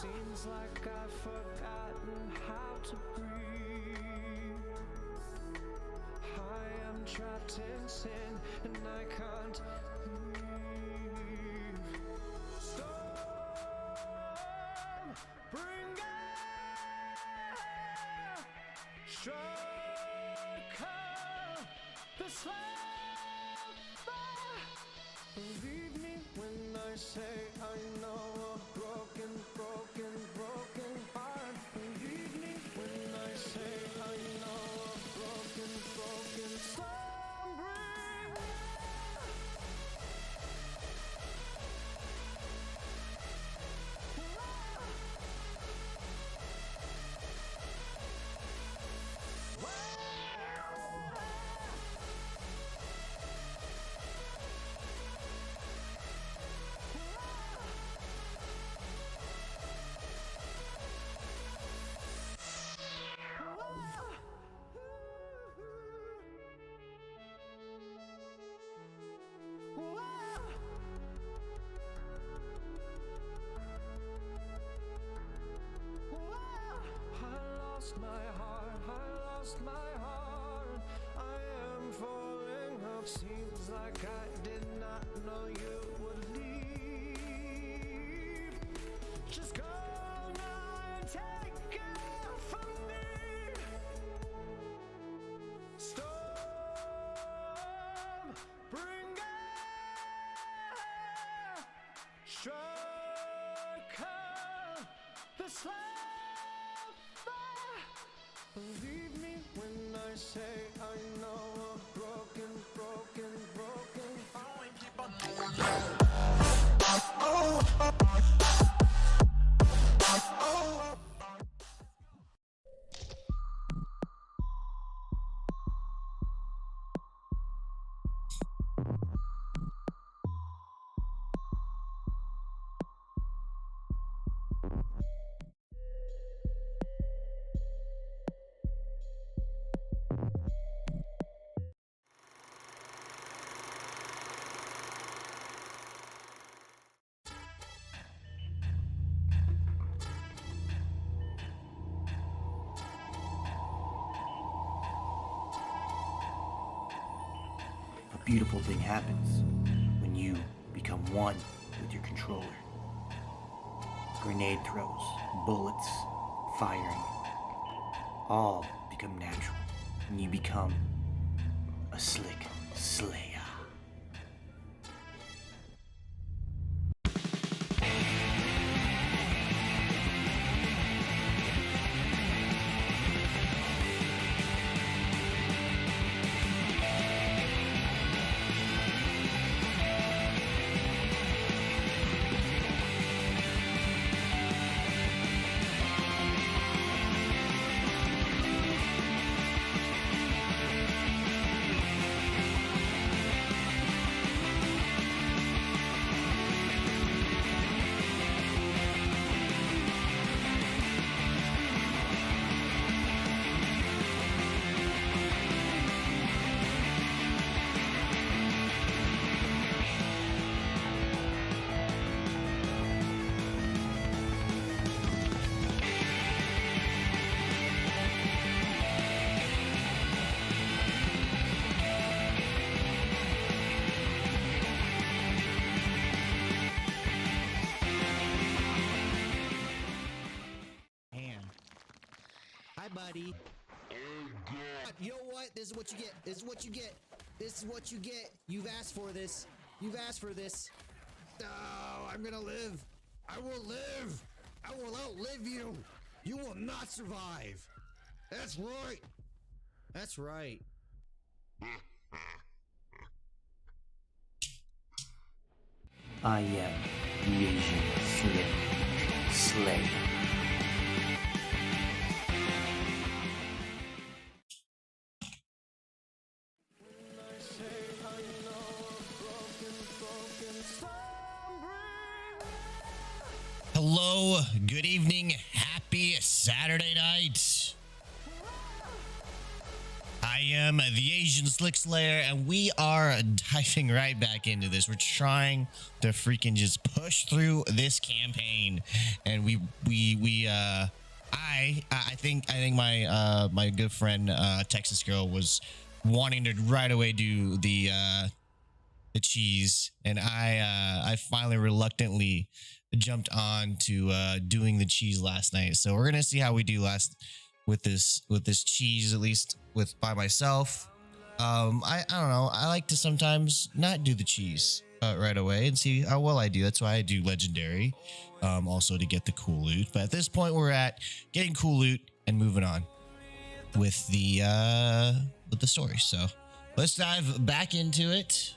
Seems like I've forgotten how to breathe. I am trapped in sin and I can't leave. Storm, bring air, strike the fire. Believe me when I say I know a broken heart. Believe me when I say I know a broken storm bring. I lost my heart, I am falling out. Seems like I did not know you would leave. Just go now and take it from me. Storm, bring air, strike the slab. Believe me when I say I know a broken heart. Keep on going. A beautiful thing happens when you become one with your controller. Grenade throws, bullets, firing, all become natural, and you become a slick slayer. Buddy. You know what? This is what you get. This is what you get. This is what you get. You've asked for this. You've asked for this. Oh, I'm gonna live. I will live. I will outlive you. You will not survive. That's right. That's right. I am the Asian Slim Slayer. Hello, good evening, happy Saturday night. I am the Asian Slick Slayer, and we are diving right back into this. We're trying to freaking just push through this campaign, and I think my good friend Texas Girl was wanting to right away do the cheese, and I finally reluctantly jumped on to doing the cheese last night. So we're gonna see how we do with this cheese, at least by myself. I don't know, I like to sometimes not do the cheese right away and see how well I do. That's why I do legendary, also to get the cool loot. But at this point, we're at getting cool loot and moving on with the story. So let's dive back into it.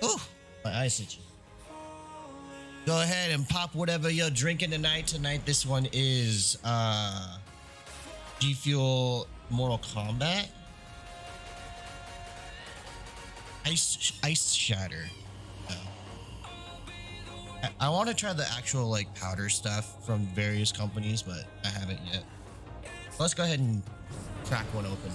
Oh, my eyes itchy. Go ahead and pop whatever you're drinking tonight. This one is G Fuel Mortal Kombat Ice Shatter. I want to try the actual like powder stuff from various companies, but I haven't yet. Let's go ahead and crack one open.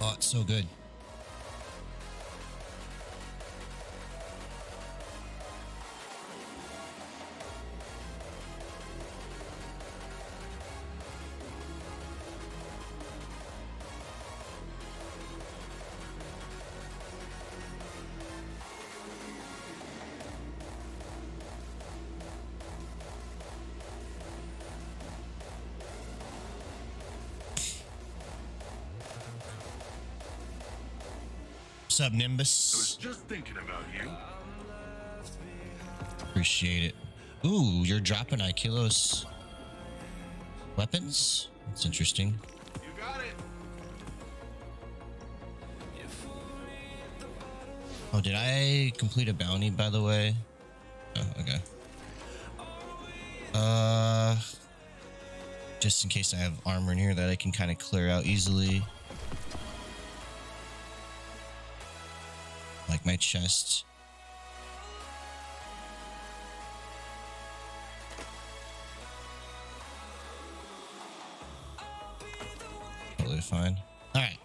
Oh, it's so good. What's up, Nimbus? I was just thinking about you. Appreciate it. Ooh, you're dropping Aikilo's weapons? That's interesting. You got it. Oh, did I complete a bounty, by the way? Oh, okay. Just in case I have armor in here that I can kind of clear out easily. Like my chest. Totally fine. All right.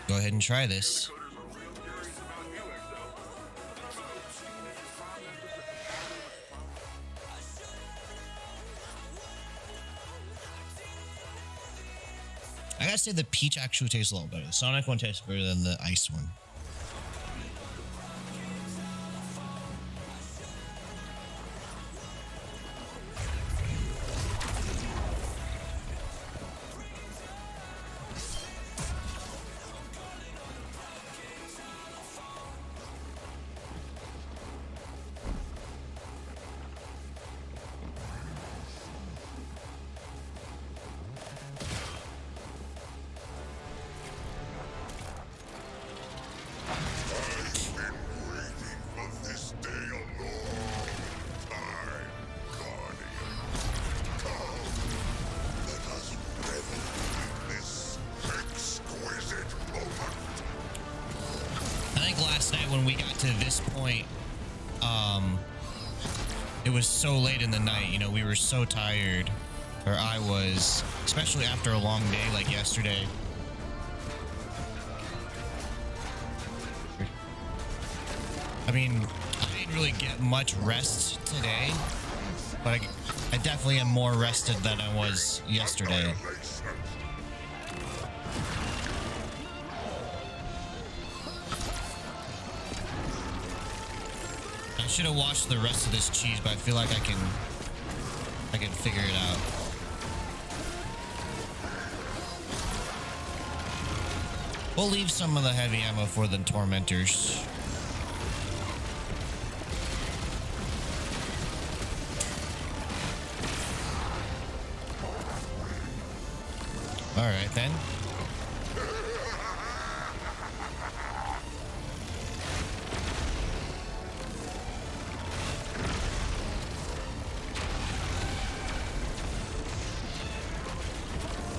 Go ahead and try this. I gotta say the peach actually tastes a little better. The Sonic one tastes better than the ice one. When we got to this point, it was so late in the night, you know, we were so tired, or I was, especially after a long day like yesterday. I mean, I didn't really get much rest today, but I definitely am more rested than I was yesterday. I should have watched the rest of this cheese, but I feel like I can figure it out. We'll leave some of the heavy ammo for the tormentors. All right then.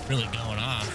really going off.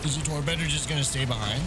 Is the Torbender just gonna stay behind?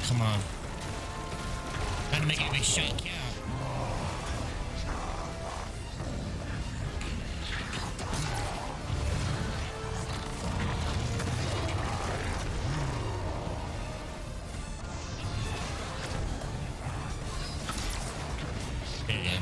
Come on. Gotta make every shot count. There you go.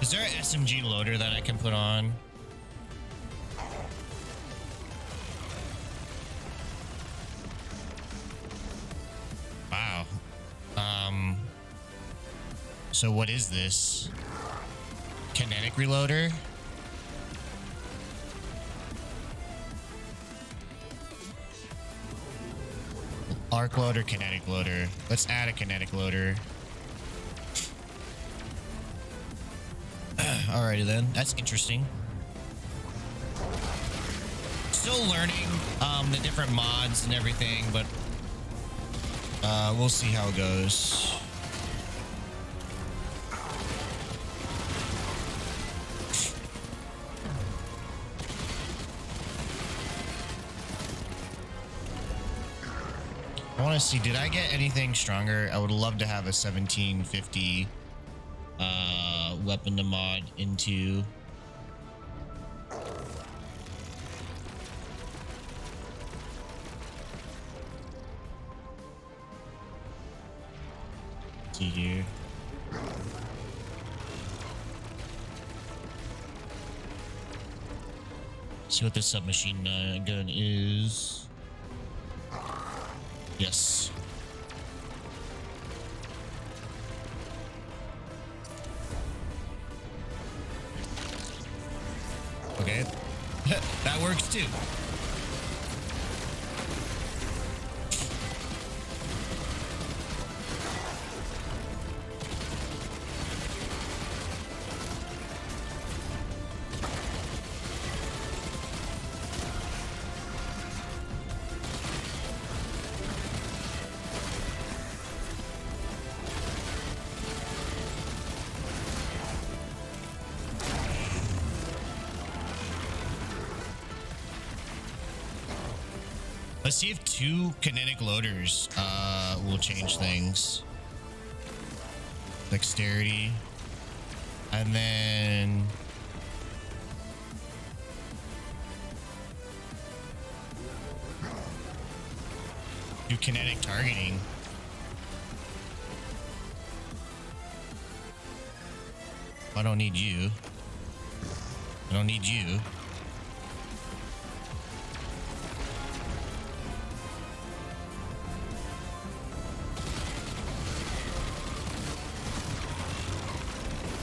Is there an SMG loader that I can put on? Wow. So what is this? Kinetic reloader? Arc loader, kinetic loader. Let's add a kinetic loader. Alrighty then, that's interesting. Still learning the different mods and everything, but we'll see how it goes. I want to see, did I get anything stronger? I would love to have a 1750 weapon to mod into. See here. See what the submachine gun is. Yes. Okay. That works too. Let's see if 2 kinetic loaders will change things. Dexterity. And then... do kinetic targeting. I don't need you. I don't need you.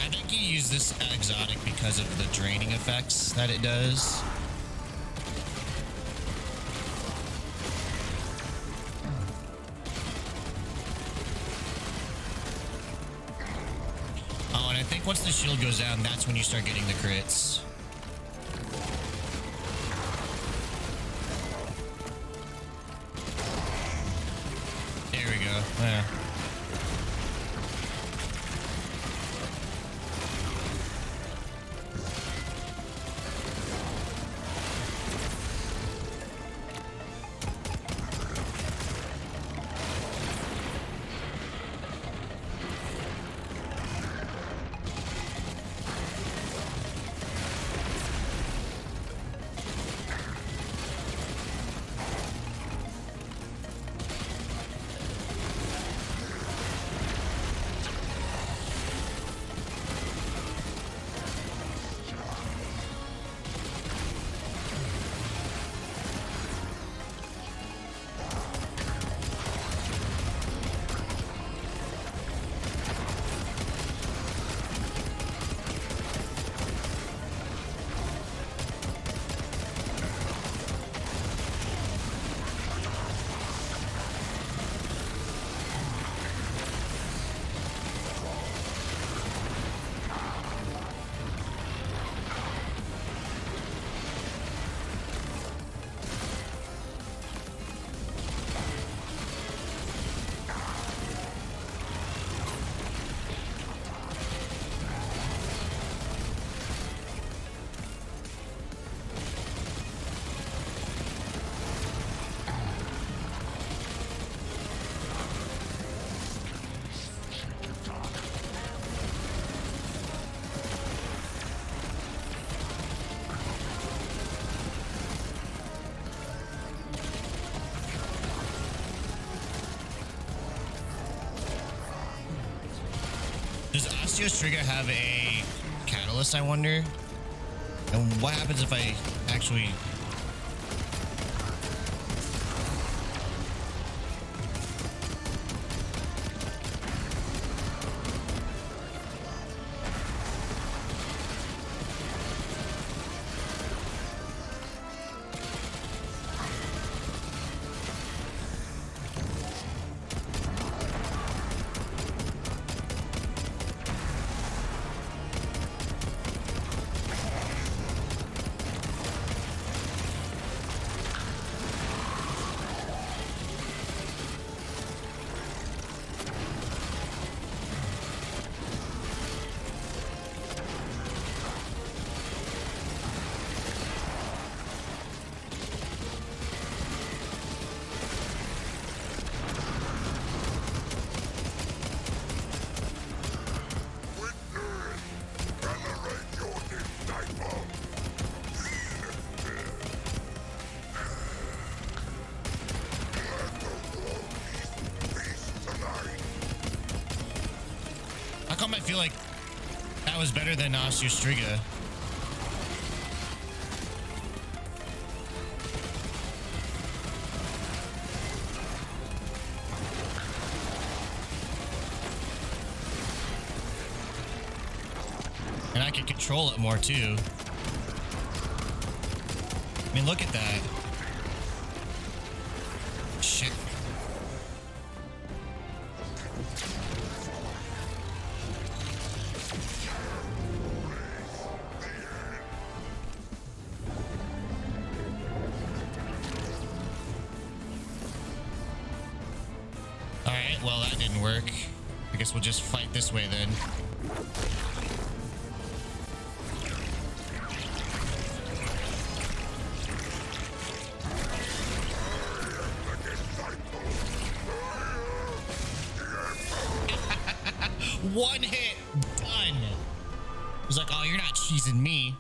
I think you use this exotic because of the draining effects that it does. Oh, and I think once the shield goes down, that's when you start getting the crits. There we go. Yeah. Does Osteostriga have a catalyst, I wonder? And what happens if I actually... How come I feel like that was better than Osteostriga? And I can control it more too. I mean, look at that. Shit. Alright, well that didn't work. I guess we'll just fight this way then. One hit, done. It was like, oh, you're not cheesing me.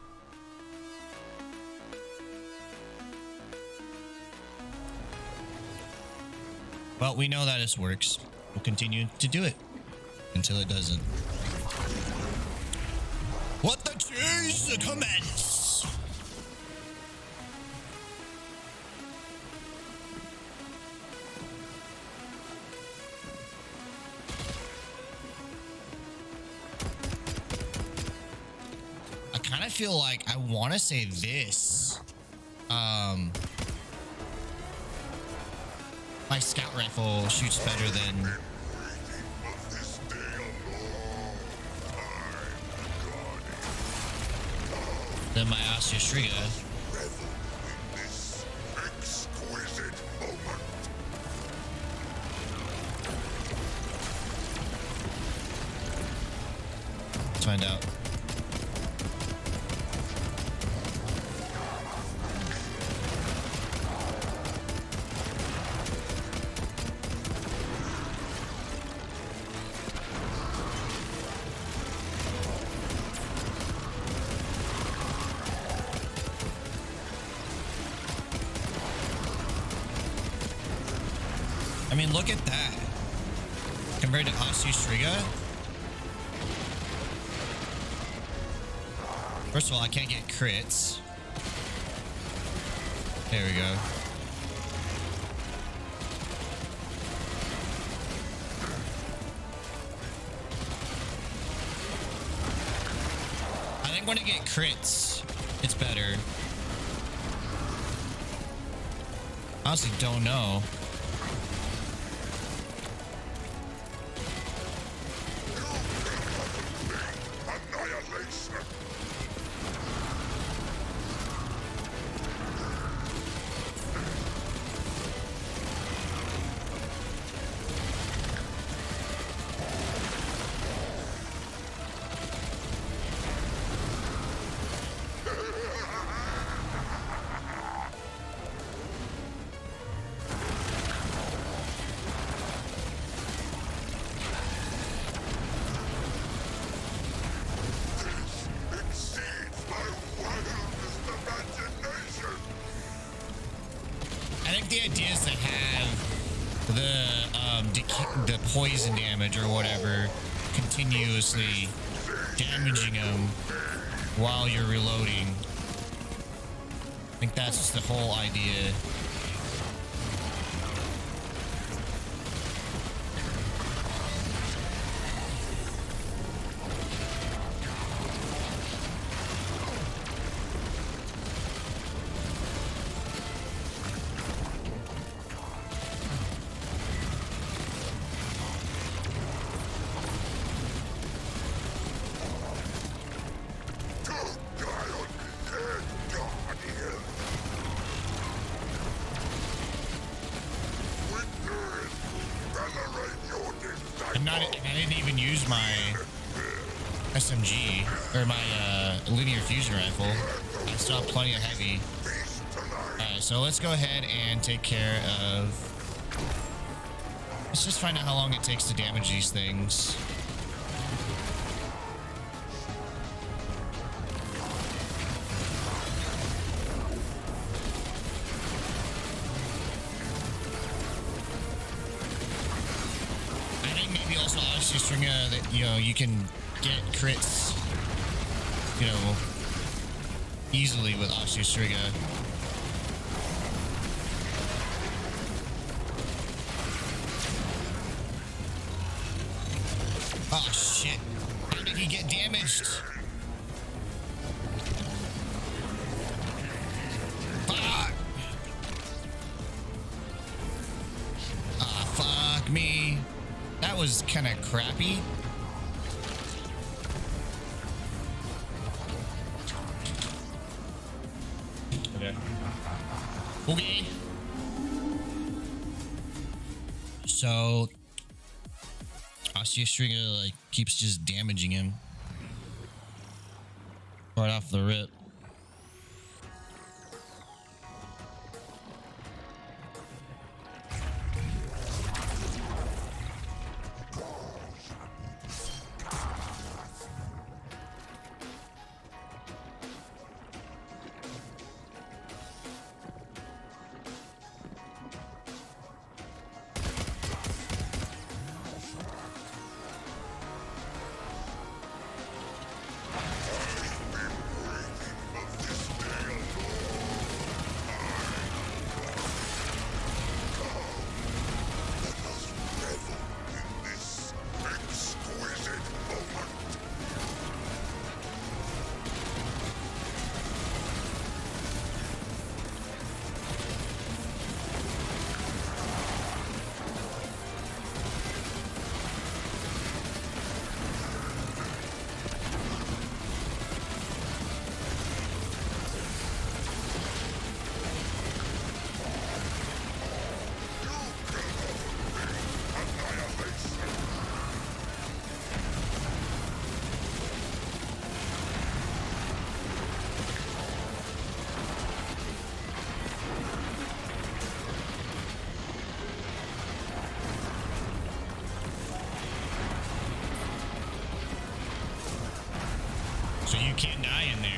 Well, we know that this works. We'll continue to do it until it doesn't. Let the chase commence. I kind of feel like I want to say this. My scout rifle shoots better than my Osteostriga. Let's find out. I mean, look at that. Compared to Osteostriga. First of all, I can't get crits. There we go. I think when I get crits, it's better. Honestly, don't know. The idea is to have the poison damage or whatever continuously damaging them while you're reloading. I think that's the whole idea. I didn't even use my SMG or my linear fusion rifle. I still have plenty of heavy. Alright, so let's go ahead and take care of... Let's just find out how long it takes to damage these things. Osteostriga, that you can get crits, easily with Osteostriga. Oh shit! How did he get damaged? Fuck! Ah, fuck me. That was kind of crappy. Okay. Okay. So Osteostriga keeps just damaging him right off the rip. You can't die in there.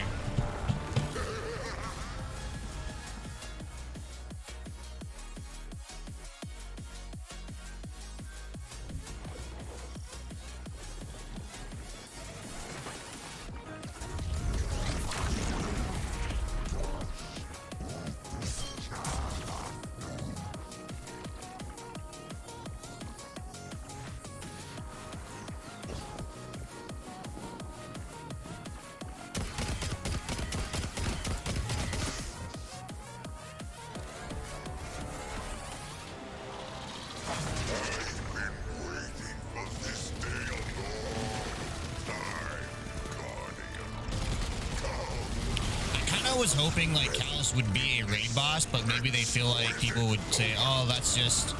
I was hoping like Callus would be a raid boss, but maybe they feel like people would say, oh, that's just,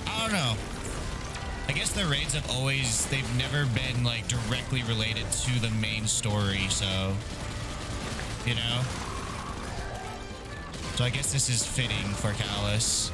I don't know. I guess the raids have always, they've never been like directly related to the main story, so, you know. So I guess this is fitting for Callus.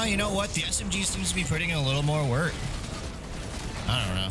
You know what? The SMG seems to be putting in a little more work. I don't know.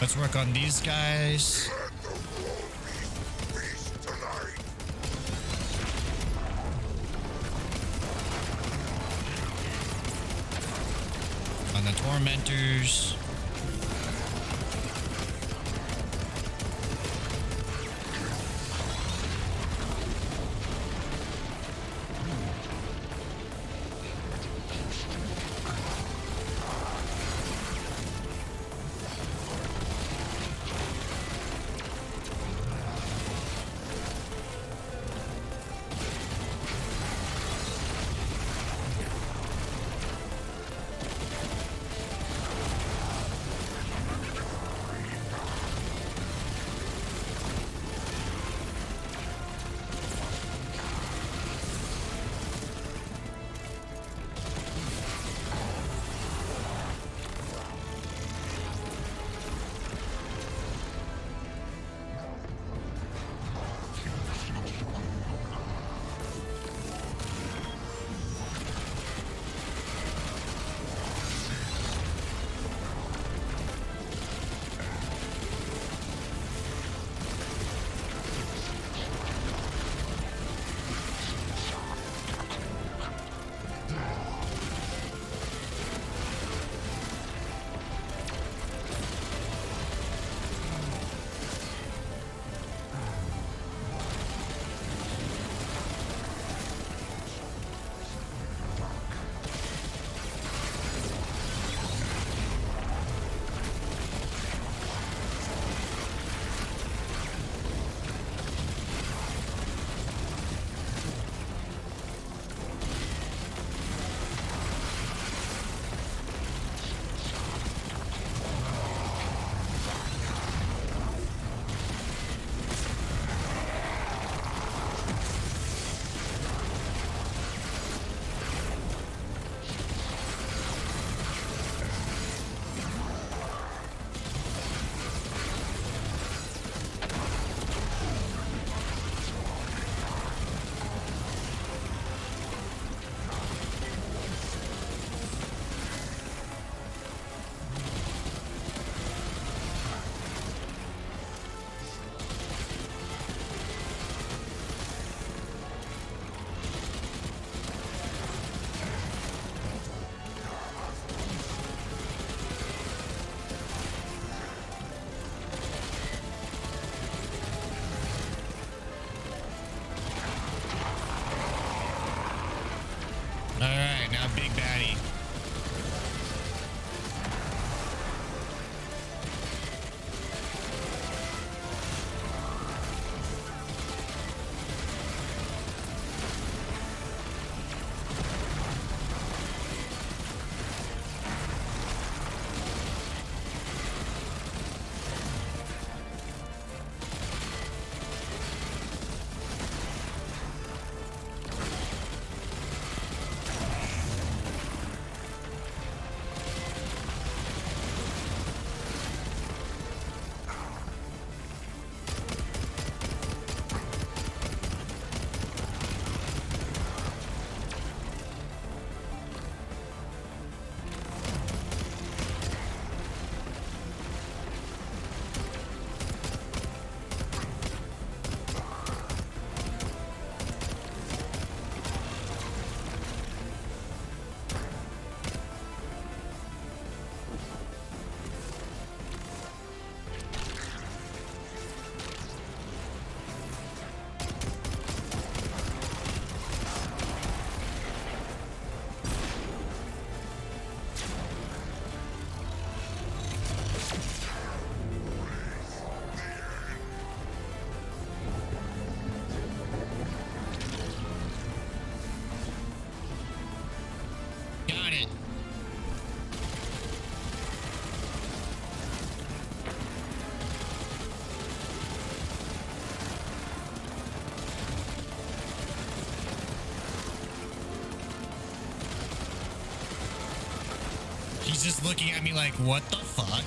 Let's work on these guys. On the tormentors. He's just looking at me like, what the fuck?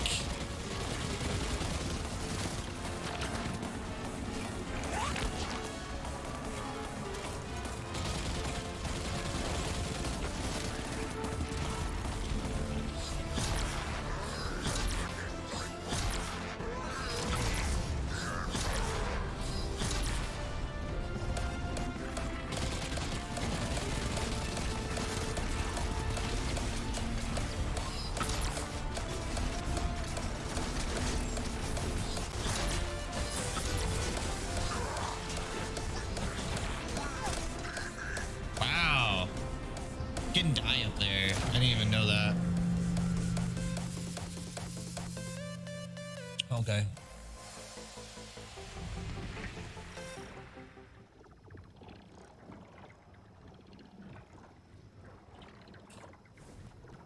Wow. You can die up there. I didn't even know that. Okay.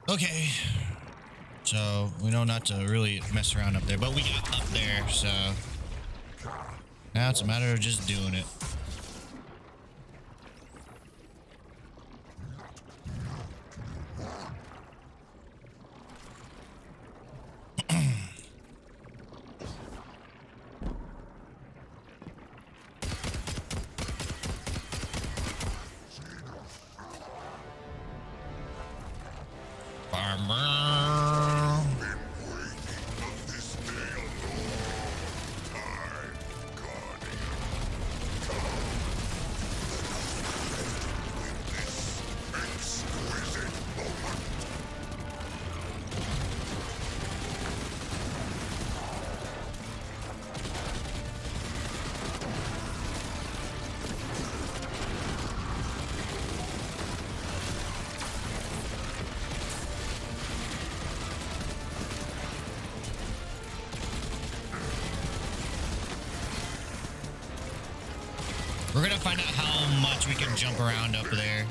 Okay. So we know not to really mess around up there, but we got up there, so now it's a matter of just doing it. We're gonna find out how much we can jump around up there.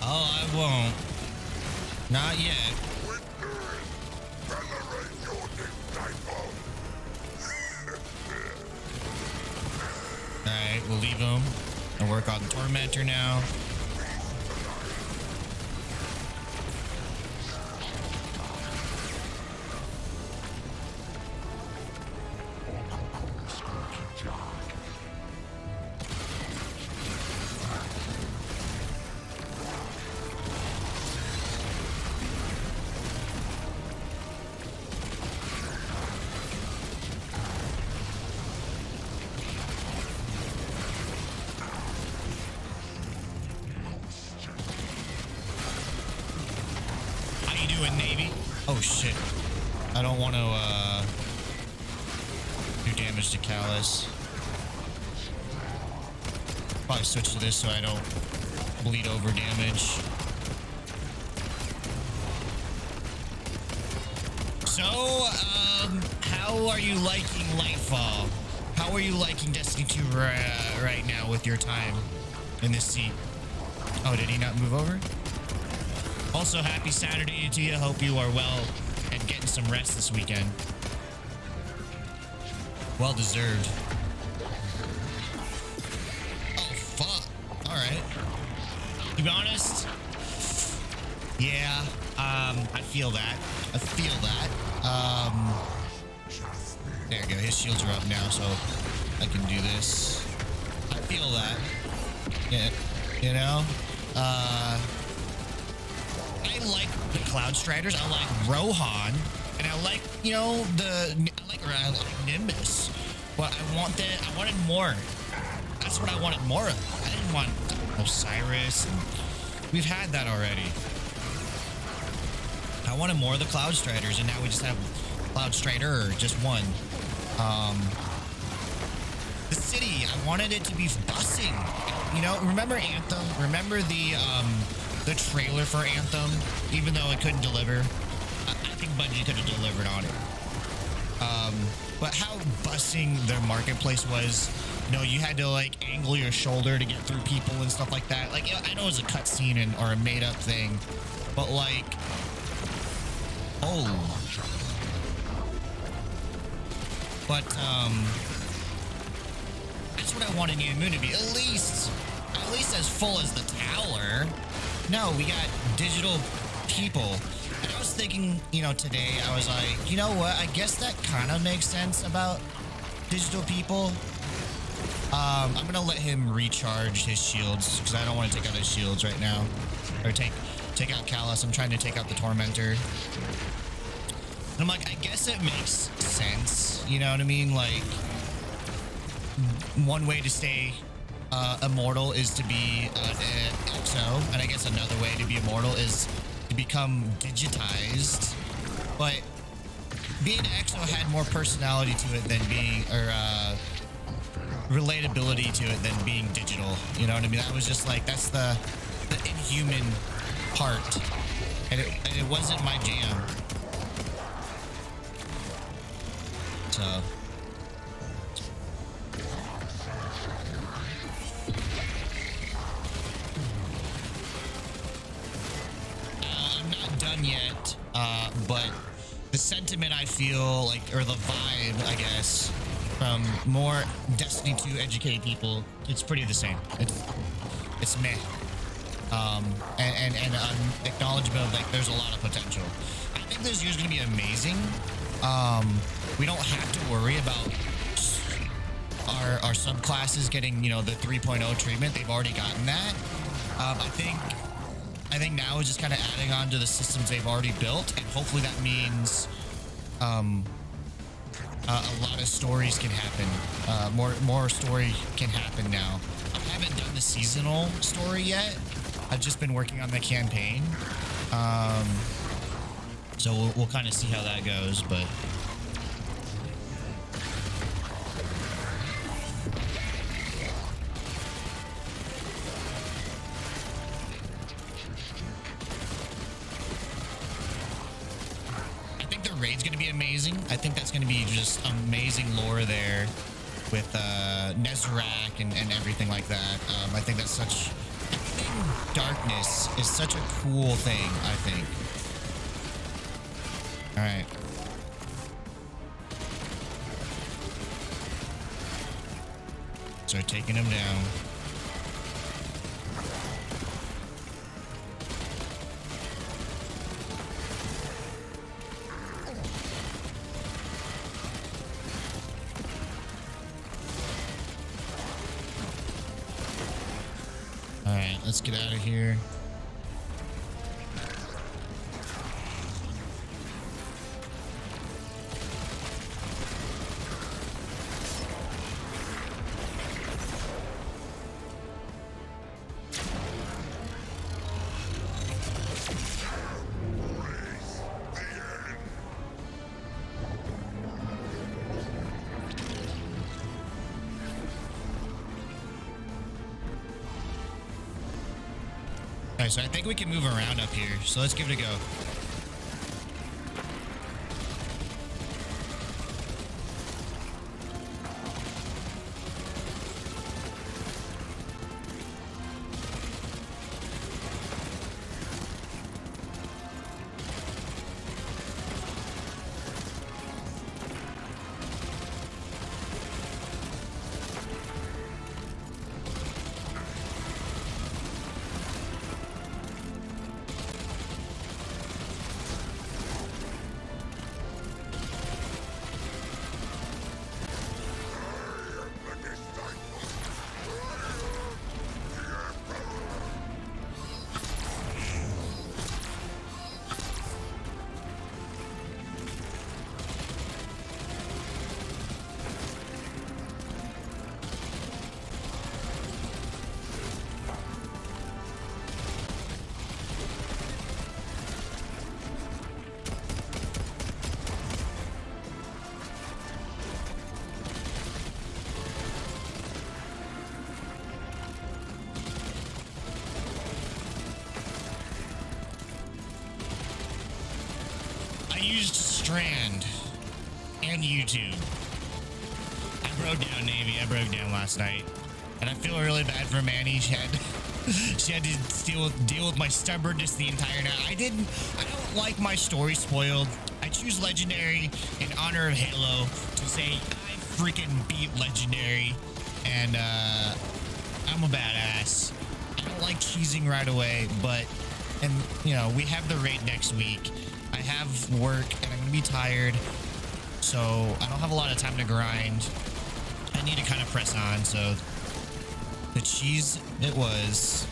Oh, I won't. Not yet. Alright, we'll leave him and work on Tormentor now. Navy. Oh shit. I don't want to do damage to Callus. Probably switch to this so I don't bleed over damage. So, how are you liking Lightfall? How are you liking Destiny 2 right now with your time in this seat? Oh, did he not move over? Also, happy Saturday to you. Hope you are well and getting some rest this weekend. Well deserved. Oh, fuck. All right. To be honest, yeah, I feel that. I feel that. There you go. His shields are up now, so I can do this. I feel that. Yeah, you know? I like the Cloud Striders. I like Rohan. And I like, you know, I like Nimbus. But I wanted more. That's what I wanted more of. I didn't want Osiris. We've had that already. I wanted more of the Cloud Striders, and now we just have Cloud Strider, or just one. The city, I wanted it to be buzzing. You know, remember Anthem? Remember the trailer for Anthem? Even though it couldn't deliver, I think Bungie could have delivered on it. But how buzzing their marketplace was. You know, you had to like angle your shoulder to get through people and stuff like that. Like, I know it was a cutscene or a made-up thing, but like, oh. But that's what I wanted New Moon to be. At least as full as the tower. No, we got digital people. And I was thinking, you know, today I was like, you know what? I guess that kind of makes sense about digital people. I'm gonna let him recharge his shields because I don't want to take out his shields right now, or take out Callus. I'm trying to take out the Tormentor. And I'm like, I guess it makes sense. You know what I mean? Like, one way to stay immortal is to be an exo, and I guess another way to be immortal is to become digitized. But being an exo had more personality to it than being, or relatability to it than being digital. You know what I mean? That was just like, that's the inhuman part, and it wasn't my jam. So I'm not done yet, but the sentiment I feel like, or the vibe, I guess, from more Destiny 2 educated people, it's pretty the same. It's meh. And acknowledgement of like there's a lot of potential. I think this year's gonna be amazing. We don't have to worry about our subclasses getting, you know, the 3.0 treatment. They've already gotten that. I think now is just kind of adding on to the systems they've already built, and hopefully that means a lot of stories can happen. More story can happen now. I haven't done the seasonal story yet. I've just been working on the campaign. So we'll kind of see how that goes, but I think the raid's going to be amazing. I think that's going to be just amazing lore there with Nezrak and everything like that. I think that's such... Darkness is such a cool thing, I think. All right. Start taking him down. All right, let's get out of here. So I think we can move around up here. So let's give it a go. Strand, and YouTube. I broke down, Navy. I broke down last night. And I feel really bad for Manny. She had to deal with my stubbornness the entire night. I don't like my story spoiled. I choose Legendary in honor of Halo to say I freaking beat Legendary. And I'm a badass. I don't like cheesing right away, but, and you know, we have the raid next week. I have work and I'm gonna be tired, so I don't have a lot of time to grind. I need to kind of press on, so the cheese it was.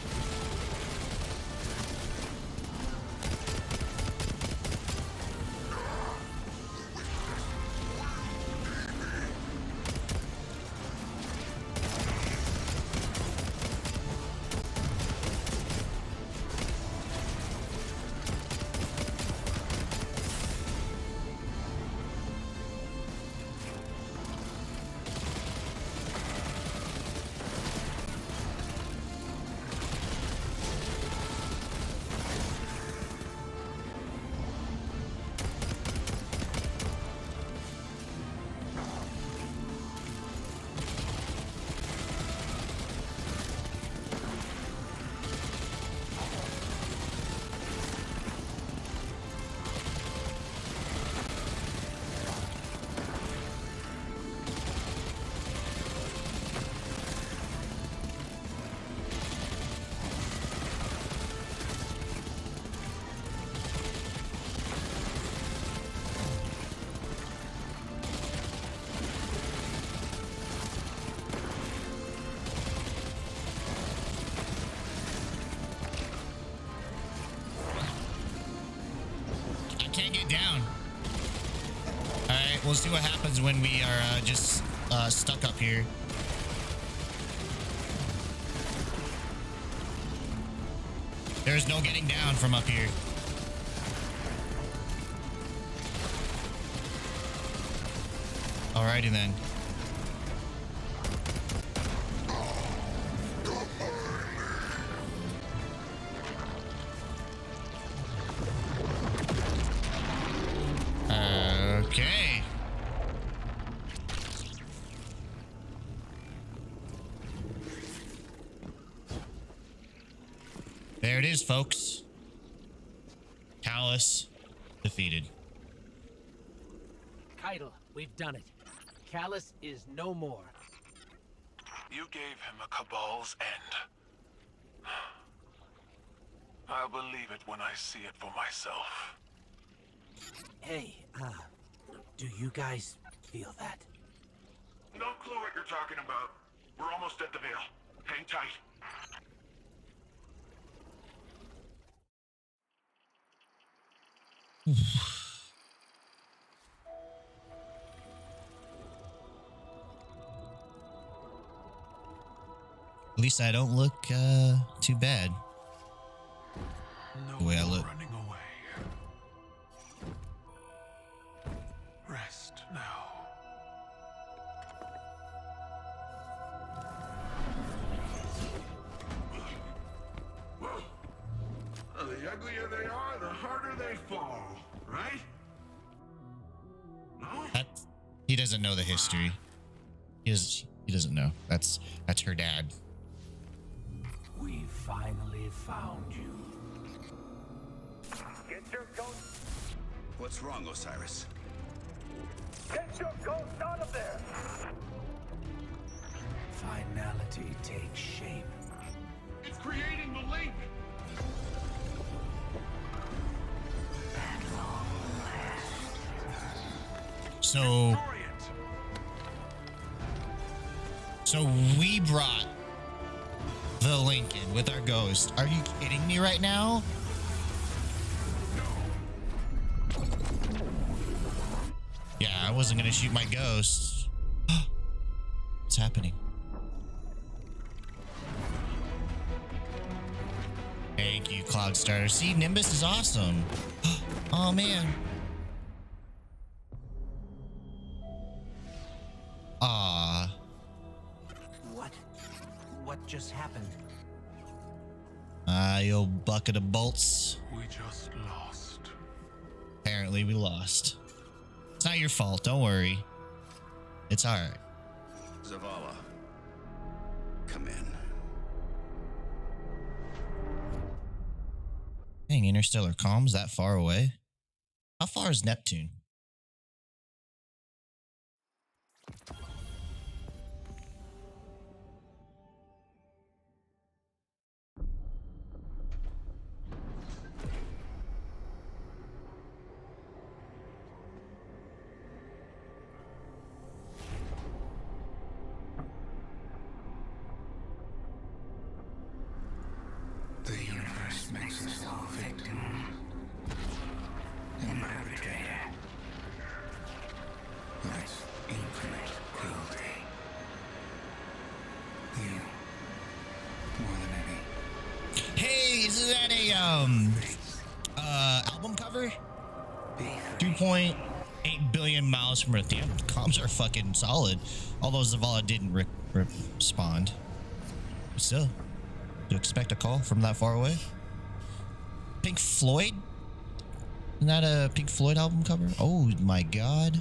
Can't get down. All right, we'll see what happens when we are just stuck up here. There's no getting down from up here. Alrighty then. Okay. There it is, folks. Callus defeated. Keitel, we've done it. Callus is no more. You gave him a Cabal's end. I'll believe it when I see it for myself. Hey, do you guys feel that? No clue what you're talking about. We're almost at the Veil. Hang tight. At least I don't look too bad. The way I look. Running away. Rest now. The uglier they are, the harder they fall, right? No? He doesn't know the history. He doesn't know. That's her dad. We finally found you. Get your ghost! What's wrong, Osiris? Get your ghost out of there! Finality takes shape. It's creating the link! So we brought the Lincoln with our ghost. Are you kidding me right now? Yeah, I wasn't gonna shoot my ghost. What's happening? Thank you, Cloudstar. See, Nimbus is awesome. Oh man. Ah. What just happened? You old bucket of bolts. We just lost. Apparently we lost. It's not your fault. Don't worry. It's all right. Zavala, come in. Dang, interstellar comms that far away? How far is Neptune? The universe makes us all victim and perpetrator. That's infinite cruelty. You, more than any, Hey, is that a album cover? be 2.8 billion miles from Earth. Damn, comms are fucking solid. Although Zavala didn't respond. But still, do you expect a call from that far away? Pink Floyd? Isn't that a Pink Floyd album cover? Oh my god.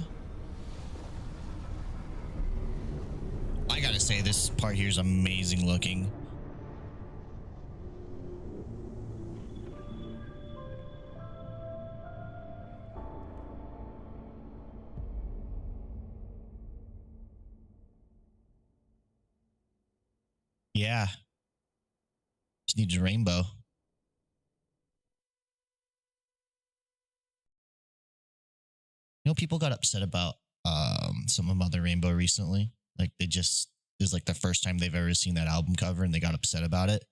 I gotta say, this part here is amazing looking. Yeah. Just needs a rainbow. You know, people got upset about some of Mother Rainbow recently. Like they just it was like the first time they've ever seen that album cover and they got upset about it.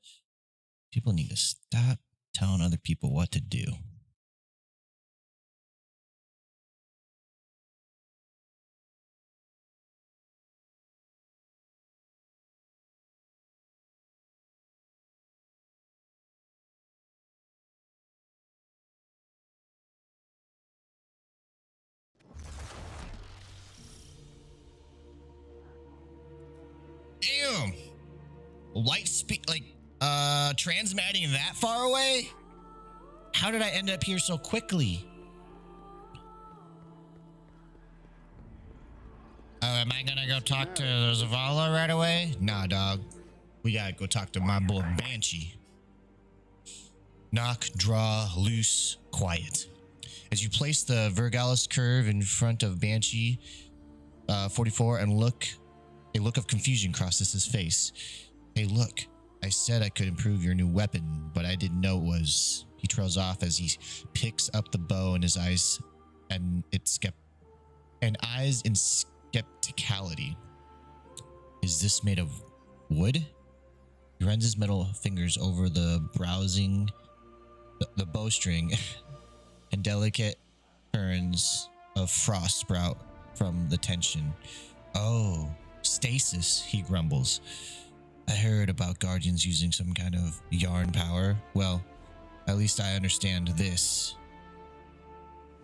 People need to stop telling other people what to do. Damn. Light speed, like, transmatting that far away? How did I end up here so quickly? Am I gonna go talk to Zavala right away? Nah, dog. We gotta go talk to my boy Banshee. Knock, draw, loose, quiet. As you place the Vergalis curve in front of Banshee 44 and a look of confusion crosses his face. Hey, look, I said I could improve your new weapon, but I didn't know it was. He trails off as he picks up the bow in his eyes and eyes in skepticality. Is this made of wood? He runs his metal fingers over the bowstring and delicate turns of frost sprout from the tension. Oh, stasis, he grumbles. I heard about Guardians using some kind of yarn power. Well, at least I understand this.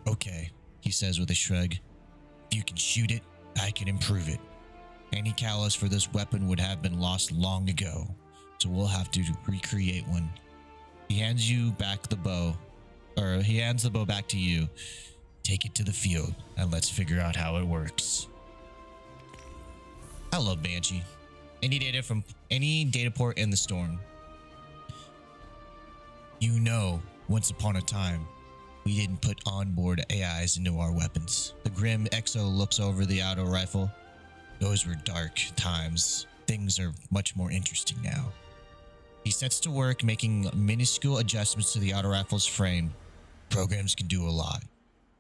Okay, he says with a shrug. If you can shoot it, I can improve it. Any callus for this weapon would have been lost long ago, so we'll have to recreate one. He hands the bow back to you. Take it to the field and let's figure out how it works. I love Banshee. Any data from any data port in the storm. You know, once upon a time, we didn't put onboard AIs into our weapons. The Grim Exo looks over the auto rifle. Those were dark times. Things are much more interesting now. He sets to work making minuscule adjustments to the auto rifle's frame. Programs can do a lot,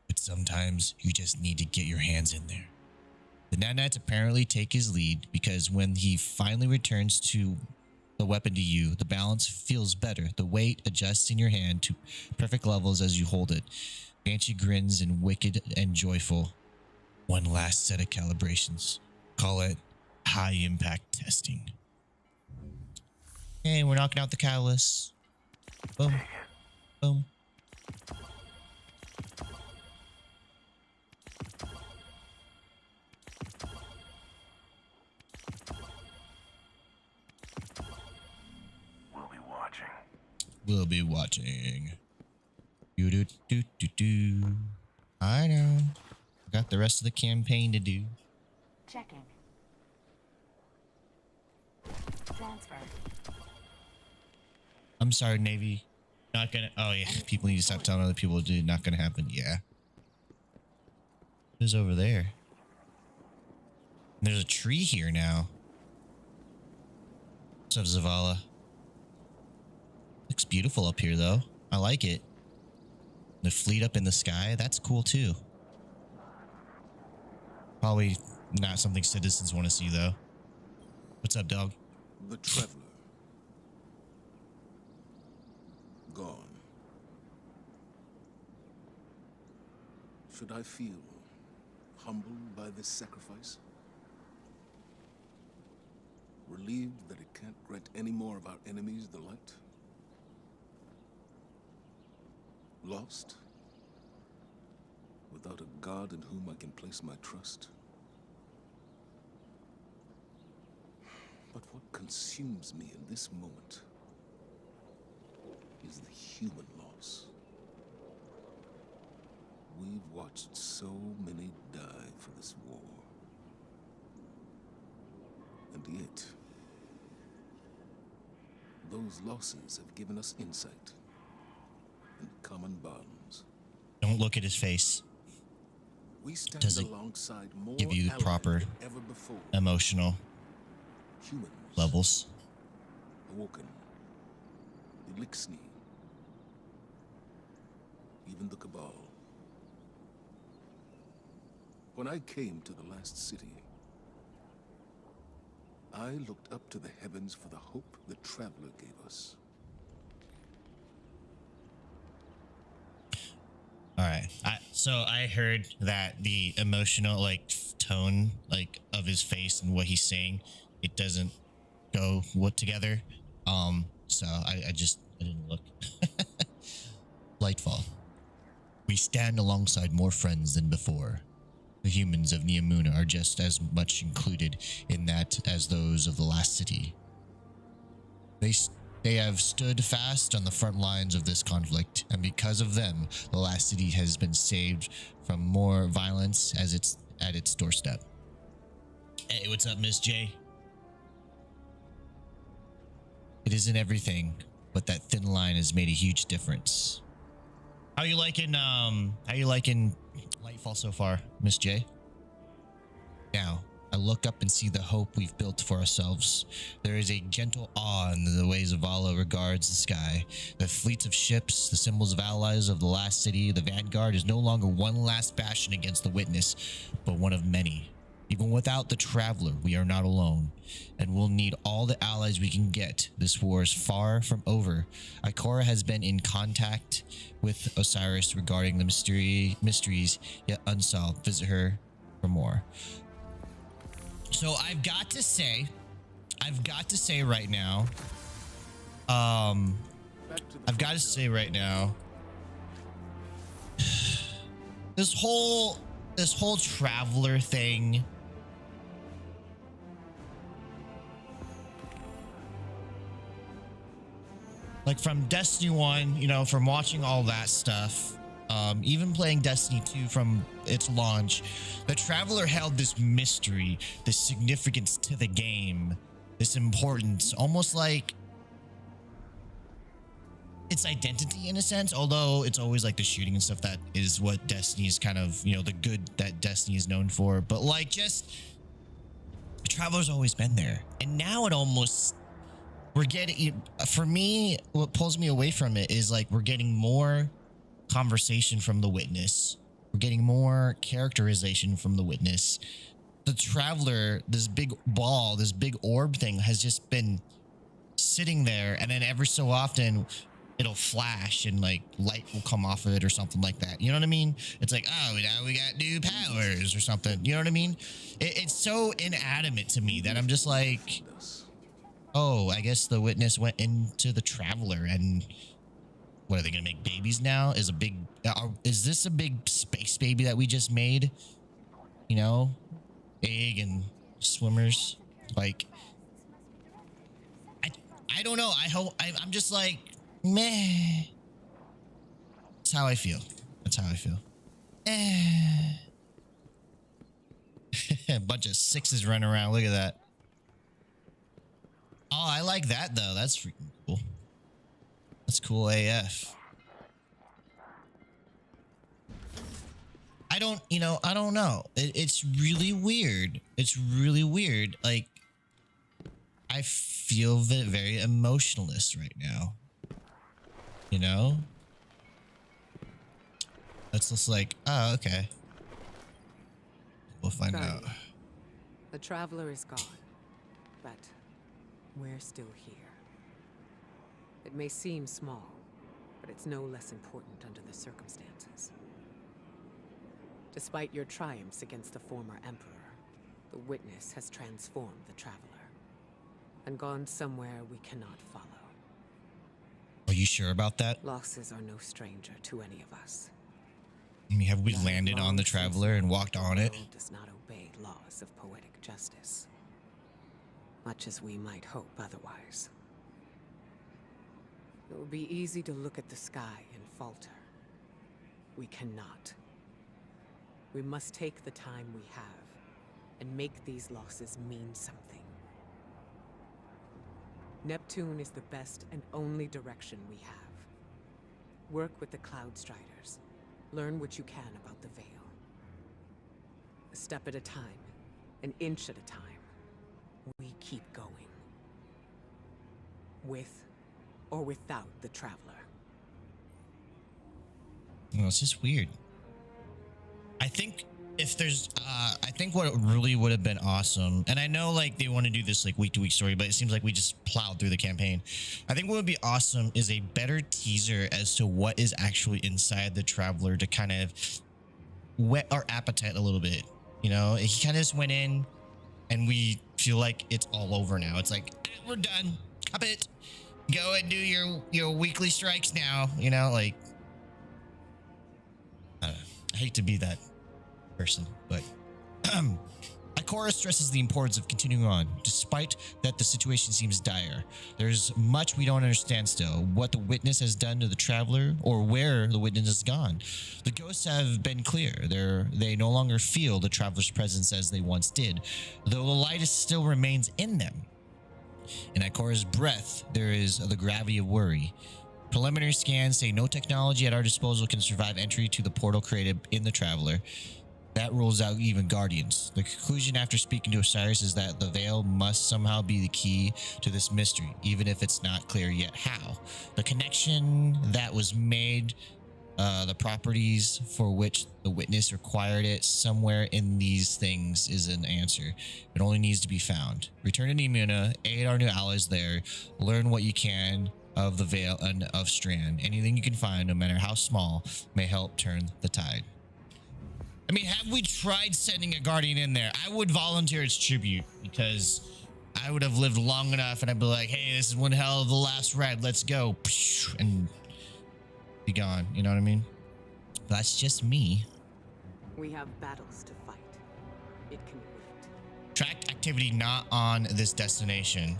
but sometimes you just need to get your hands in there. The nanites apparently take his lead because when he finally returns to the weapon to you, the balance feels better. The weight adjusts in your hand to perfect levels as you hold it. Banshee grins and wicked and joyful. One last set of calibrations. Call it high impact testing. Hey, we're knocking out the catalyst. Boom. Boom. We'll be watching. Do do do do do. I know. Got the rest of the campaign to do. Checking. Transfer. I'm sorry, Navy. Not gonna. Oh yeah, people need to stop telling other people, dude. Not gonna happen. Yeah. Who's over there? There's a tree here now. What's up, Zavala? Looks beautiful up here, though. I like it. The fleet up in the sky, that's cool, too. Probably not something citizens want to see, though. What's up, dog? The Traveler. Gone. Should I feel humbled by this sacrifice? Relieved that it can't grant any more of our enemies the light? Lost? Without a God in whom I can place my trust? But what consumes me in this moment is the human loss. We've watched so many die for this war. And yet, those losses have given us insight and common bonds. Don't look at his face. We stand Doesn't alongside more give you the allies proper than ever before. emotional Humans, levels. Awoken, the Elixni, even the Cabal. When I came to the last city, I looked up to the heavens for the hope the Traveler gave us. All right. So I heard that the emotional tone of his face and what he's saying, it doesn't go together. So I didn't look. Lightfall. We stand alongside more friends than before. The humans of Neomuna are just as much included in that as those of the last city. They have stood fast on the front lines of this conflict, and because of them, the last city has been saved from more violence as it's at its doorstep. Hey, what's up, Miss J? It isn't everything, but that thin line has made a huge difference. How you liking Lightfall so far, Miss J? Now, I look up and see the hope we've built for ourselves. There is a gentle awe in the way Zavala regards the sky. The fleets of ships, the symbols of allies of the last city, the vanguard is no longer one last bastion against the Witness, but one of many. Even without the Traveler, we are not alone, and we'll need all the allies we can get. This war is far from over. Ikora has been in contact with Osiris regarding the mysteries yet unsolved. Visit her for more. So I've got to say right now, this whole Traveler thing, from Destiny 1, from watching all that stuff, even playing Destiny 2 from its launch, the Traveler held this mystery, this significance to the game, this importance, almost like its identity in a sense, although it's always the shooting and stuff that is what Destiny is kind of, the good that Destiny is known for. But Traveler's always been there. And now we're getting, for me, what pulls me away from it is we're getting more conversation from the Witness. We're getting more characterization from the Witness. The Traveler, this big ball, this big orb thing has just been sitting there, and then every so often it'll flash and light will come off of it or something like that. You know what I mean? It's oh, now we got new powers or something. You know what I mean? It's so inanimate to me that I'm just oh, I guess the Witness went into the Traveler, and what are they gonna make babies now? Is this a big space baby that we just made? Egg and swimmers. I don't know. I'm just meh. That's how I feel. A bunch of sixes running around. Look at that. Oh, I like that though. That's freaking cool. That's cool AF. I don't know. It's really weird. It's really weird. Like, I feel very emotionless right now. You know? That's just like, oh, okay. We'll find out. The traveler is gone, but we're still here. It may seem small, but it's no less important under the circumstances. Despite your triumphs against the former emperor, the witness has transformed the traveler and gone somewhere we cannot follow. Are you sure about that? Losses are no stranger to any of us. I mean, have we landed on the traveler and walked on it? The world does not obey laws of poetic justice, much as we might hope otherwise. It would be easy to look at the sky and falter. We cannot. We must take the time we have and make these losses mean something. Neptune is the best and only direction we have. Work with the Cloud Striders. Learn what you can about the Veil. A step at a time, an inch at a time, we keep going. With or without the Traveler. Well, it's just weird. I think if there's, I think what really would have been awesome, and I know like they want to do this like week to week story, but it seems like we just plowed through the campaign. I think what would be awesome is a better teaser as to what is actually inside the Traveler to kind of whet our appetite a little bit. You know, he kind of just went in and we feel like it's all over now. It's like, we're done. Stop it. Go and do your weekly strikes now. You know, like, I hate to be that person, but Ikora stresses the importance of continuing on, despite that the situation seems dire. There's much we don't understand still, what the witness has done to the Traveler or where the witness has gone. The ghosts have been clear. They no longer feel the Traveler's presence as they once did, though the light still remains in them. In Ikora's breath, there is the gravity of worry. Preliminary scans say no technology at our disposal can survive entry to the portal created in the Traveler. That rules out even Guardians. The conclusion after speaking to Osiris is that the Veil must somehow be the key to this mystery, even if it's not clear yet how. The connection that was made, the properties for which the witness required it, somewhere in these things is an answer. It only needs to be found. Return to Nimuna, aid our new allies there, learn what you can of the Veil and of Strand. Anything you can find, no matter how small, may help turn the tide. I mean, have we tried sending a Guardian in there? I would volunteer as tribute because I would have lived long enough and I'd be like, hey, this is one hell of the last ride. Let's go. And be gone. You know what I mean? That's just me. We have battles to fight. It can wait. Tracked activity not on this destination.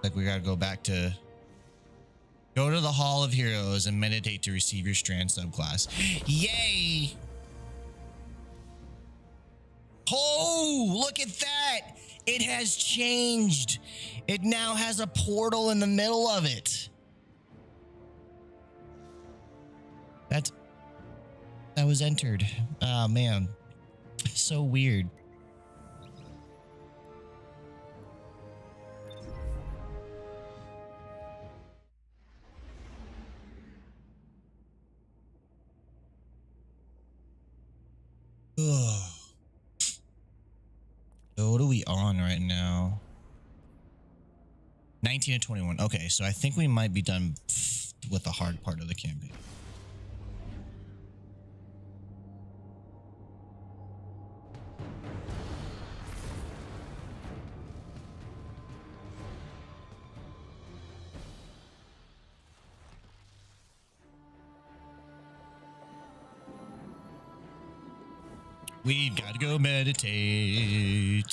Like we gotta go back to... Go to the Hall of Heroes and meditate to receive your Strand subclass. Yay! Oh, look at that! It has changed. It now has a portal in the middle of it. That was entered. Oh, man. So weird. So what are we on right now? 19 and 21. Okay, so I think we might be done with the hard part of the campaign. We gotta go meditate.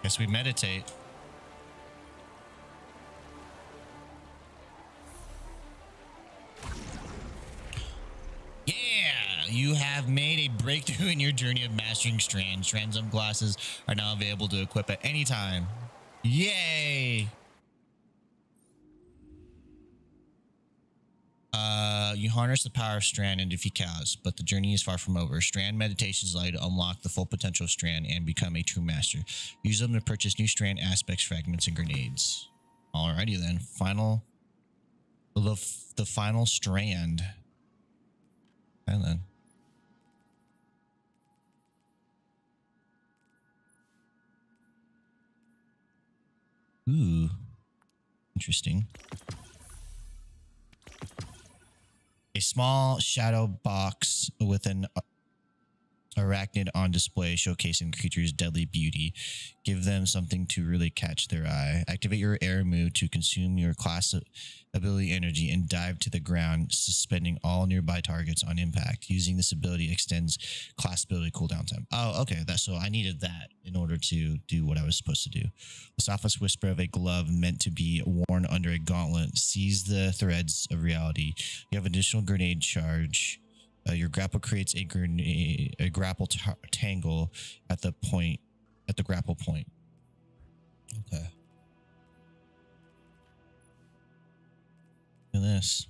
Guess we meditate. Yeah, you have made a breakthrough in your journey of mastering Strand. Strand Zone glasses are now available to equip at any time. Yay! You harness the power of Strand and defeat chaos, but the journey is far from over. Strand meditations allow you to unlock the full potential of Strand and become a true master. Use them to purchase new Strand aspects, fragments, and grenades. Alrighty then, the final Strand. And then. Ooh, interesting. A small shadow box with an arachnid on display showcasing creatures' deadly beauty. Give them something to really catch their eye. Activate your air move to consume your class ability energy and dive to the ground, suspending all nearby targets on impact. Using this ability extends class ability cooldown time. Oh, okay. So I needed that in order to do what I was supposed to do. The softest whisper of a glove meant to be worn under a gauntlet. Seize the threads of reality. You have additional grenade charge. Your grapple creates a grapple tangle at the grapple point. Okay. Look at this.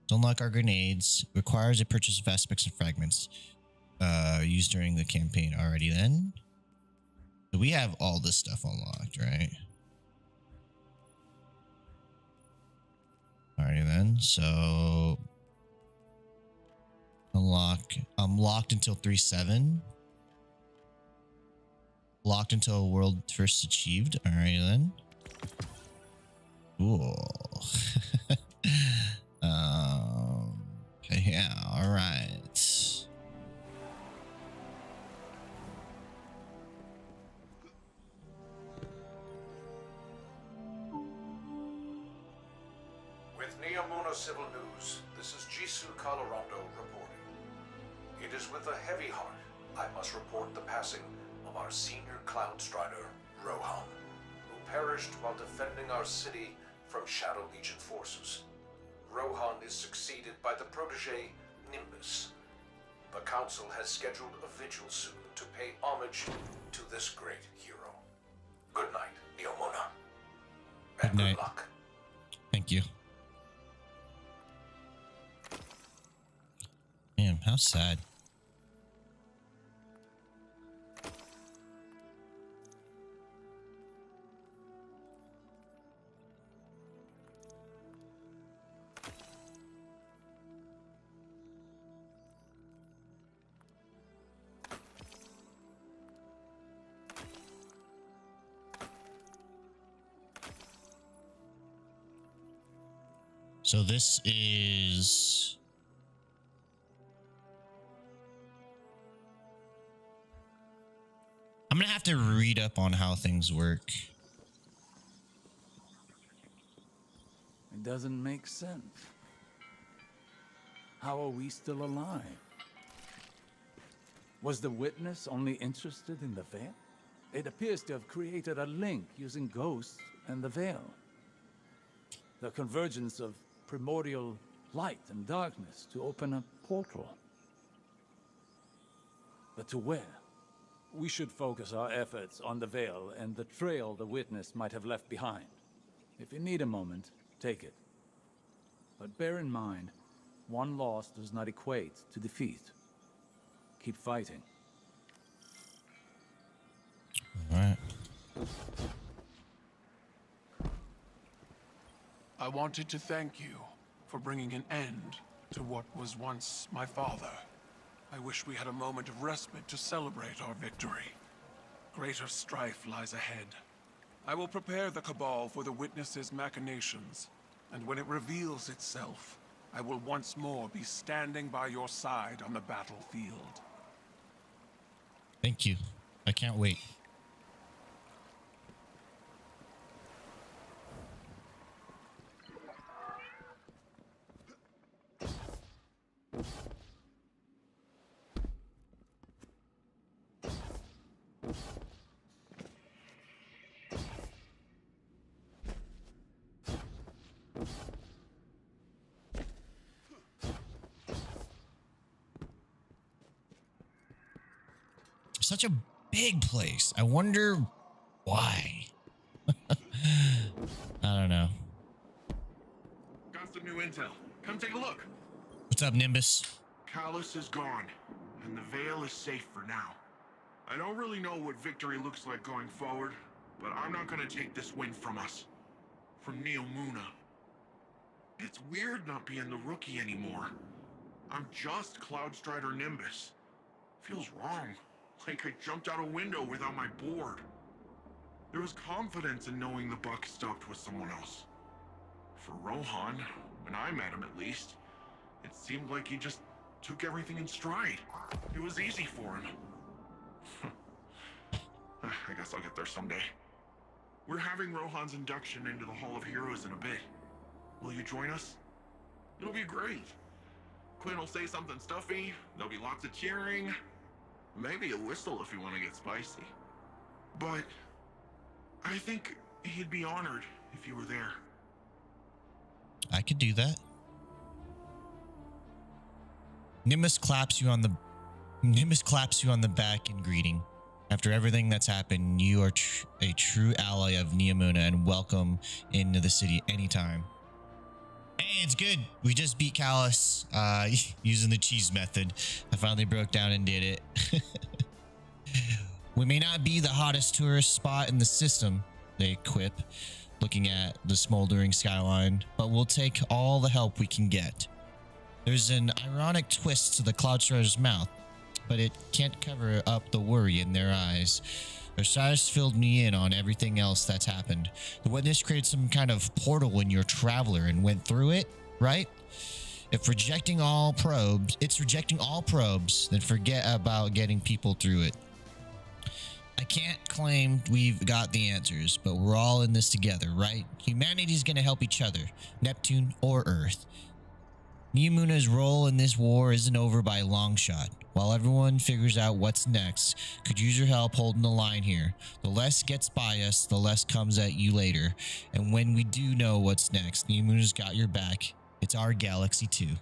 To unlock our grenades requires a purchase of aspects and fragments used during the campaign. Already then. So we have all this stuff unlocked, right? Alrighty then. So unlock. I'm locked until 3-7. Locked until world first achieved. Alrighty then. Cool. Okay, yeah, all right. With Neomuna Civil News, this is Jisoo Colorado reporting. It is with a heavy heart I must report the passing of our senior Cloud Strider, Rohan, who perished while defending our city from Shadow Legion forces. Rohan is succeeded by the protege, Nimbus. The Council has scheduled a vigil soon to pay homage to this great hero. Good night, Neomuna. And good night. Good luck. Thank you. Man, how sad. So this is... I'm going to have to read up on how things work. It doesn't make sense. How are we still alive? Was the witness only interested in the veil? It appears to have created a link using ghosts and the veil. The convergence of primordial light and darkness to open a portal. But to where? We should focus our efforts on the veil and the trail the witness might have left behind. If you need a moment, take it. But bear in mind, one loss does not equate to defeat. Keep fighting. All right. I wanted to thank you for bringing an end to what was once my father. I wish we had a moment of respite to celebrate our victory. Greater strife lies ahead. I will prepare the Cabal for the Witness's machinations, and when it reveals itself, I will once more be standing by your side on the battlefield. Thank you. I can't wait. such a big place. I wonder why. I don't know. Got some new intel. Come take a look. What's up, Nimbus? Callus is gone, and the Veil is safe for now. I don't really know what victory looks like going forward, but I'm not gonna take this win from us. From Neomuna. It's weird not being the rookie anymore. I'm just Cloudstrider Nimbus. Feels wrong. Like I jumped out a window without my board. There was confidence in knowing the buck stopped with someone else. For Rohan, when I met him at least, it seemed like he just took everything in stride. It was easy for him. I guess I'll get there someday. We're having Rohan's induction into the Hall of Heroes in a bit. Will you join us? It'll be great. Quinn will say something stuffy, there'll be lots of cheering, maybe a whistle if you want to get spicy. But I think he'd be honored if you were there. I could do that. Nimbus claps you on the back in greeting. After everything that's happened, you are a true ally of Neomuna and welcome into the city anytime. Hey, it's good. We just beat Callus using the cheese method. I finally broke down and did it. We may not be the hottest tourist spot in the system, they quip, looking at the smoldering skyline, but we'll take all the help we can get. There's an ironic twist to the Cloudstrider's mouth, but it can't cover up the worry in their eyes. Their sighs filled me in on everything else that's happened. The witness created some kind of portal when you're a traveler and went through it, right? If rejecting all probes, then forget about getting people through it. I can't claim we've got the answers, but we're all in this together, right? Humanity's gonna help each other, Neptune or Earth. Neomuna's role in this war isn't over by a long shot. While everyone figures out what's next, could use your help holding the line here. The less gets by us, the less comes at you later. And when we do know what's next, Neomuna's got your back. It's our galaxy too.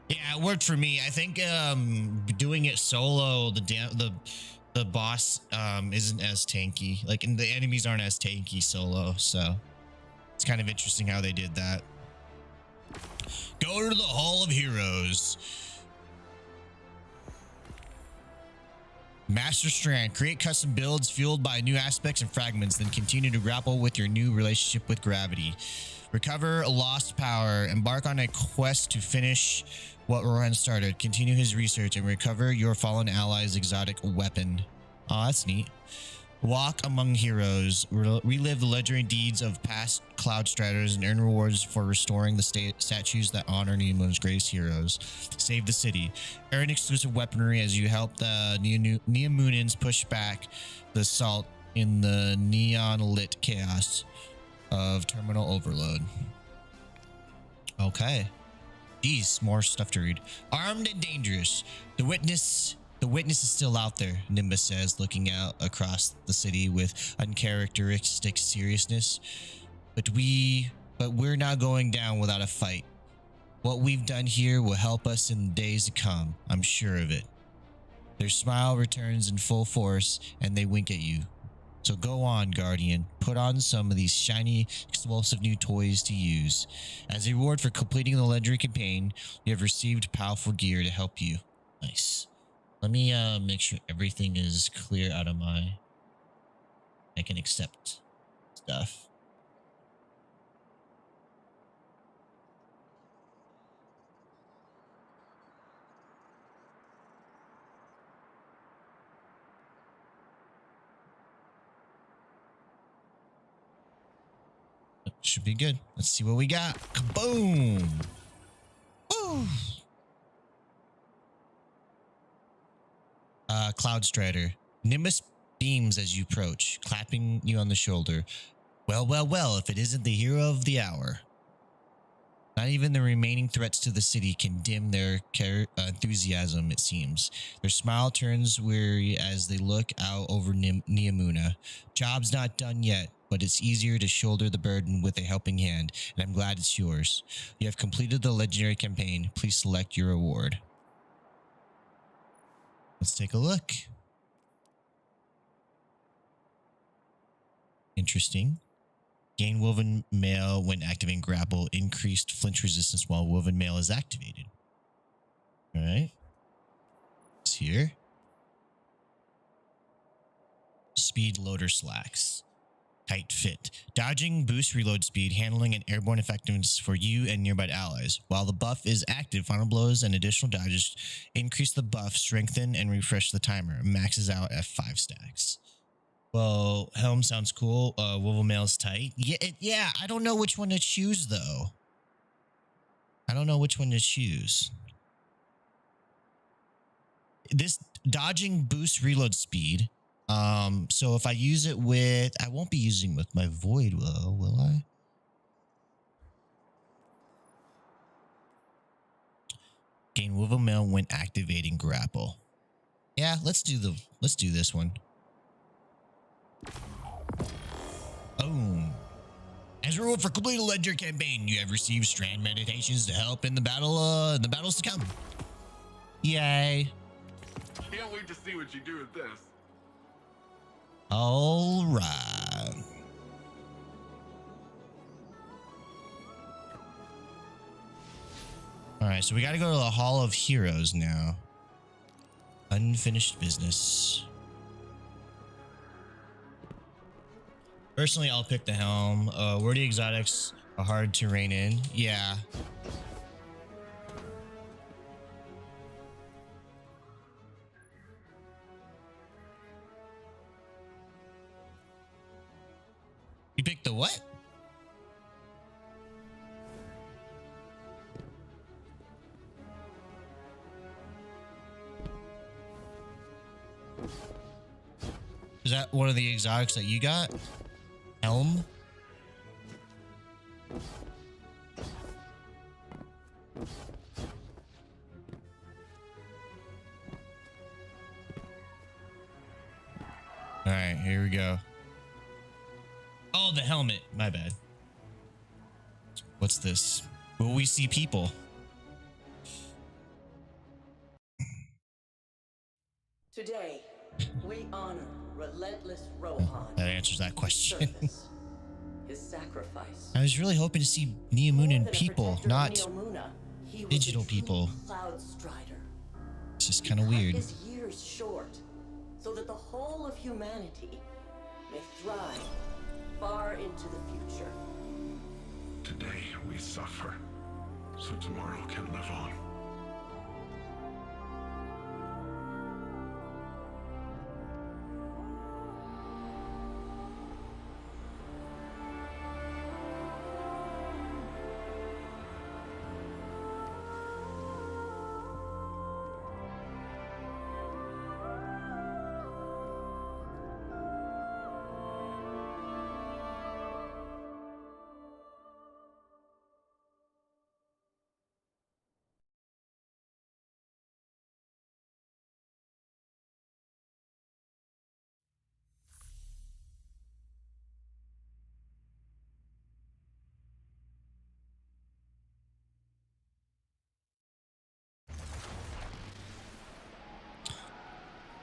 Yeah, it worked for me. I think doing it solo, the boss isn't as tanky. Like, and the enemies aren't as tanky solo, so it's kind of interesting how they did that. Go to the Hall of Heroes. Master Strand. Create custom builds fueled by new aspects and fragments, then continue to grapple with your new relationship with gravity. Recover lost power. Embark on a quest to finish what Rohan started. Continue his research and recover your fallen ally's exotic weapon. Oh, that's neat. Walk among heroes. Relive the legendary deeds of past Cloudstriders and earn rewards for restoring the statues that honor Neomuna's greatest heroes. Save the city. Earn exclusive weaponry as you help the Neomunans push back the assault in the neon-lit chaos of terminal overload. Okay. Geez, more stuff to read. Armed and dangerous. The witness is still out there, Nimbus says, looking out across the city with uncharacteristic seriousness. But we're not going down without a fight. What we've done here will help us in the days to come. I'm sure of it. Their smile returns in full force, and they wink at you. So go on, Guardian. Put on some of these shiny, explosive new toys to use. As a reward for completing the legendary campaign, you have received powerful gear to help you. Nice. Let me make sure everything is clear out of my... I can accept stuff. Should be good. Let's see what we got. Kaboom! Woo! Cloudstrider. Nimbus beams as you approach, clapping you on the shoulder. Well, well, well, if it isn't the hero of the hour. Not even the remaining threats to the city can dim their enthusiasm, it seems. Their smile turns weary as they look out over Neomuna. Job's not done yet, but it's easier to shoulder the burden with a helping hand, and I'm glad it's yours. You have completed the legendary campaign. Please select your reward. Let's take a look. Interesting. Gain woven mail when activating grapple. Increased flinch resistance while woven mail is activated. All right. It's here. Speed loader slacks. Tight fit. Dodging boosts reload speed, handling and airborne effectiveness for you and nearby allies. While the buff is active, final blows and additional dodges increase the buff, strengthen, and refresh the timer. Maxes out at 5 stacks. Well, helm sounds cool. Woven mail is tight. Yeah, I don't know which one to choose, though. I don't know which one to choose. This dodging boosts reload speed. So if I use it with, I won't be using with my void, will I? Gain woven mail when activating grapple. Yeah, let's do this one. Boom. As a reward for completing a legendary campaign, you have received strand meditations to help in the battles to come. Yay. Can't wait to see what you do with this. All right. All right, so we got to go to the Hall of Heroes now. Unfinished business. Personally, I'll pick the helm. Wordy exotics are hard to rein in. Yeah. You picked the what? Is that one of the exotics that you got? Helm? All right, here we go. Oh, the helmet. My bad. What's this? Will we see people? Today, we honor relentless Rohan. That answers that question. His sacrifice. I was really hoping to see Neomunan people, not digital people. Cloud Strider. It's just kind of weird. His years short, so that the whole of humanity may thrive far into the future. Today we suffer, so tomorrow can live on.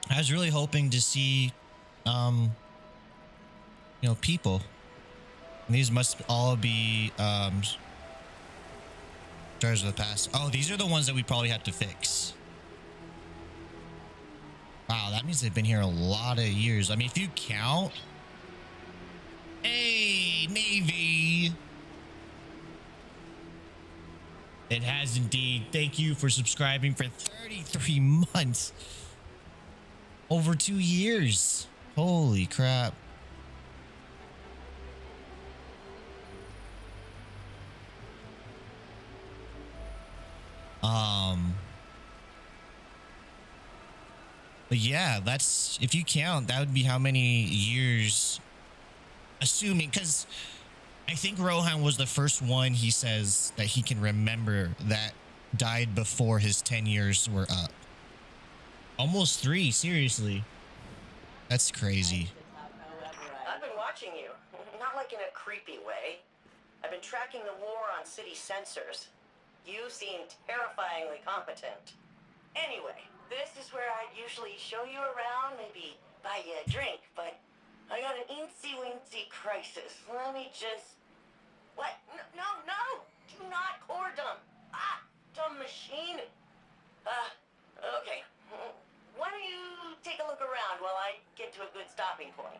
I was really hoping to see, people. And these must all be Stars of the Past. Oh, these are the ones that we probably have to fix. Wow, that means they've been here a lot of years. I mean, if you count... Hey, Navy! It has indeed. Thank you for subscribing for 33 months. Over 2 years. Holy crap. But yeah, that's, if you count, that would be how many years, assuming, because I think Rohan was the first one, he says, that he can remember that died before his 10 years were up. Almost 3, seriously. That's crazy. I've been watching you, not like in a creepy way. I've been tracking the war on city sensors. You seem terrifyingly competent. Anyway, this is where I'd usually show you around, maybe buy you a drink, but I got an eensy-weensy crisis. Let me just... What? No! Do not core dump! Ah! Dumb machine! Okay. Why don't you take a look around while I get to a good stopping point?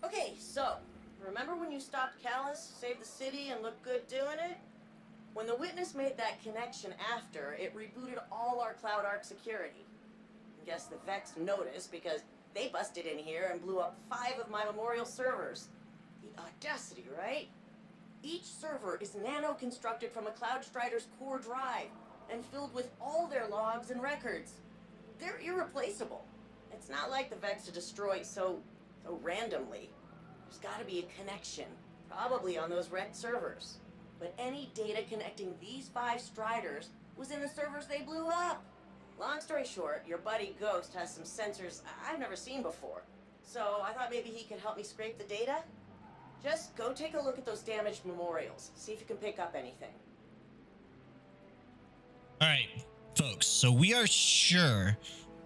Okay, so, remember when you stopped Callus, saved the city, and looked good doing it? When the Witness made that connection after, it rebooted all our Cloud Arc security. Guess the Vex noticed because they busted in here and blew up 5 of my Memorial servers. The audacity, right? Each server is nano-constructed from a Cloud Strider's core drive and filled with all their logs and records. They're irreplaceable. It's not like the Vex are destroyed so randomly. There's gotta be a connection, probably on those wrecked servers. But any data connecting these 5 Striders was in the servers they blew up. Long story short, your buddy Ghost has some sensors I've never seen before. So I thought maybe he could help me scrape the data? Just go take a look at those damaged memorials. See if you can pick up anything. All right, folks. So we are sure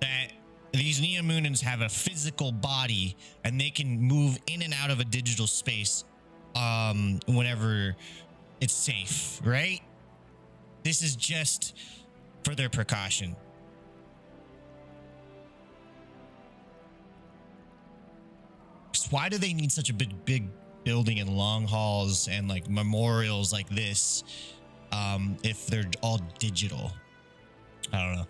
that these Neomunans have a physical body and they can move in and out of a digital space whenever it's safe, right? This is just for their precaution. Why do they need such a big building and long halls and like memorials like this if they're all digital? I don't know.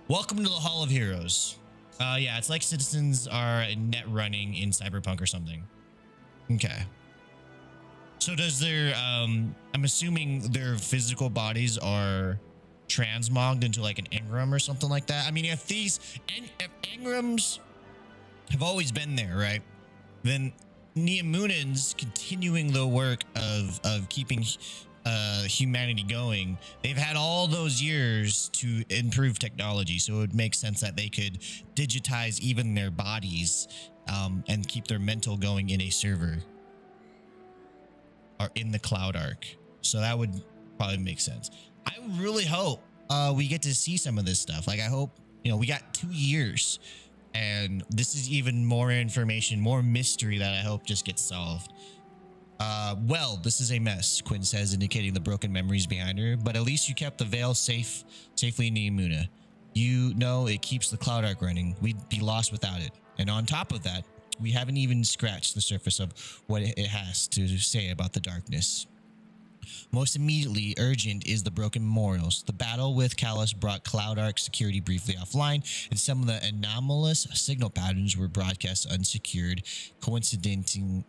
Welcome to the Hall of Heroes. Yeah, it's like citizens are net running in Cyberpunk or something. Okay. So does their I'm assuming their physical bodies are transmogged into like an engram or something like that. I mean, if engrams have always been there, right? Then Neomunans continuing the work of keeping humanity going, they've had all those years to improve technology, so it would make sense that they could digitize even their bodies and keep their mental going in a server or in the Cloud Arc. So that would probably make sense. I really hope we get to see some of this stuff. Like, I hope, you know, we got 2 years and this is even more information, more mystery that I hope just gets solved. Well, this is a mess, Quinn says, indicating the broken memories behind her, but at least you kept the Veil safely in Neomuna. You know it keeps the Cloud Arc running. We'd be lost without it. And on top of that, we haven't even scratched the surface of what it has to say about the darkness. Most immediately urgent is the broken memorials. The battle with Callus brought Cloud Arc security briefly offline, and some of the anomalous signal patterns were broadcast unsecured, coinciding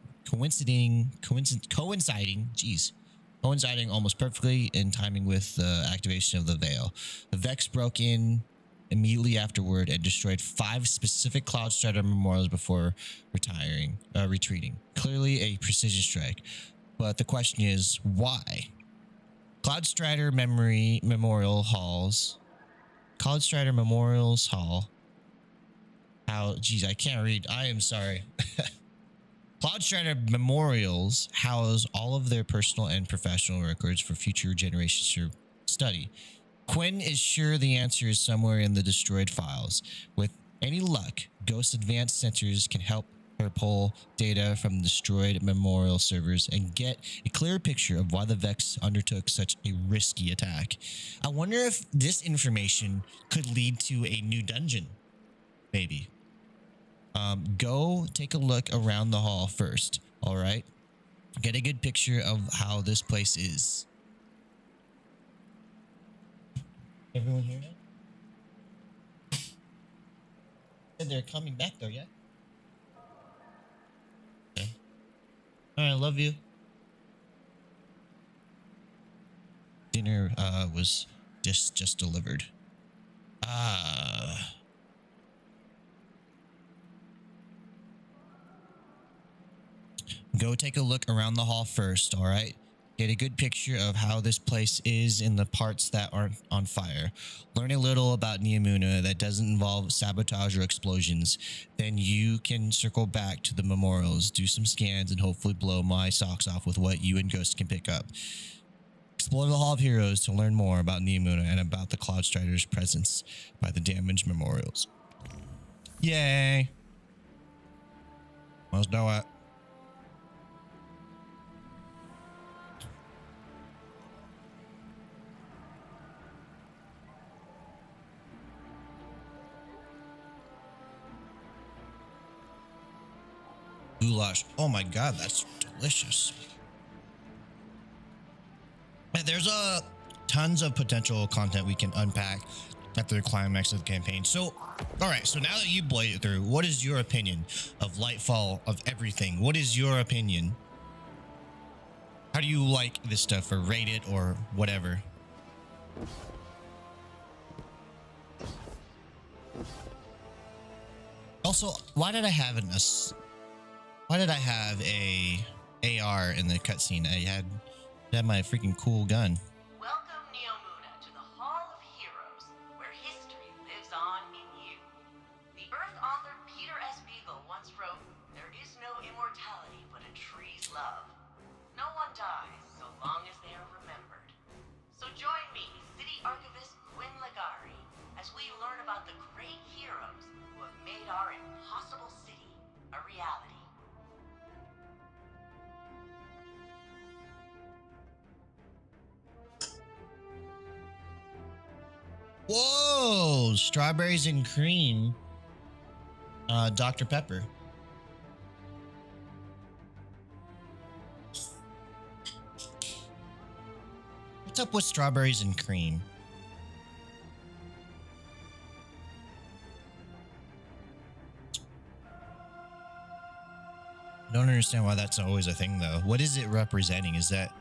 almost perfectly in timing with the activation of the Veil. The Vex broke in immediately afterward and destroyed 5 specific Cloud Strider memorials before retreating. Clearly a precision strike. But the question is, why? Cloud Strider Memorials Hall. Geez, I can't read. I am sorry. Cloud Strider Memorials house all of their personal and professional records for future generations to study. Quinn is sure the answer is somewhere in the destroyed files. With any luck, Ghost's advanced sensors can help her pull data from destroyed memorial servers and get a clear picture of why the Vex undertook such a risky attack. I wonder if this information could lead to a new dungeon. Maybe. Go take a look around the hall first, all right? Get a good picture of how this place is. Everyone hear that? Said they're coming back though, yeah? Okay. All right, I love you. Dinner was just delivered. Go take a look around the hall first, all right? Get a good picture of how this place is in the parts that aren't on fire. Learn a little about Neomuna that doesn't involve sabotage or explosions. Then you can circle back to the memorials, do some scans, and hopefully blow my socks off with what you and Ghost can pick up. Explore the Hall of Heroes to learn more about Neomuna and about the Cloudstrider's presence by the damaged memorials. Yay! Let's do it. Goulash. Oh my god, that's delicious. Man, there's tons of potential content we can unpack after the climax of the campaign. So, all right. So now that you played it through, what is your opinion of Lightfall, of everything? What is your opinion? How do you like this stuff, or rate it, or whatever? Also, why did I have a AR in the cutscene? I had my freaking cool gun. Welcome, Neomuna, to the Hall of Heroes, where history lives on in you. The Earth author Peter S. Beagle once wrote, "There is no immortality but a tree's love. No one dies so long as they are remembered." So join me, City Archivist Quinn Legari, as we learn about the great heroes who have made our impossible city a reality. Whoa, strawberries and cream. Dr. Pepper. What's up with strawberries and cream? I don't understand why that's always a thing, though. What is it representing? Is that...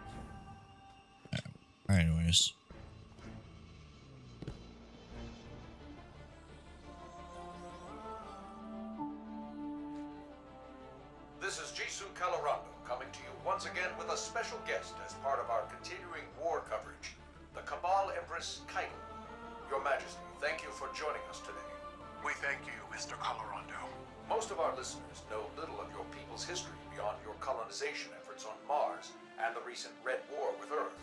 anyways. This is Jisoo Calorando coming to you once again with a special guest as part of our continuing war coverage, the Cabal Empress Kaito. Your Majesty, thank you for joining us today. We thank you, Mr. Calorando. Most of our listeners know little of your people's history beyond your colonization efforts on Mars and the recent Red War with Earth.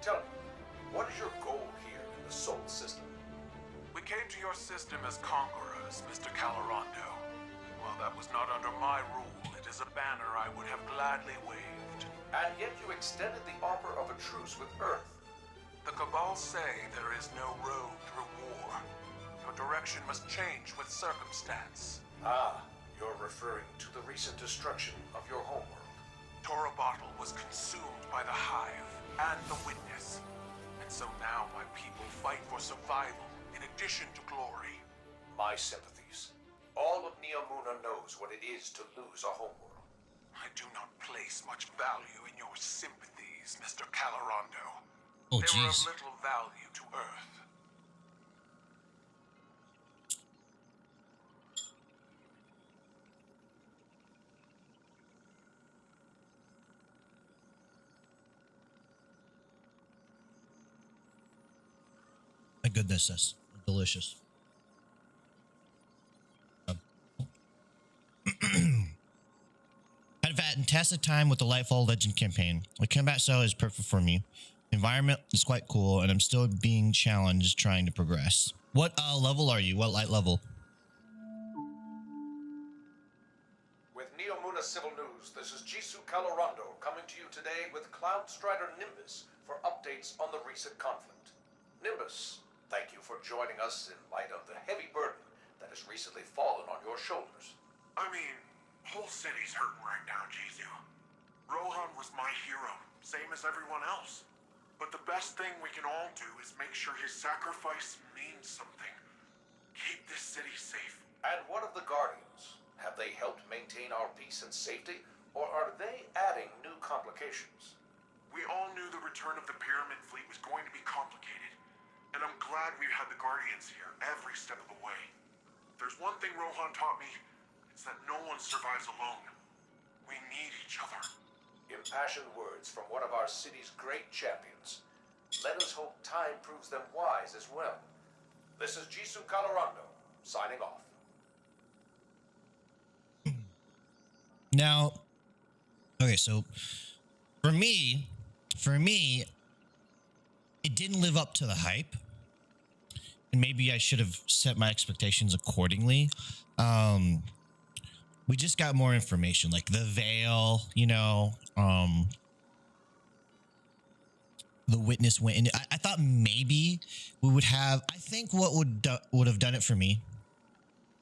Tell me, what is your goal here in the Solar System? We came to your system as conquerors, Mr. Calorando. Well, that was not under my rule. It is a banner I would have gladly waved. And yet you extended the offer of a truce with Earth. The Cabal say there is no road through war. Your direction must change with circumstance. Ah, you're referring to the recent destruction of your homeworld. Torabottle was consumed by the Hive and the Witness. And so now my people fight for survival in addition to glory. My sympathies. All of Neomuna knows what it is to lose a homeworld. I do not place much value in your sympathies, Mr. Calorando. Oh, they were of jeez. little value to Earth. My goodness, that's delicious. Had a fantastic time with the Lightfall Legend campaign. The combat style is perfect for me. Environment is quite cool, and I'm still being challenged trying to progress. What level are you? What light level? With Neomuna Civil News, this is Jisoo Calorando coming to you today with Cloudstrider Nimbus for updates on the recent conflict. Nimbus, thank you for joining us in light of the heavy burden that has recently fallen on your shoulders. I mean, whole city's hurting right now, Jisoo. Rohan was my hero, same as everyone else. But the best thing we can all do is make sure his sacrifice means something. Keep this city safe. And what of the Guardians? Have they helped maintain our peace and safety, or are they adding new complications? We all knew the return of the Pyramid Fleet was going to be complicated, and I'm glad we had the Guardians here every step of the way. If there's one thing Rohan taught me, it's that no one survives alone. We need each other. Impassioned words from one of our city's great champions. Let us hope time proves them wise as well. This is Jisoo Calorando, signing off. Now, okay, so for me, didn't live up to the hype, and maybe I should have set my expectations accordingly. We just got more information, like the veil, you know, the witness went in. I thought maybe we would have, I think what would have done it for me,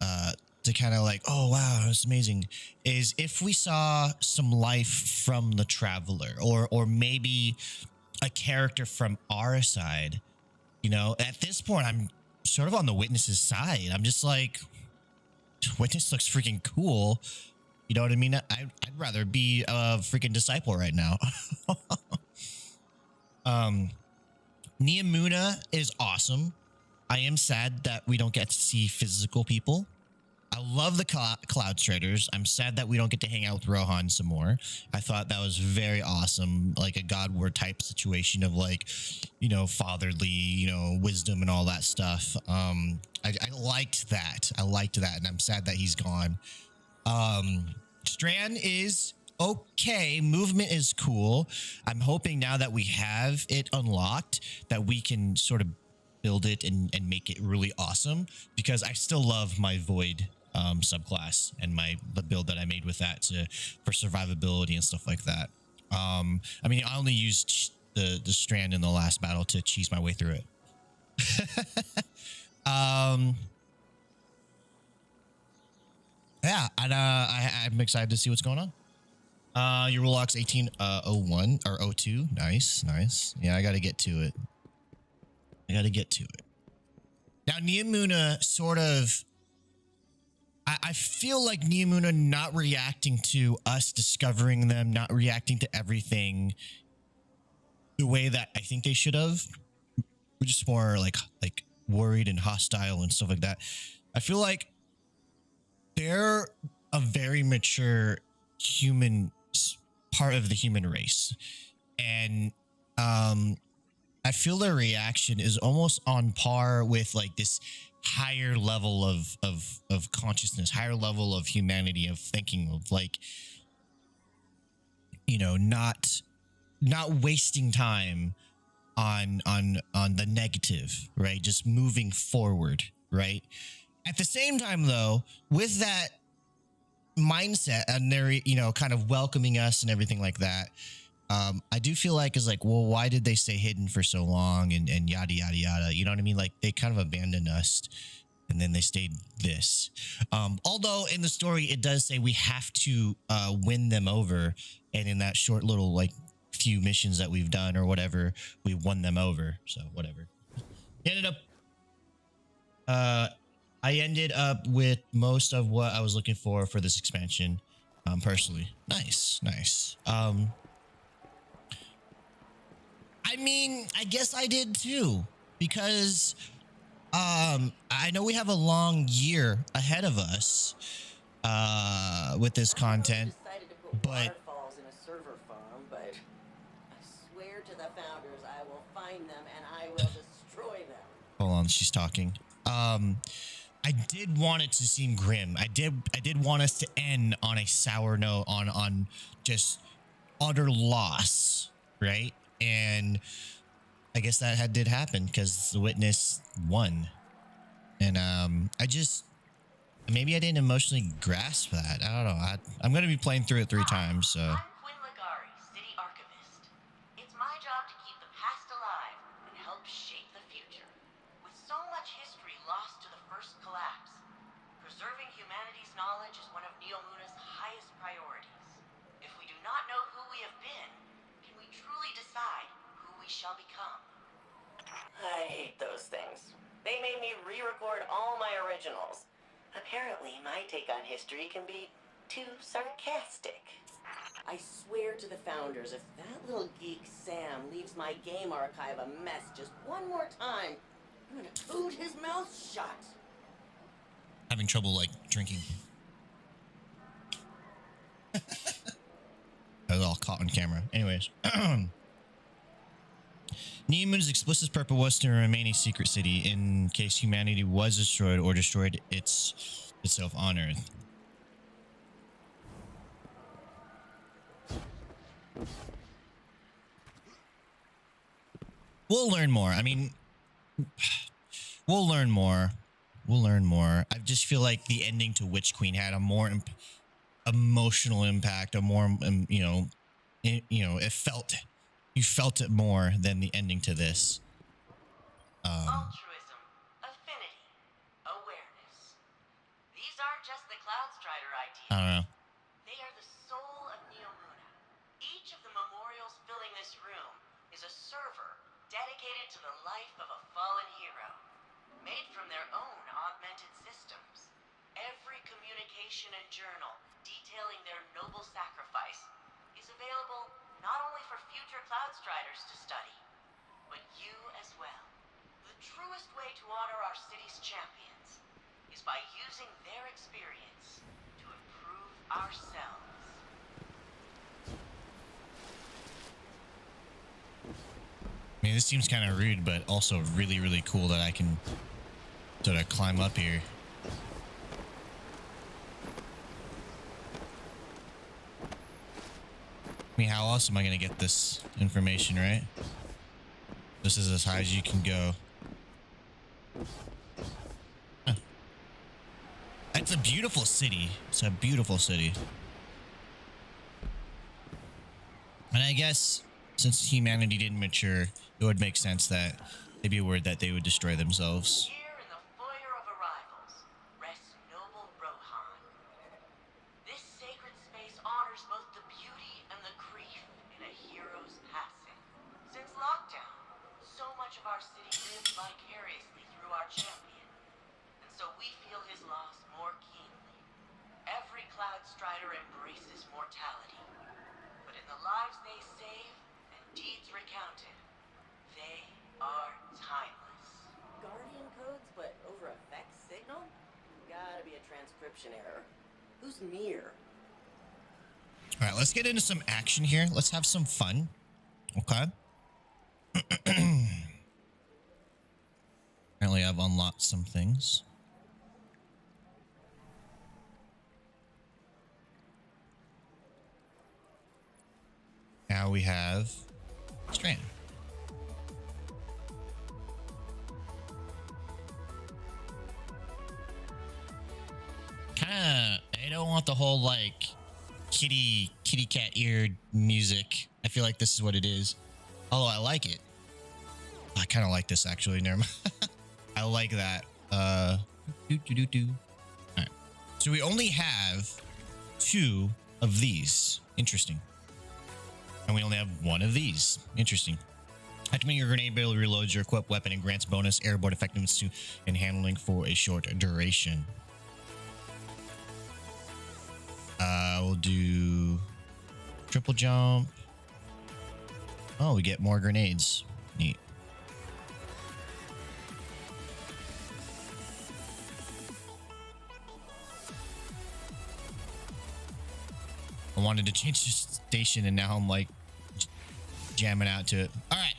to kind of like, oh wow, that's amazing, is if we saw some life from the traveler, or maybe a character from our side. You know, at this point I'm sort of on the witness's side. I'm just like, witness looks freaking cool. You know what I mean? I'd rather be a freaking disciple right now. Neomuna is awesome. I am sad that we don't get to see physical people. I love the Cloud Traders. I'm sad that we don't get to hang out with Rohan some more. I thought that was very awesome, like a God War type situation of like, you know, fatherly, you know, wisdom and all that stuff. I liked that. I liked that, and I'm sad that he's gone. Strand is okay. Movement is cool. I'm hoping now that we have it unlocked that we can sort of build it and make it really awesome, because I still love my Void subclass and the build that I made with that for survivability and stuff like that. I mean, I only used the Strand in the last battle to cheese my way through it. Yeah, and I'm excited to see what's going on. Your Rolex 1801 or 02. Nice. Yeah, I got to get to it. Now, Neomuna sort of, I feel like Neomuna not reacting to us discovering them, not reacting to everything the way that I think they should have. We're just more like worried and hostile and stuff like that. I feel like they're a very mature human part of the human race. And I feel their reaction is almost on par with like this higher level of consciousness, higher level of humanity, of thinking, of like, you know, not wasting time on the negative, right? Just moving forward, right? At the same time, though, with that mindset, and they're, you know, kind of welcoming us and everything like that, I do feel like is like, well, why did they stay hidden for so long and yada, yada, yada. You know what I mean? Like they kind of abandoned us and then they stayed this. Although in the story, it does say we have to win them over. And in that short little like few missions that we've done or whatever, we won them over. So whatever. I ended up with most of what I was looking for this expansion, personally. Nice. I mean, I guess I did too, because I know we have a long year ahead of us with this content, but waterfalls in a server farm, but I swear to the founders I will find them and I will destroy them. Hold on, she's talking. I did want it to seem grim. I did want us to end on a sour note, on just utter loss, right? And I guess that did happen because the witness won. And maybe I didn't emotionally grasp that. I don't know. I'm going to be playing through it 3 times, so. I'm Quinn Ligari, City Archivist. It's my job to keep the past alive and help shape the future. With so much history lost to the first collapse, preserving humanity's knowledge is one of Neomuna's highest priorities. If we do not know who we have been, can we truly decide who we shall become? I hate those things. They made me re-record all my originals. Apparently, my take on history can be too sarcastic. I swear to the founders, if that little geek Sam leaves my game archive a mess just one more time, I'm gonna boot his mouth shut. Having trouble, like, drinking. I was all caught on camera. Anyways. Neomuna's explicit purpose was to remain a secret city in case humanity was destroyed or destroyed itself on Earth. We'll learn more. I mean, we'll learn more. We'll learn more. I just feel like the ending to Witch Queen had a more emotional impact, a more, you felt it more than the ending to this. Altruism, affinity, awareness. These aren't just the Cloudstrider ideas. I don't know. They are the soul of Neomuna. Each of the memorials filling this room is a server dedicated to the life of a fallen hero, made from their own augmented systems. Every communication and journal detailing their noble sacrifice is available not only for future Cloudstriders to study, but you as well. The truest way to honor our city's champions is by using their experience to improve ourselves. I mean, this seems kind of rude, but also really, really cool that I can sort of climb up here. I mean, how else am I going to get this information, right? This is as high as you can go. Huh. It's a beautiful city. It's a beautiful city. And I guess since humanity didn't mature, it would make sense that they'd be worried that they would destroy themselves. Here in the foyer of arrivals rests noble Rohan. This sacred space honors both the beauty and the grief in a hero's passing. Since lockdown, so much of our city lives vicariously through our champion, and so we feel his loss more keenly. Every Cloudstrider embraces mortality, but in the lives they save and deeds recounted, they are timeless. Guardian codes, but over a vex signal? Gotta be a transcription error. Who's near? All right, let's get into some action here. Let's have some fun. Okay. Apparently, I've unlocked some things. Now we have Strand. Kinda, I don't want the whole like kitty cat eared music. I feel like this is what it is. Although I like it. I kind of like this actually. Never mind. I like that. All right. So we only have 2 of these. Interesting. And we only have 1 of these. Interesting. Activating your grenade ability reloads your equipped weapon and grants bonus airborne effectiveness to and handling for a short duration. We'll do triple jump. Oh, we get more grenades. Neat. I wanted to change the station and now I'm like jamming out to it. All right.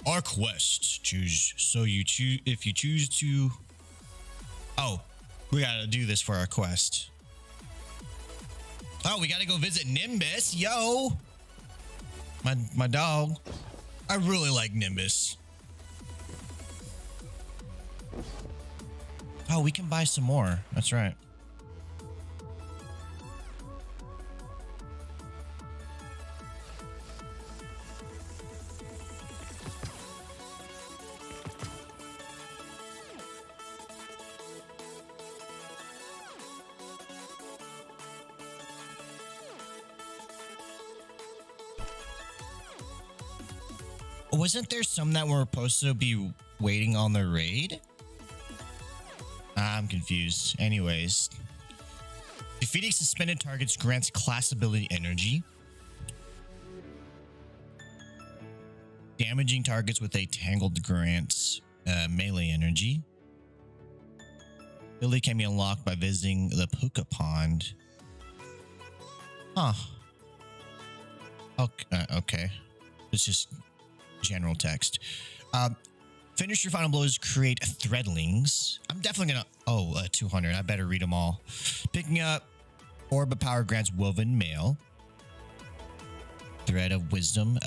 Our quest. Choose. So you choose if you choose to. Oh, we gotta do this for our quest. Oh, we gotta go visit Nimbus. Yo. My dog. I really like Nimbus. Oh, we can buy some more. That's right. Wasn't there some that were supposed to be waiting on the raid? I'm confused. Anyways. Defeating suspended targets grants class ability energy. Damaging targets with a tangled grants melee energy. Ability can be unlocked by visiting the Puka Pond. Huh. Okay. Okay. It's just general text. Finish your final blows, create threadlings. I'm definitely gonna 200. I better read them all. Picking up orb of power grants woven mail. Thread of Wisdom.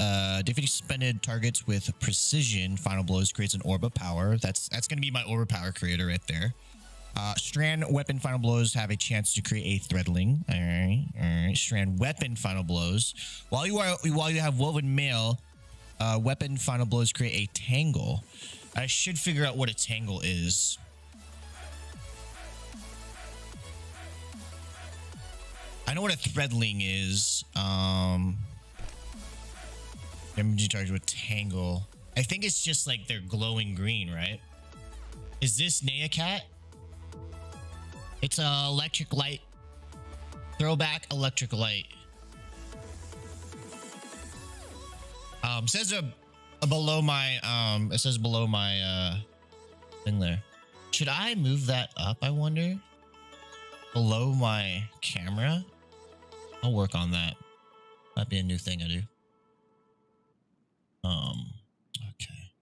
Defeating suspended targets with precision final blows creates an orb of power. That's going to be my orb of power creator right there. Strand weapon final blows have a chance to create a threadling. All right. Strand weapon final blows. While you have woven mail, weapon final blows create a tangle. I should figure out what a tangle is. I know what a threadling is. Damage charge with tangle. I think it's just like they're glowing green, right? Is this Naya Cat? It's a electric light. Throwback electric light. Says below my it says below my thing there. Should I move that up, I wonder? Below my camera? I'll work on that. Might be a new thing I do. Okay.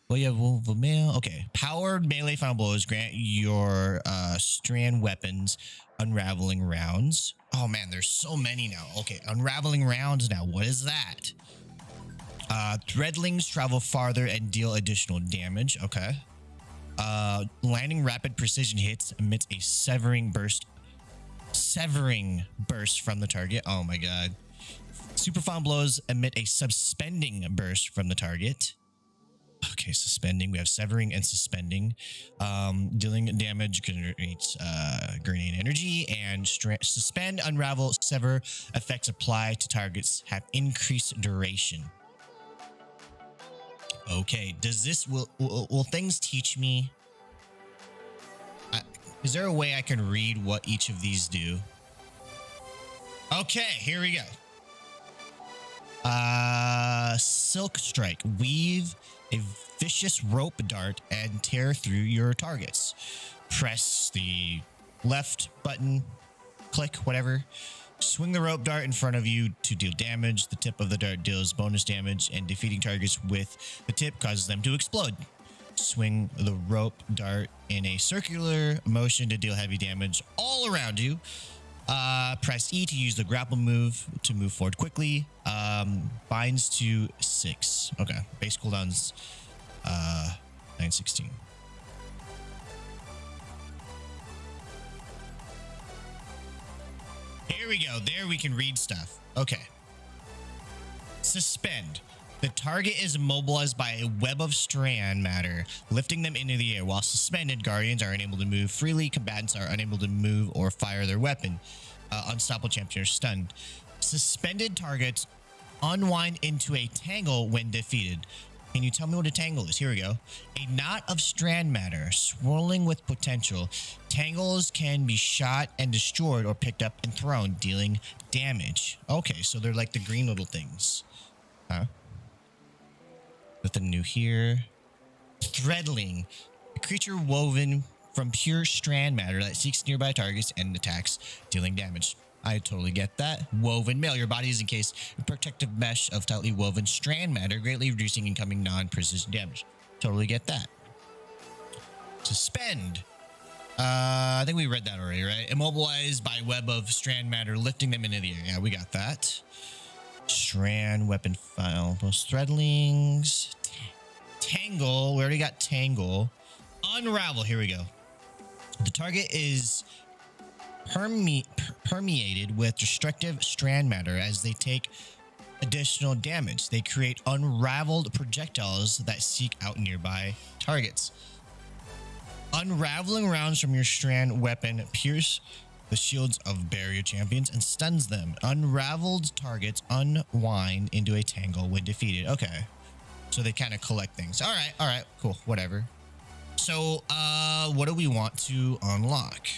Well, you have woven mail. Okay. Powered melee final blows grant your strand weapons unraveling rounds. Oh man, there's so many now. Okay, unraveling rounds now. What is that? Threadlings travel farther and deal additional damage. Okay. Landing rapid precision hits emits a severing burst from the target. Oh my god. Super final blows emit a suspending burst from the target. Okay, suspending. We have severing and suspending. Dealing damage generates grenade energy, and suspend, unravel, sever effects apply to targets have increased duration. Okay, does this will things teach me? Is there a way I can read what each of these do? Okay, here we go. Silk Strike. Weave a vicious rope dart and tear through your targets. Press the left button, click, whatever. Swing the rope dart in front of you to deal damage. The tip of the dart deals bonus damage, and defeating targets with the tip causes them to explode. Swing the rope dart in a circular motion to deal heavy damage all around you. Press E to use the grapple move to move forward quickly. Binds to 6. Okay. Base cooldowns 916. Here we go. There we can read stuff. Okay. Suspend. The target is immobilized by a web of strand matter, lifting them into the air. While suspended, guardians are unable to move freely. Combatants are unable to move or fire their weapon. Unstoppable champions are stunned. Suspended targets unwind into a tangle when defeated. Can you tell me what a tangle is? Here we go. A knot of strand matter swirling with potential. Tangles can be shot and destroyed or picked up and thrown, dealing damage. Okay, so they're like the green little things. Huh? Nothing new here. Threadling. A creature woven from pure strand matter that seeks nearby targets and attacks, dealing damage. I totally get that. Woven mail. Your body is encased in protective mesh of tightly woven strand matter, greatly reducing incoming non-precision damage. Totally get that. Suspend. I think we read that already, right? Immobilized by web of strand matter, lifting them into the air. Yeah, we got that. Strand weapon file. Most threadlings. Tangle. We already got tangle. Unravel. Here we go. The target is permeated with destructive strand matter. As they take additional damage, they create unraveled projectiles that seek out nearby targets. Unraveling rounds from your strand weapon pierce the shields of barrier champions and stuns them. Unraveled targets unwind into a tangle when defeated. Okay, so they kind of collect things. All right, cool, whatever. So what do we want to unlock?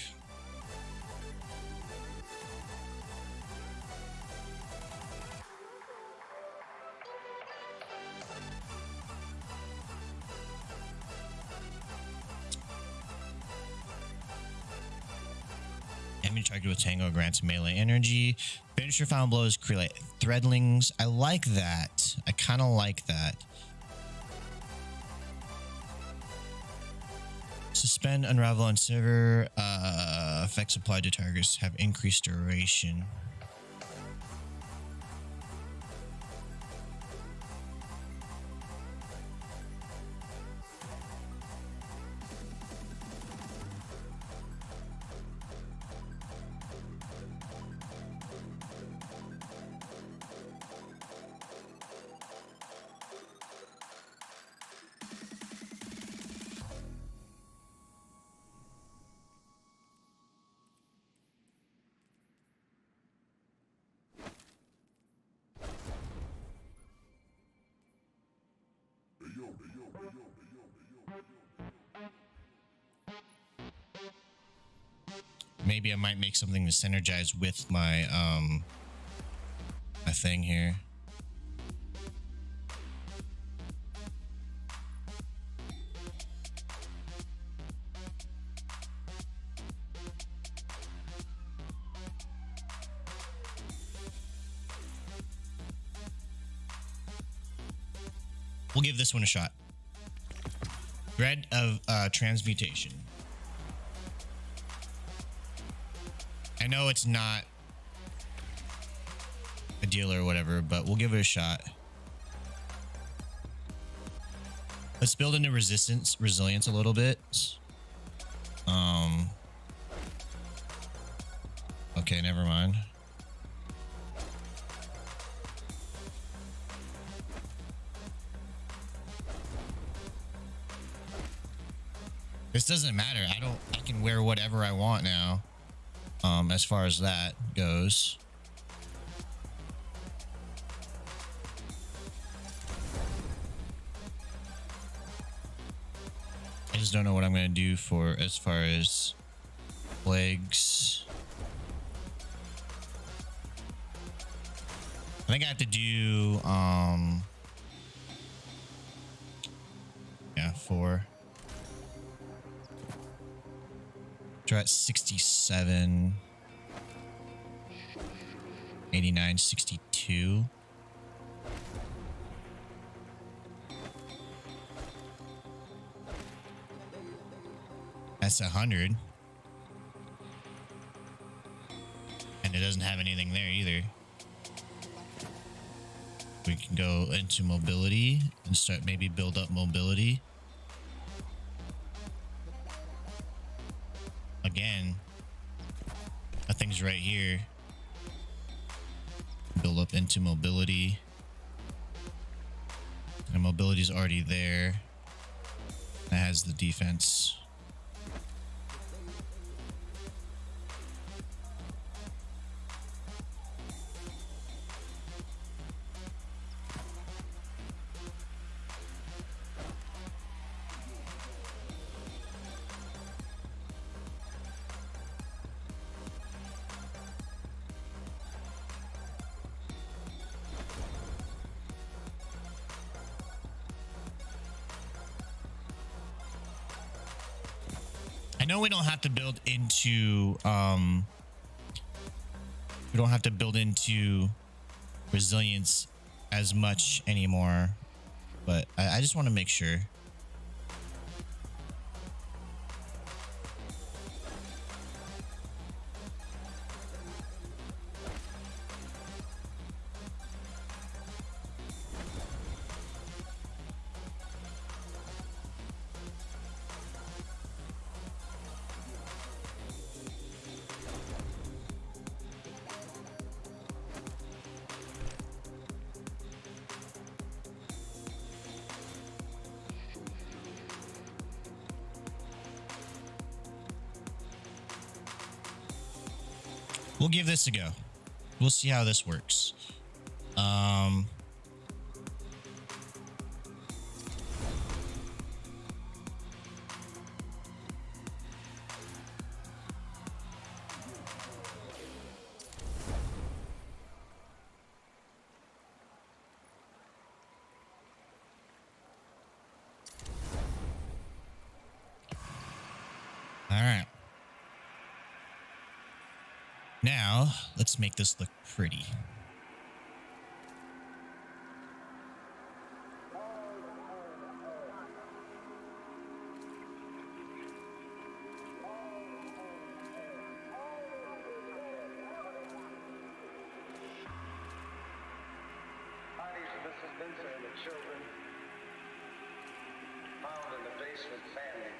Enemy target with tango grants melee energy. Finisher final blows create threadlings. I like that. I kind of like that. Suspend, unravel, and sever. Effects applied to targets have increased duration. Maybe I might make something to synergize with my my thing here. We'll give this one a shot. Dread of transmutation. I know it's not a deal or whatever, but we'll give it a shot. Let's build into resilience a little bit. Okay, never mind. This doesn't matter. I can wear whatever I want now. As far as that goes. I just don't know what I'm going to do for as far as legs. I think I have to do yeah, 4. We're at 67, 89, 62. That's 100. And it doesn't have anything there either. We can go into mobility and start maybe build up mobility. Again, nothing's right here. Build up into mobility. And mobility's already there. That has the defense. I know we don't have to build into resilience as much anymore, but I just want to make sure. We'll give this a go. We'll see how this works. All right. Now, let's make this look pretty. Bodies of Mrs. Vincent and the children found in the basement family.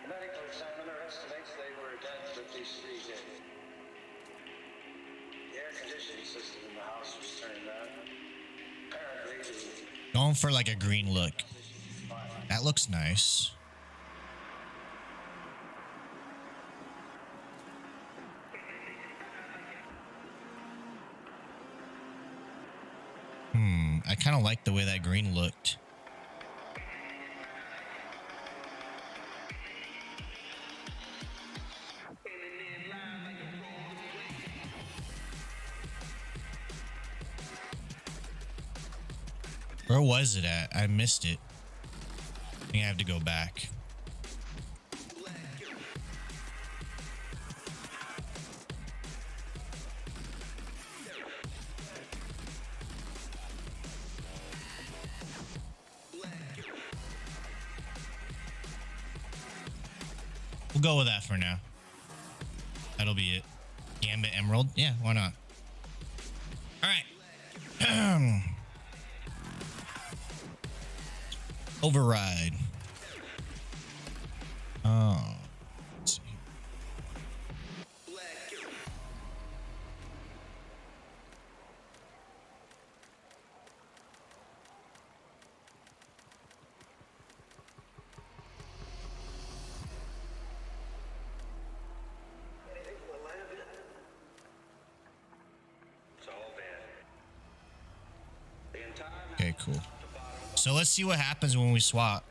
The medical examiner estimates they were dead for at least 3 days. The air conditioning system in the house was turned on. Apparently, Going for like a green look. That looks nice. I kind of like the way that green looked. Where was it at? I missed it. I think I have to go back. We'll go with that for now. That'll be it. Gambit Emerald? Yeah, why not? All right. Override. Oh. Let's see. Okay, cool. So let's see what happens when we swap.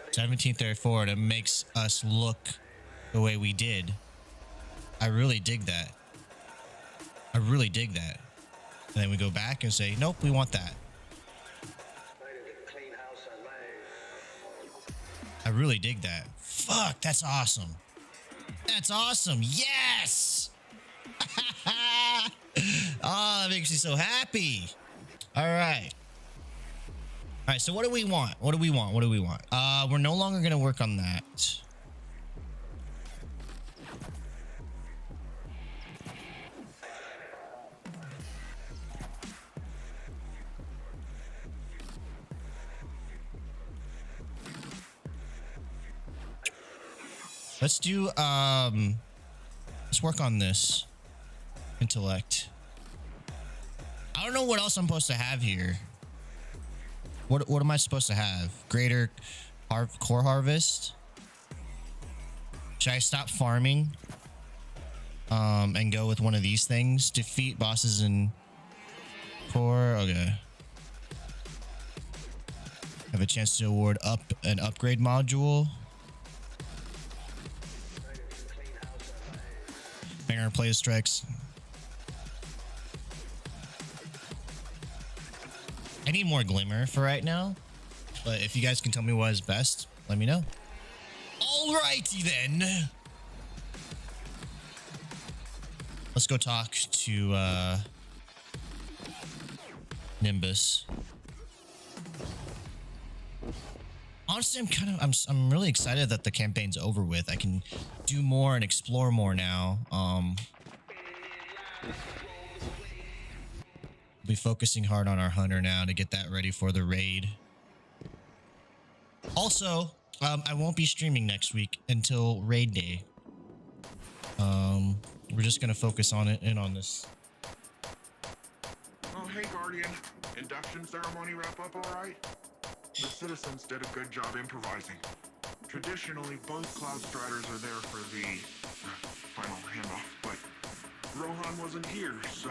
1734, it makes us look the way we did. I really dig that. I really dig that. And then we go back and say, nope, we want that. I really dig that. Fuck, that's awesome. That's awesome. Yes! Oh, that makes me so happy. All right. All right, so what do we want? What do we want? What do we want? We're no longer going to work on that. Let's do, let's work on this. Intellect. I don't know what else I'm supposed to have here. What am I supposed to have? Greater core harvest? Should I stop farming? And go with one of these things? Defeat bosses in core. Okay. Have a chance to award an upgrade module. Banger play strikes. I need more glimmer for right now, but if you guys can tell me what is best, let me know. Alrighty then. Let's go talk to Nimbus. Honestly, I'm really excited that the campaign's over with. I can do more and explore more now. We'll be focusing hard on our hunter now to get that ready for the raid. Also, I won't be streaming next week until raid day. We're just gonna focus on it and on this. Oh, hey, Guardian. Induction ceremony wrap up all right? The citizens did a good job improvising. Traditionally, both Cloud Striders are there for the final handoff, but Rohan wasn't here, so...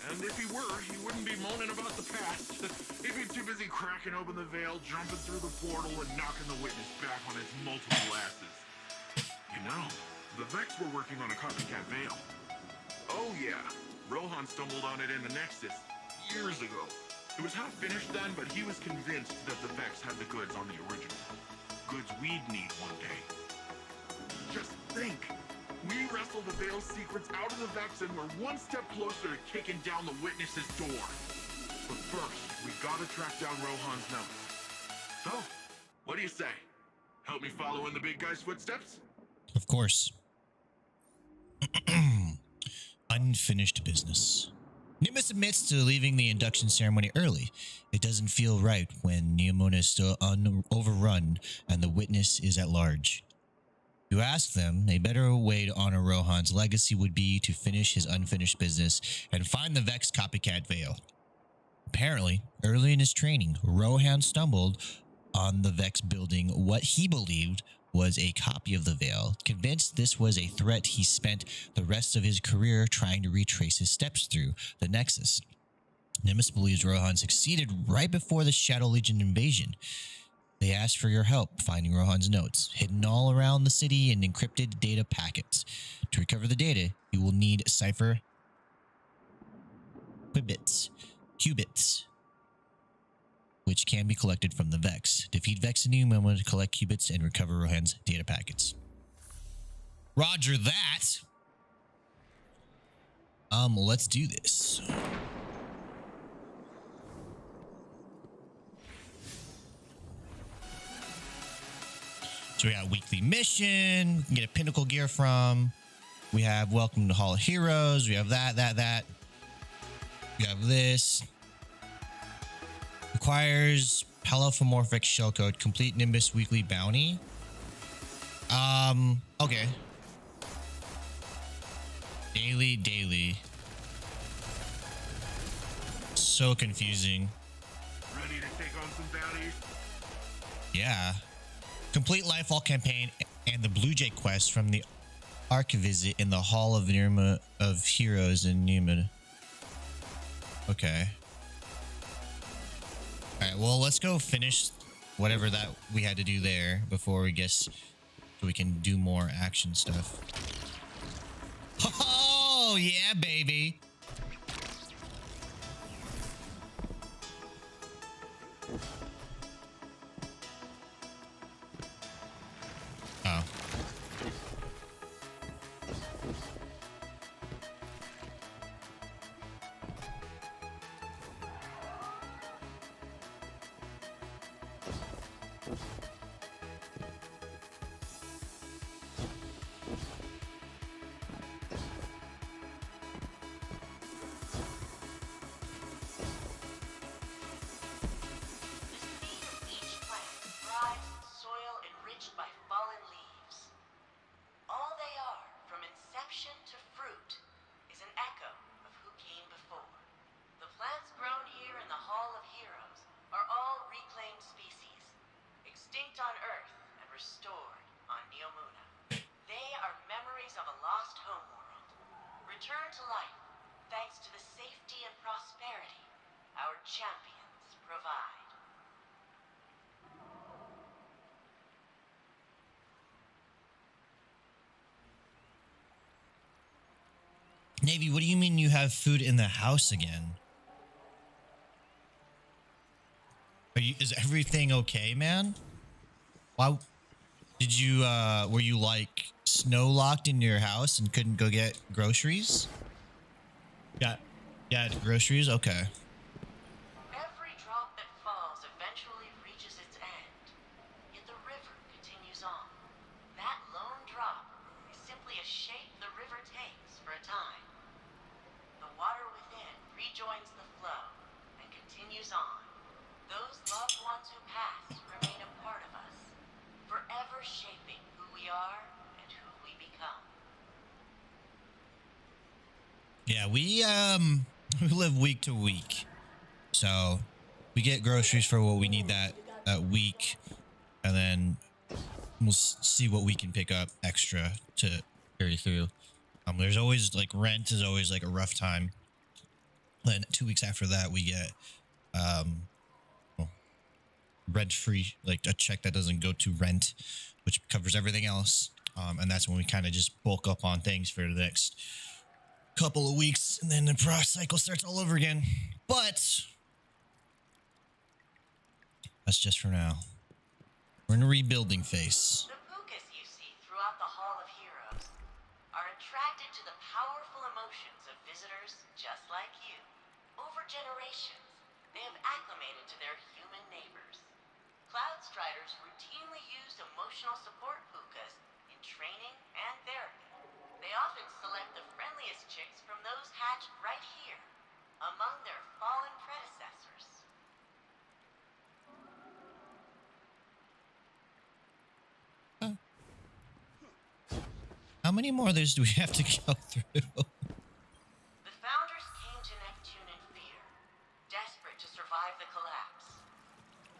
And if he were, he wouldn't be moaning about the past. He'd be too busy cracking open the veil, jumping through the portal, and knocking the witness back on its multiple asses. You know, the Vex were working on a copycat veil. Oh yeah, Rohan stumbled on it in the Nexus years ago. It was half finished then, but he was convinced that the Vex had the goods on the original. Goods we'd need one day. Just think. We wrestled the Veil's secrets out of the Vex and we're one step closer to kicking down the Witness's door. But first, we gotta track down Rohan's numbers. So, what do you say? Help me follow in the big guy's footsteps? Of course. Unfinished business. Nimbus admits to leaving the induction ceremony early. It doesn't feel right when Neomuna is still overrun and the witness is at large. You ask them, a better way to honor Rohan's legacy would be to finish his unfinished business and find the Vex copycat veil. Apparently, early in his training, Rohan stumbled on the Vex building what he believed was a copy of the veil. Convinced this was a threat, he spent the rest of his career trying to retrace his steps through the Nexus. Nimbus believes Rohan succeeded right before the Shadow Legion invasion. They asked for your help finding Rohan's notes, hidden all around the city in encrypted data packets. To recover the data, you will need cipher qubits, which can be collected from the Vex. Defeat Vex in Neomuna to collect qubits and recover Rohan's data packets. Roger that. Let's do this. So we got weekly mission. We can get a pinnacle gear from. We have Welcome to Hall of Heroes. We have that. We have this. Requires Palafomorphic shellcode. Complete Nimbus weekly bounty. Okay. Daily. So confusing. Ready to take on some bounties? Yeah. Complete Lightfall campaign and the Blue Jay quest from the Arc visit in the Hall of Heroes in Neomuna. Okay. Alright, well, let's go finish whatever that we had to do there before we guess so we can do more action stuff. Oh, yeah, baby. Oh. On Earth and restored on Neomuna. They are memories of a lost homeworld. Return to life thanks to the safety and prosperity our champions provide. Navy, what do you mean you have food in the house again? Is everything okay, man? Why did you were you like snow locked in your house and couldn't go get groceries? Yeah, groceries. Okay. Every drop that falls eventually reaches its end, yet the river continues on. That lone drop is simply a shape the river takes for a time. The water within rejoins the flow and continues on. Those loved ones who pass remain a part of us, forever shaping who we are and who we become. Yeah, we live week to week, so we get groceries for what we need that week, and then we'll see what we can pick up extra to carry through. There's always like rent is always like a rough time. Then 2 weeks after that, we get rent free, like a check that doesn't go to rent, which covers everything else. And that's when we kind of just bulk up on things for the next couple of weeks, and then the cycle starts all over again. But that's just for now. We're in a rebuilding phase. The Pukas you see throughout the Hall of Heroes are attracted to the powerful emotions of visitors just like you. Over generations, they have acclimated to their human neighbors. Cloudstriders routinely use emotional support Pukas in training and therapy. They often select the friendliest chicks from those hatched right here, among their fallen predecessors. How many more of those do we have to go through? The founders came to Neptune in fear, desperate to survive the collapse.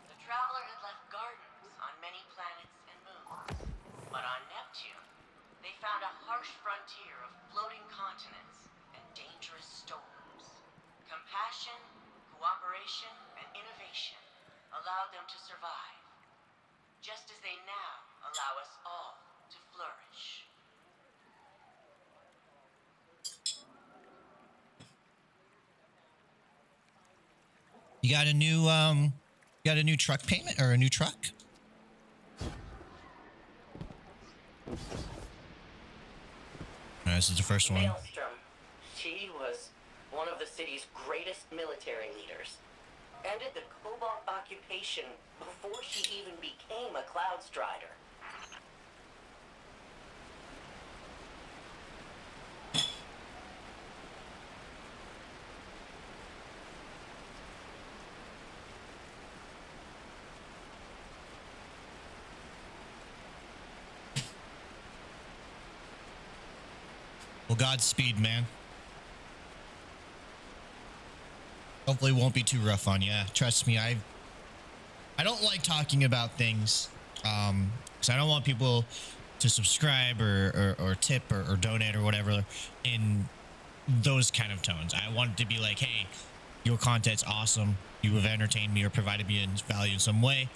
The Traveler had left gardens on many planets and moons, but on Neptune, they found a harsh frontier of floating continents and dangerous storms. Compassion, cooperation, and innovation allowed them to survive. You got a new truck payment or a new truck? This is the first one. Maelstrom. She was one of the city's greatest military leaders. Ended the Cobalt occupation before she even became a Cloud Strider. Well, Godspeed, man. Hopefully it won't be too rough on you. Trust me, I don't like talking about things because I don't want people to subscribe or tip or donate or whatever in those kind of tones. I want it to be like, hey, your content's awesome. You have entertained me or provided me value in some way.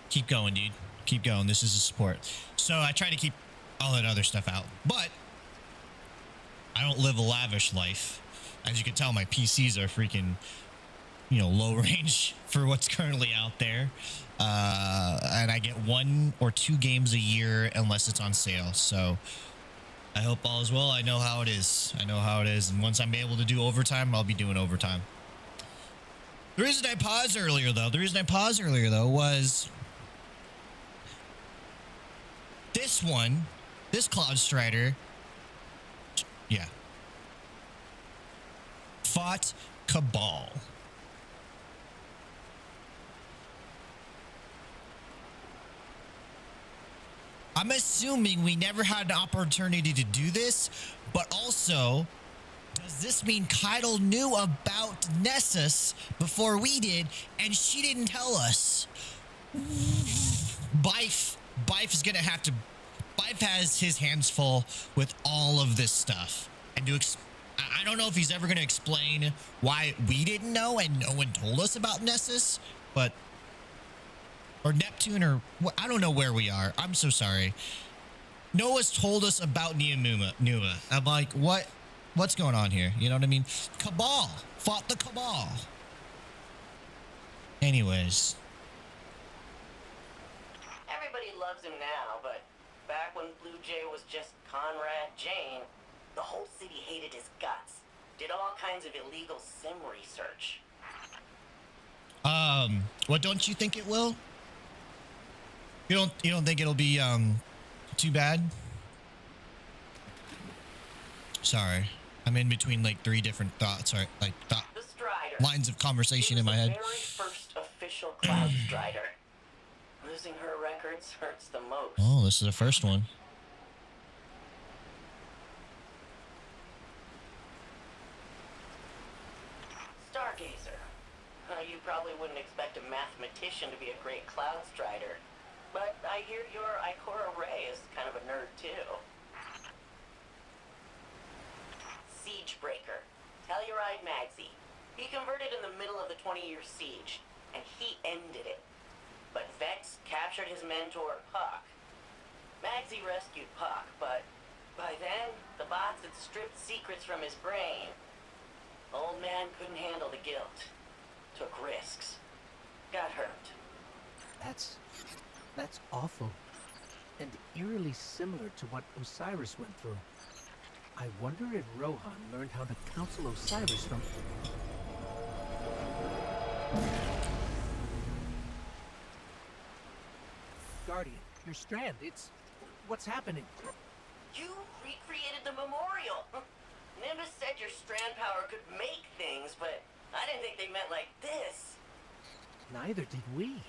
Keep going, dude. Keep going. This is a support. So I try to keep all that other stuff out. But I don't live a lavish life. As you can tell, my PCs are freaking, low range for what's currently out there. And I get 1 or 2 games a year unless it's on sale. So I hope all is well. I know how it is. And once I'm able to do overtime, I'll be doing overtime. The reason I paused earlier, though, was this Cloud Strider, fought Cabal. I'm assuming we never had an opportunity to do this, but also, does this mean Keitel knew about Nessus before we did, and she didn't tell us? Bife is gonna have to. Bife has his hands full with all of this stuff, and I don't know if he's ever gonna explain why we didn't know and no one told us about Nessus, or Neptune, or I don't know where we are. I'm so sorry. Noah's told us about Numa. I'm like, what's going on here? You know what I mean? Cabal fought the Cabal. Anyways. Everybody loves him now, but back when Blue Jay was just Conrad Jane, the whole city hated his guts. Did all kinds of illegal sim research. What don't you think it will? You don't think it'll be too bad? Sorry. I'm in between like 3 different thoughts, or like lines of conversation in my head. The very first official Cloud Strider. Losing her records hurts the most. Oh, this is the first one. Stargazer. You probably wouldn't expect a mathematician to be a great Cloud Strider, but I hear your Ikora Ray is kind of a nerd too. Siegebreaker. Telluride Magsy. He converted in the middle of the 20-year siege, and he ended it. But Vex captured his mentor, Puck. Magsy rescued Puck, but by then, the bots had stripped secrets from his brain. Old man couldn't handle the guilt. Took risks. Got hurt. That's awful. And eerily similar to what Osiris went through. I wonder if Rohan learned how to counsel Osiris from... Guardian, your strand, what's happening? You recreated the memorial. Nimbus said your strand power could make things, but I didn't think they meant like this. Neither did we.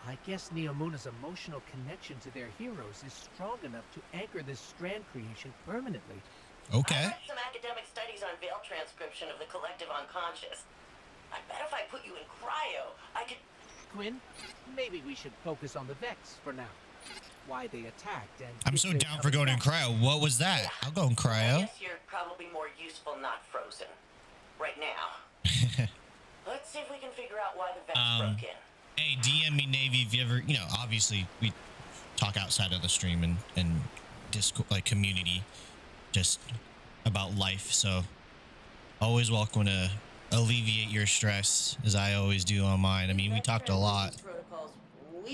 I guess Neomuna's emotional connection to their heroes is strong enough to anchor this strand creation permanently. Okay. I read some academic studies on veil transcription of the collective unconscious. I bet if I put you in cryo, I could... Quinn, maybe we should focus on the Vex for now. Why they attacked and... I'm so down for going in cryo. What was that? I'll go in cryo. I guess you're probably more useful not frozen. Right now. Let's see if we can figure out why the Vex broke in. Hey, DM me, Navy, if you ever, obviously we talk outside of the stream and Discord, like community, just about life. So always welcome to alleviate your stress, as I always do on mine. I mean, we talked a lot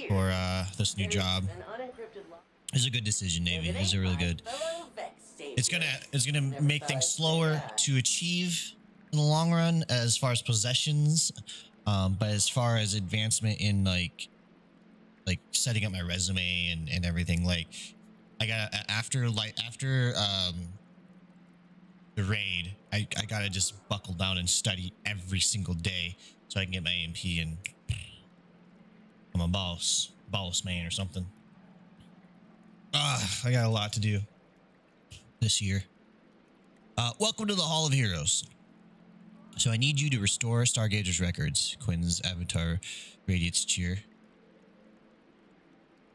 for this new job. It's a good decision, Navy. It's a really good. It's gonna make things slower to achieve in the long run as far as possessions, but as far as advancement in like setting up my resume and everything, like I got after the raid, I gotta just buckle down and study every single day so I can get my AMP and I'm a boss man or something. I got a lot to do this year. Welcome to the Hall of Heroes. So I need you to restore Stargazer's records. Quinn's avatar radiates cheer.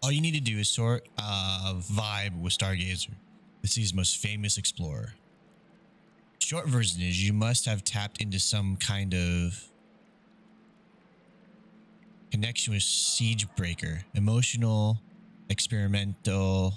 All you need to do is sort of vibe with Stargazer, the city's most famous explorer. Short version is you must have tapped into some kind of connection with Siegebreaker, emotional, experiential,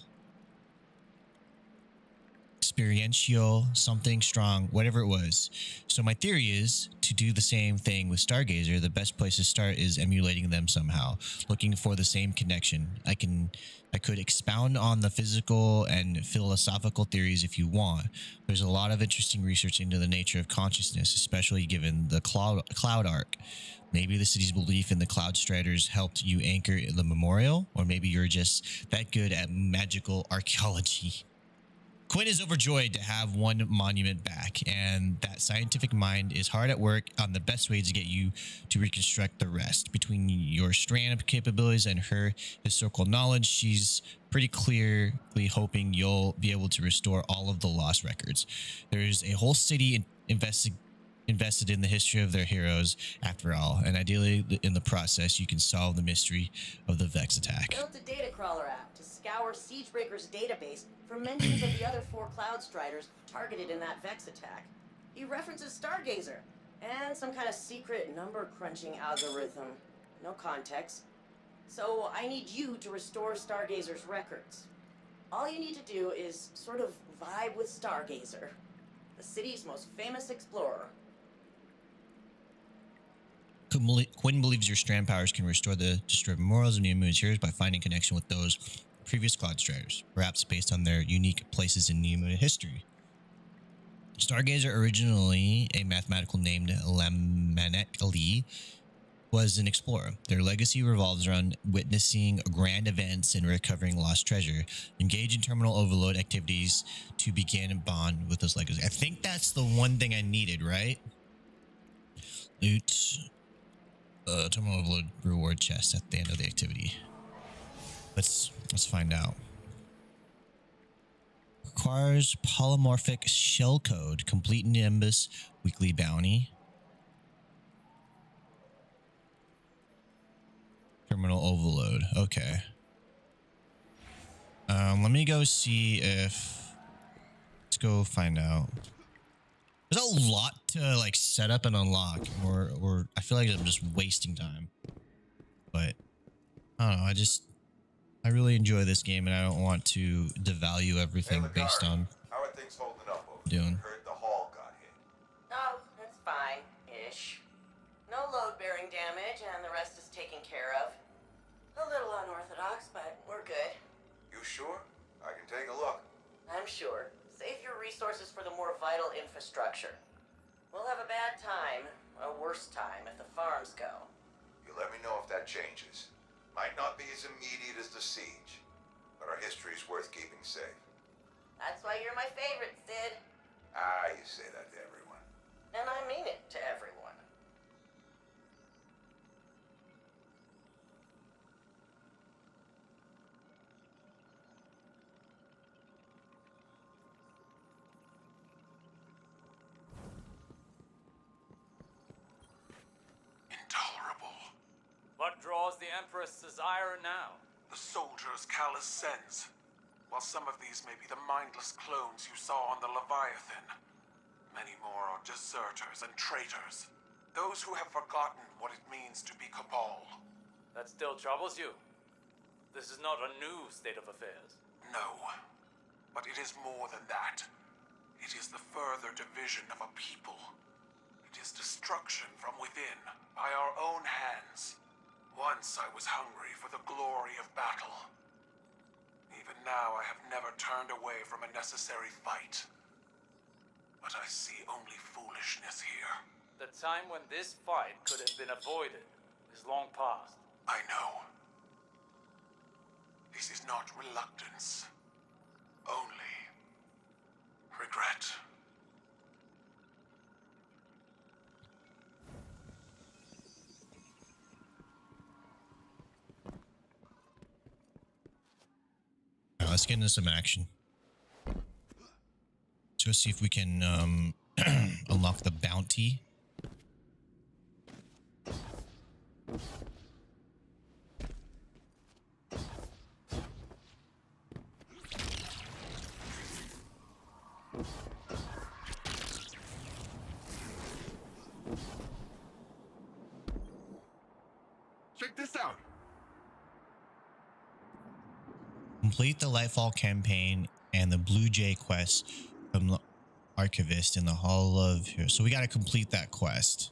something strong, whatever it was. So my theory is to do the same thing with Stargazer. The best place to start is emulating them somehow, looking for the same connection. I could expound on the physical and philosophical theories if you want. There's a lot of interesting research into the nature of consciousness, especially given the cloud arc. Maybe the city's belief in the Cloud Striders helped you anchor the memorial, or maybe you're just that good at magical archaeology. Quinn is overjoyed to have one monument back, and that scientific mind is hard at work on the best ways to get you to reconstruct the rest. Between your strand of capabilities and her historical knowledge, she's pretty clearly hoping you'll be able to restore all of the lost records. There's a whole city invested in the history of their heroes, after all, and ideally in the process you can solve the mystery of the Vex attack. Built a data crawler app to scour Siegebreaker's database for mentions of the other 4 Cloud Striders targeted in that Vex attack. He references Stargazer and some kind of secret number crunching algorithm. No context. So I need you to restore Stargazer's records. All you need to do is sort of vibe with Stargazer, the city's most famous explorer. Quinn believes your strand powers can restore the destroyed memorials of Neomuna's heroes by finding connection with those previous Cloud Striders, perhaps based on their unique places in Neomuna history. Stargazer, originally a mathematical named Lamanek Ali, was an explorer. Their legacy revolves around witnessing grand events and recovering lost treasure. Engage in terminal overload activities to begin a bond with those legacy. I think that's the one thing I needed, right? Loot. Terminal overload reward chest at the end of the activity. Let's find out. Requires polymorphic shell code. Complete Nimbus weekly bounty. Terminal overload. Okay. Let me go see if. Let's go find out. There's a lot to like set up and unlock, or I feel like I'm just wasting time. But I don't know. I really enjoy this game, and I don't want to devalue everything based on how are things holding up over doing. Heard the hall got hit. Oh, that's fine-ish. No load-bearing damage, and the rest is taken care of. A little unorthodox, but we're good. You sure? I can take a look. I'm sure. Save your resources for the more vital infrastructure. We'll have a bad time, a worse time, if the farms go. You let me know if that changes. Might not be as immediate as the siege, but our history's worth keeping safe. That's why you're my favorite, Sid. Ah, you say that to everyone. And I mean it to everyone. Intolerable. What draws the Empress' desire now? The soldiers Callus sends. While some of these may be the mindless clones you saw on the Leviathan, many more are deserters and traitors. Those who have forgotten what it means to be Cabal. That still troubles you? This is not a new state of affairs. No, but it is more than that. It is the further division of a people. It is destruction Once I was hungry for the glory of battle. Even now, I have never turned away from a necessary fight. But I see only foolishness here. The time when this fight could have been avoided is long past. I know. This is not reluctance. Only regret. All right, let's get into some action. Let's go see if we can unlock the bounty. Check this out. Complete the Lightfall campaign and the Blue Jay quest from the Archivist in the Hall of Heroes. So we got to complete that quest.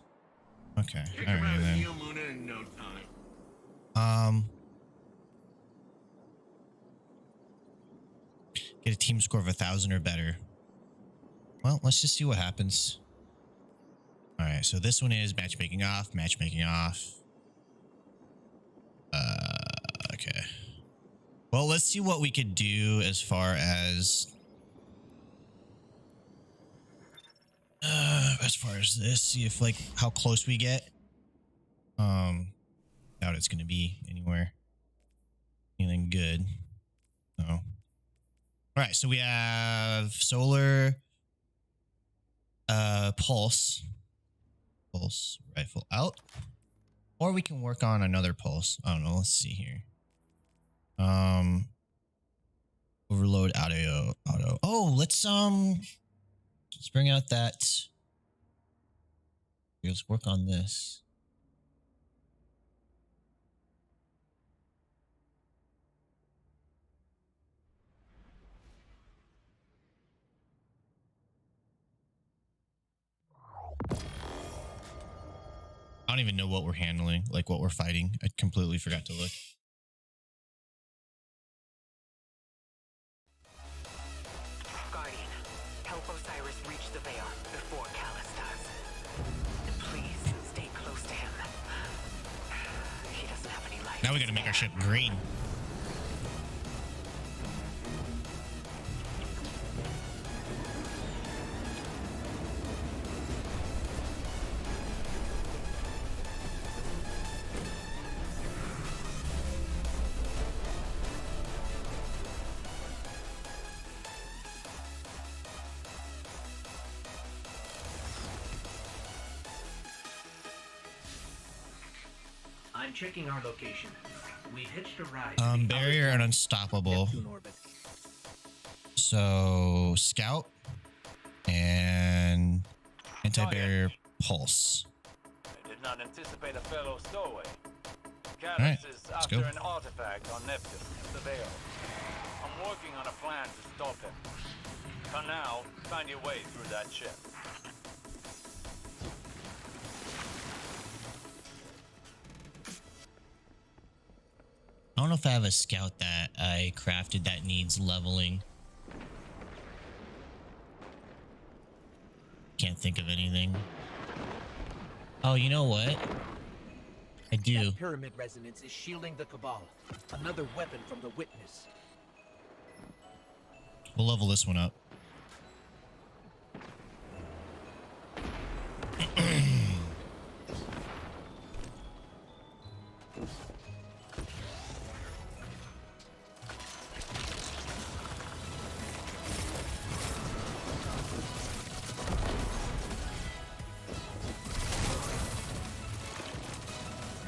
Okay. All right then. Neomuna in no time. Get a team score of 1,000 or better. Well, let's just see what happens. All right, so this one is matchmaking off, matchmaking off. Okay. Well, let's see what we could do as far as this. See if like how close we get. Doubt it's gonna be anything good. So, all right. So we have solar, pulse rifle out, or we can work on another pulse. I don't know. Let's see here. Overload auto. Oh, let's bring out that. Let's work on this. I don't even know what we're handling, like what we're fighting. I completely forgot to look. Guardian, help Osiris reach the Veil before Callus does. And please stay close to him. He doesn't have any life. Now we gotta make our ship green. I'm checking our location. We hitched a ride. Barrier and unstoppable. So scout and anti-barrier pulse. I did not anticipate a fellow stowaway. All Callus right, is let's after go. an artifact on Neptune, the Veil. I'm working on a plan to stop him. For now, find your way through that ship. I don't know if I have a scout that I crafted that needs leveling. Can't think of anything. Oh, you know what? I do. That pyramid resonance is shielding the Cabal. Another weapon from the Witness. We'll level this one up.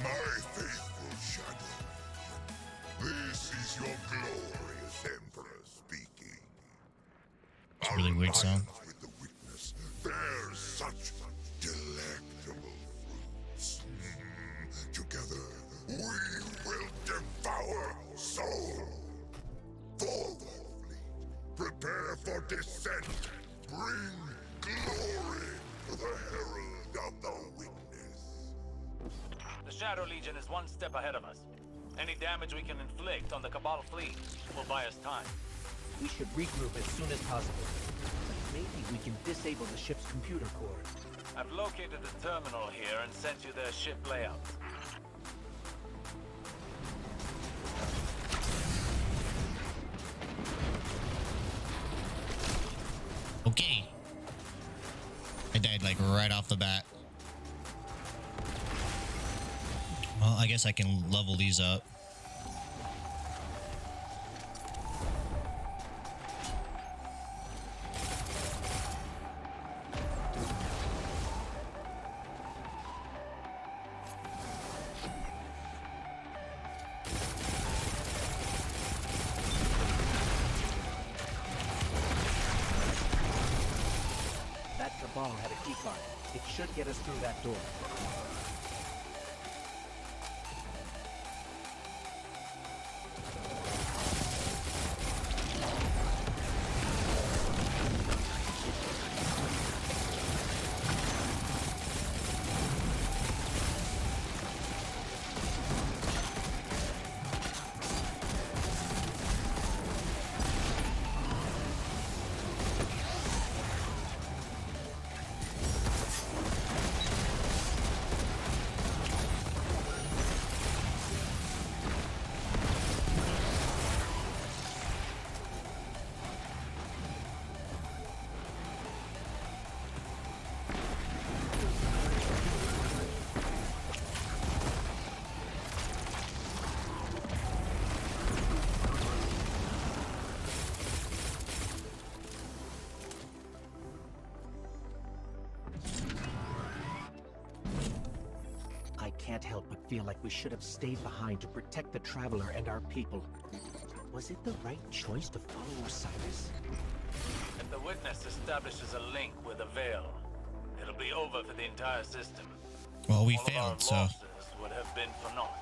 My faithful shadow, this is your glorious Emperor speaking. It's a really weird sound. With the Witness bears such delectable fruits. Together, we will devour soul. Forward, fleet. Prepare for descent. Bring glory to the Herald of the Witness. The Shadow Legion is one step ahead of us. Any damage we can inflict on the Cabal fleet will buy us time. We should regroup as soon as possible. Maybe we can disable the ship's computer core. I've located the terminal here and sent you their ship layout. Okay. I died like right off the bat. Well, I guess I can level these up. That Cabal had a keycard. It should get us through that door. I can't help but feel like we should have stayed behind to protect the Traveler and our people. Was it the right choice to follow Osiris? If the Witness establishes a link with the Veil, it'll be over for the entire system. Well, we All failed, of so. our losses would have been for naught.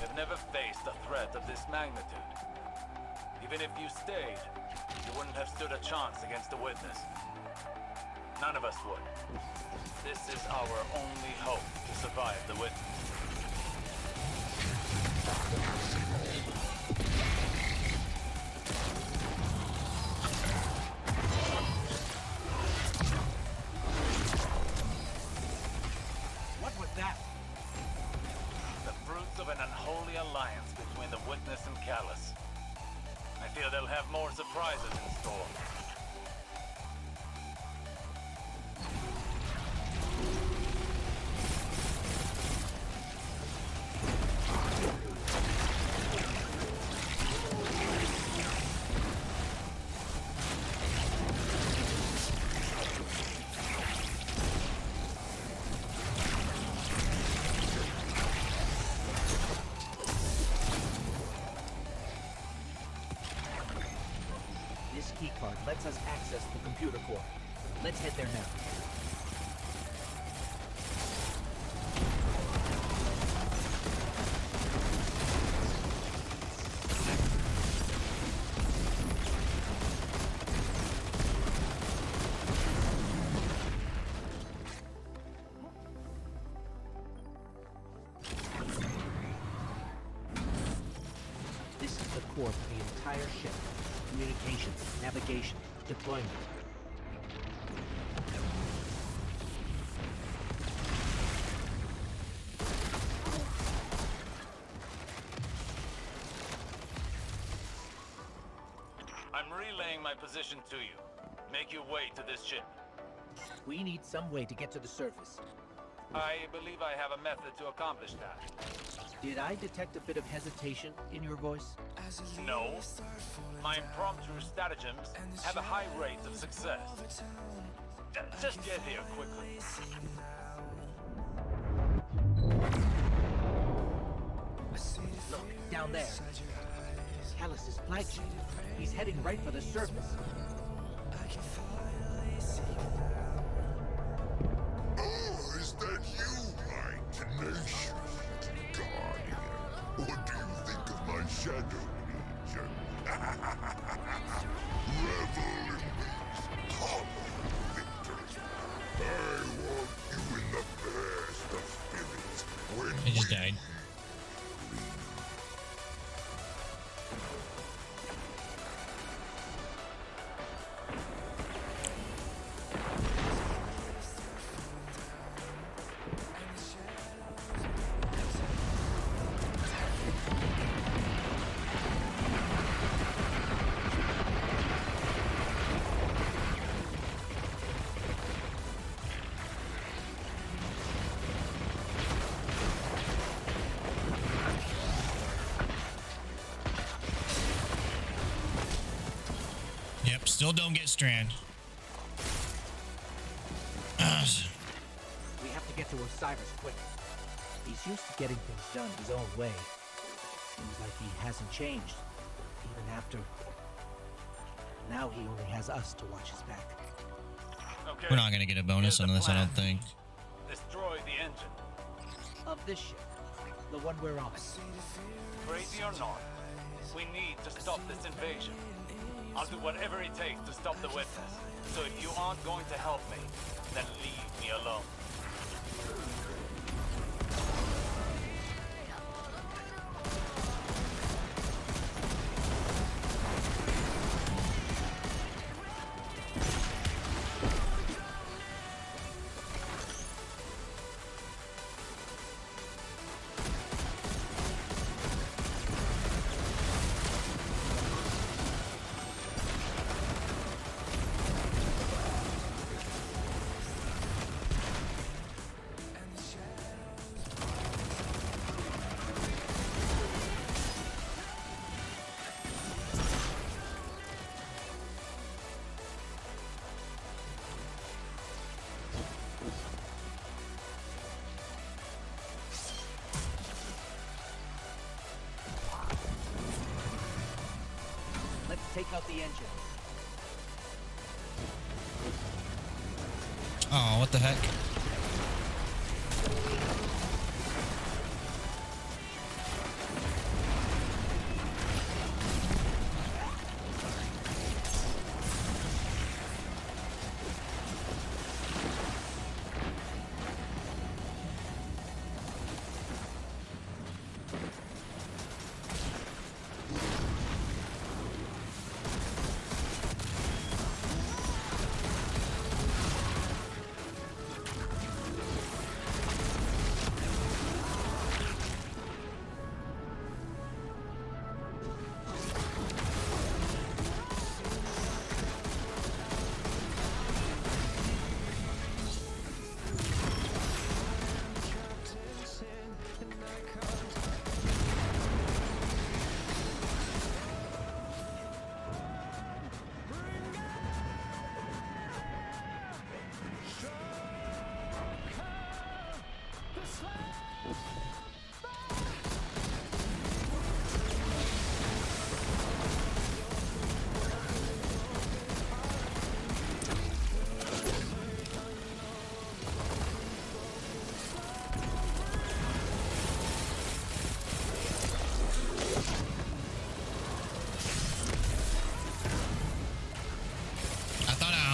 We've never faced a threat of this magnitude. Even if you stayed, you wouldn't have stood a chance against the Witness. None of us would. This is our only hope to survive the Witness. What was that? The fruits of an unholy alliance between the Witness and Callus. I fear they'll have more surprises in store. This keycard lets us access the computer core. Let's head there now. This is the core for the entire ship. Communication, navigation, deployment. I'm relaying my position to you. Make your way to this ship. We need some way to get to the surface. I believe I have a method to accomplish that. Did I detect a bit of hesitation in your voice? No. My impromptu stratagems have a high rate of success. Just get here quickly. Look, down there. Callus's flagship. He's heading right for the surface. Oh, is that you, my tenacious guardian? What do you think of my Shadow Legion? Revel in these hollow victories. I want you in the best of spirits when just died. Yep, still don't get Strand. We have to get to Osiris quick. He's used to getting things done his own way. Seems like he hasn't changed, even after. Now he only has us to watch his back. Okay. We're not gonna get a bonus on this, I don't think. Destroy the engine. Of this ship, the one we're on. Crazy or not, we need to stop this invasion. I'll do whatever it takes to stop the witness. So if you aren't going to help me, then leave me alone. Take out the engine. Oh, what the heck?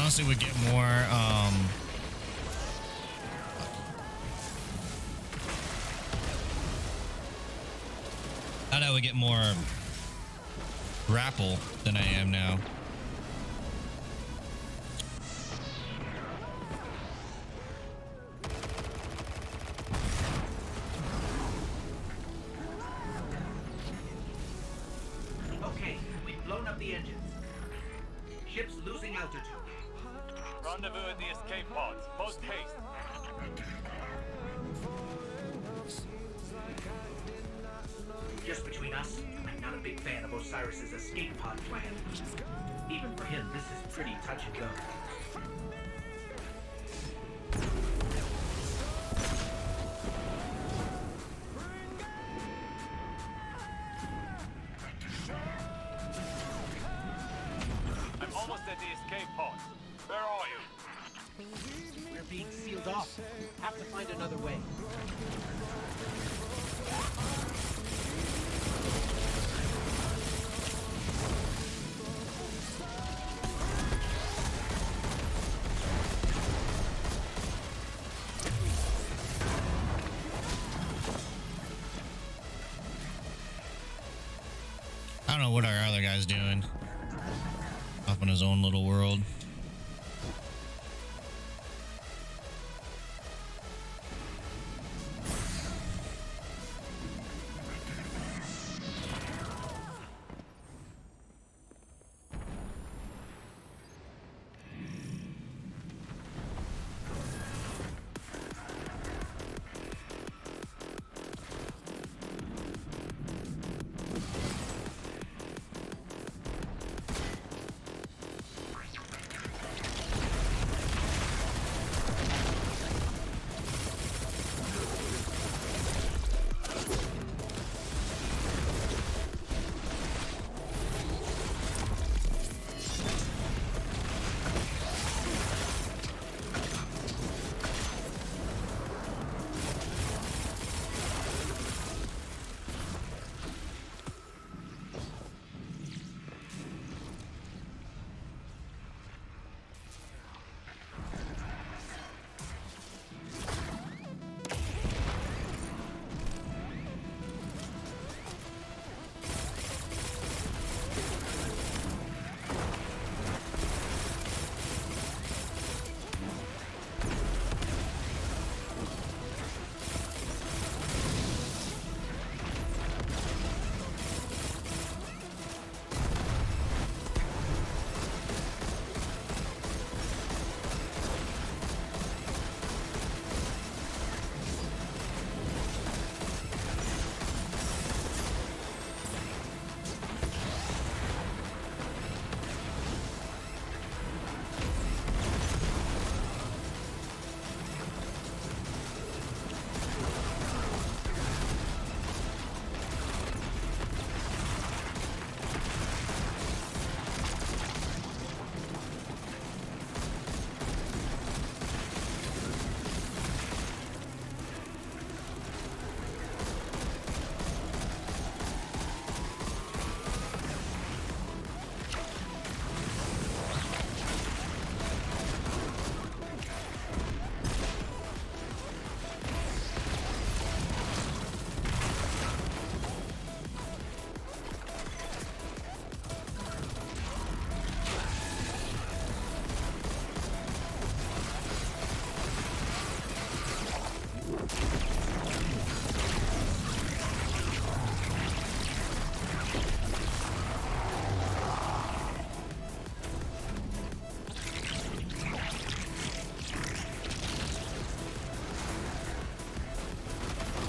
Honestly would get more I would get more grapple than I am now. Okay, we've blown up the engines. Ship's losing altitude. Rendezvous at the escape pods. Post haste. Just between us, I'm not a big fan of Osiris's escape pod plan. Even for him, this is pretty touch and go. I'm almost at the escape pods. Where are you? We're being sealed off. Have to find another way. know what our other guy's doing. Off in his own little world.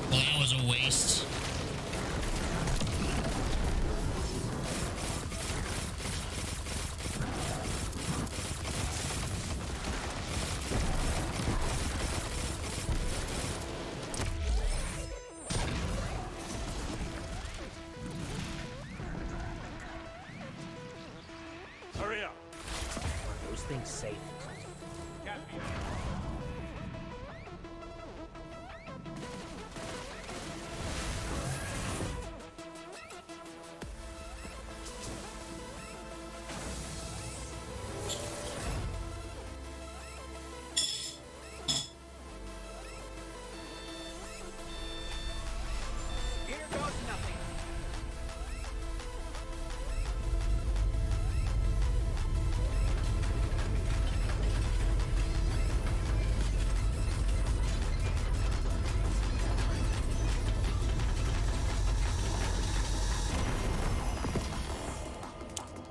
Well, that was a waste. Hurry up. Are those things safe? Here goes nothing.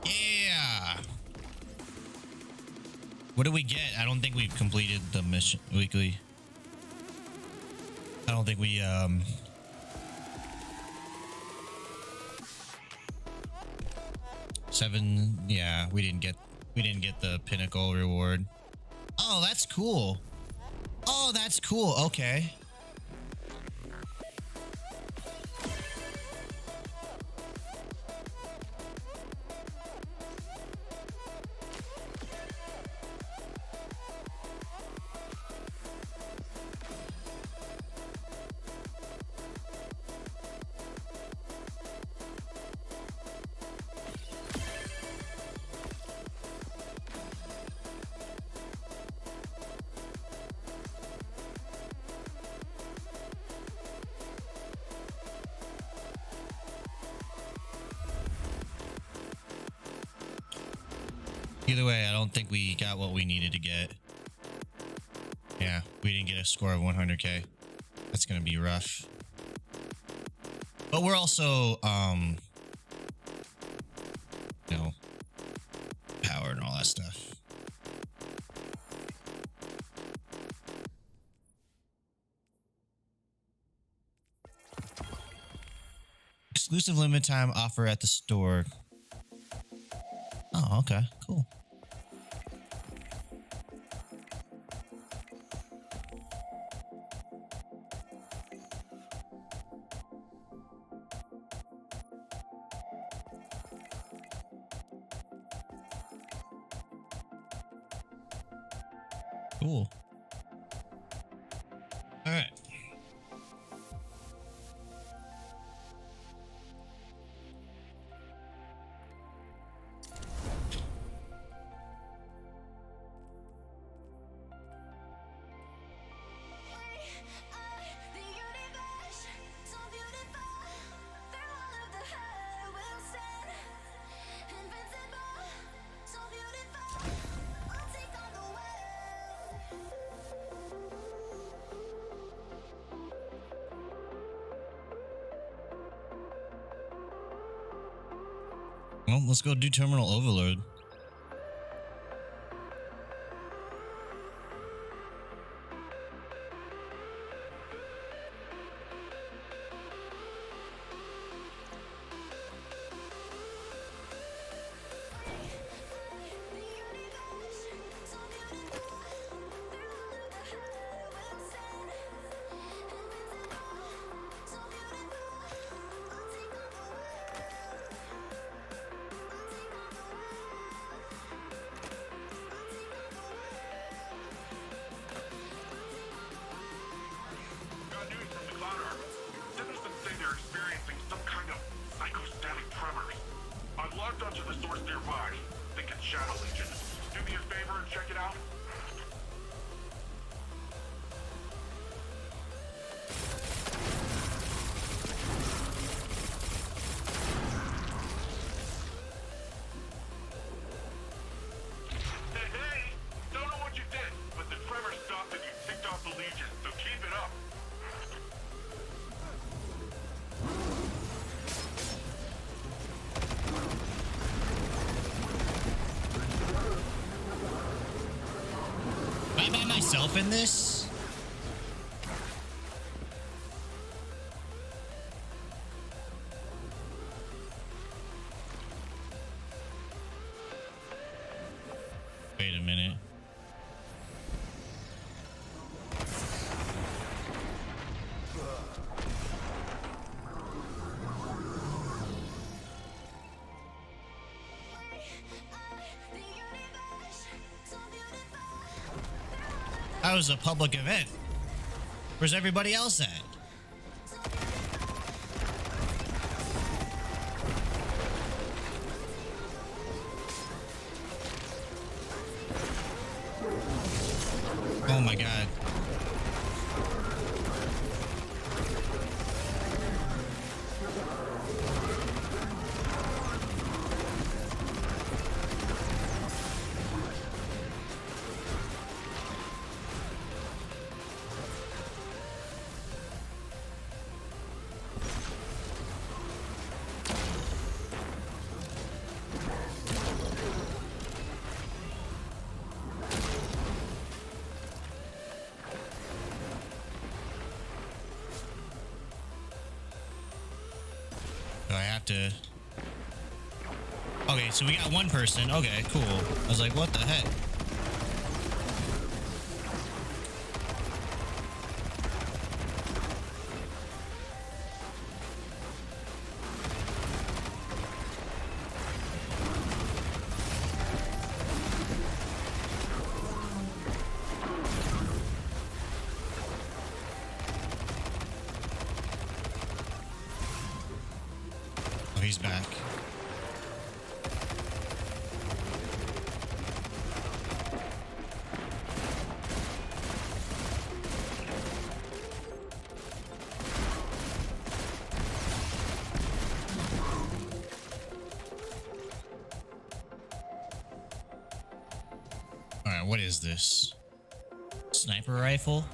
Yeah. What did we get? I don't think we've completed the mission weekly. I don't think we seven. Yeah, we didn't get the pinnacle reward. Oh, that's cool. Oh, that's cool. Okay. Either way, I don't think we got what we needed to get. Yeah, we didn't get a score of 100k. That's gonna be rough. But we're also, you know, power and all that stuff. Exclusive limited time offer at the store. Oh, okay, cool. Cool. All right. Well, let's go do terminal overload. Got news from the Cloud Army. Citizens say they're experiencing some kind of psychostatic tremors. I've logged onto the source nearby. Think it's Shadow Legion. Do me a favor and check it out. Hey! Don't know what you did, but the tremor stopped and you ticked off the Legion, so keep it up. Am I by myself in this? Wait a minute. That was a public event. Where's everybody else at? Oh my god. Do I have to? Okay, so we got one person. Okay, cool. I was like, what the heck? Oh, he's back. Alright, what is this? Sniper rifle?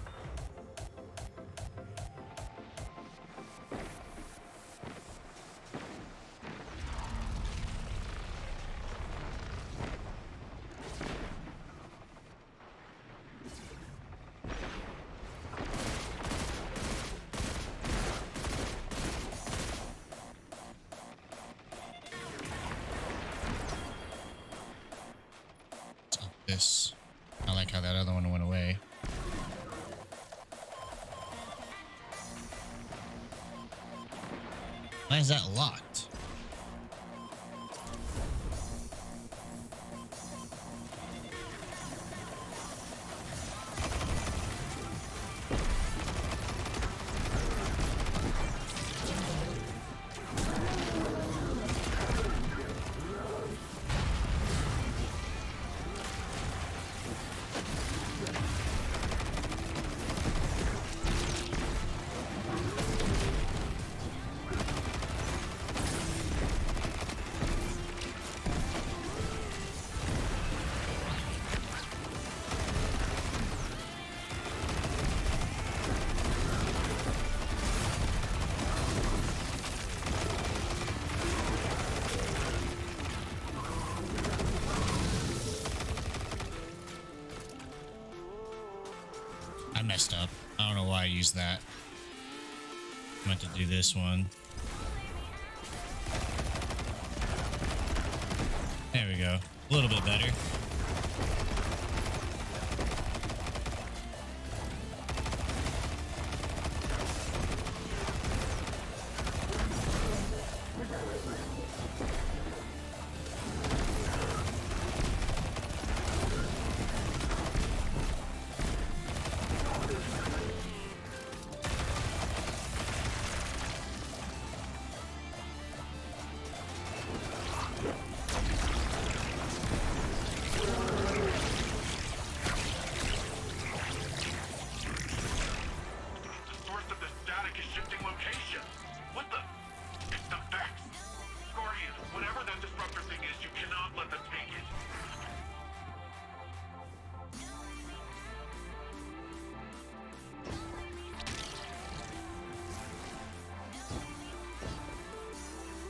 This. I like how that other one went away. Why is that locked? I messed up. I don't know why I used that. I meant to do this one. There we go. A little bit better.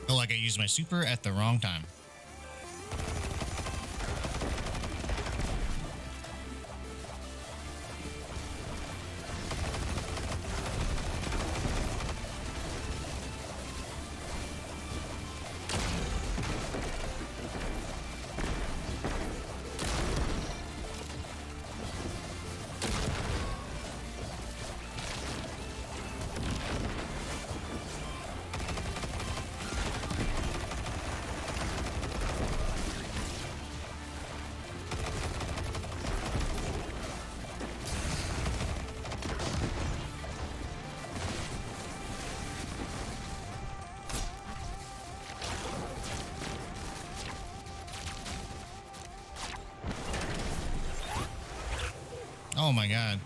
Feel like I used my super at the wrong time. Oh my god.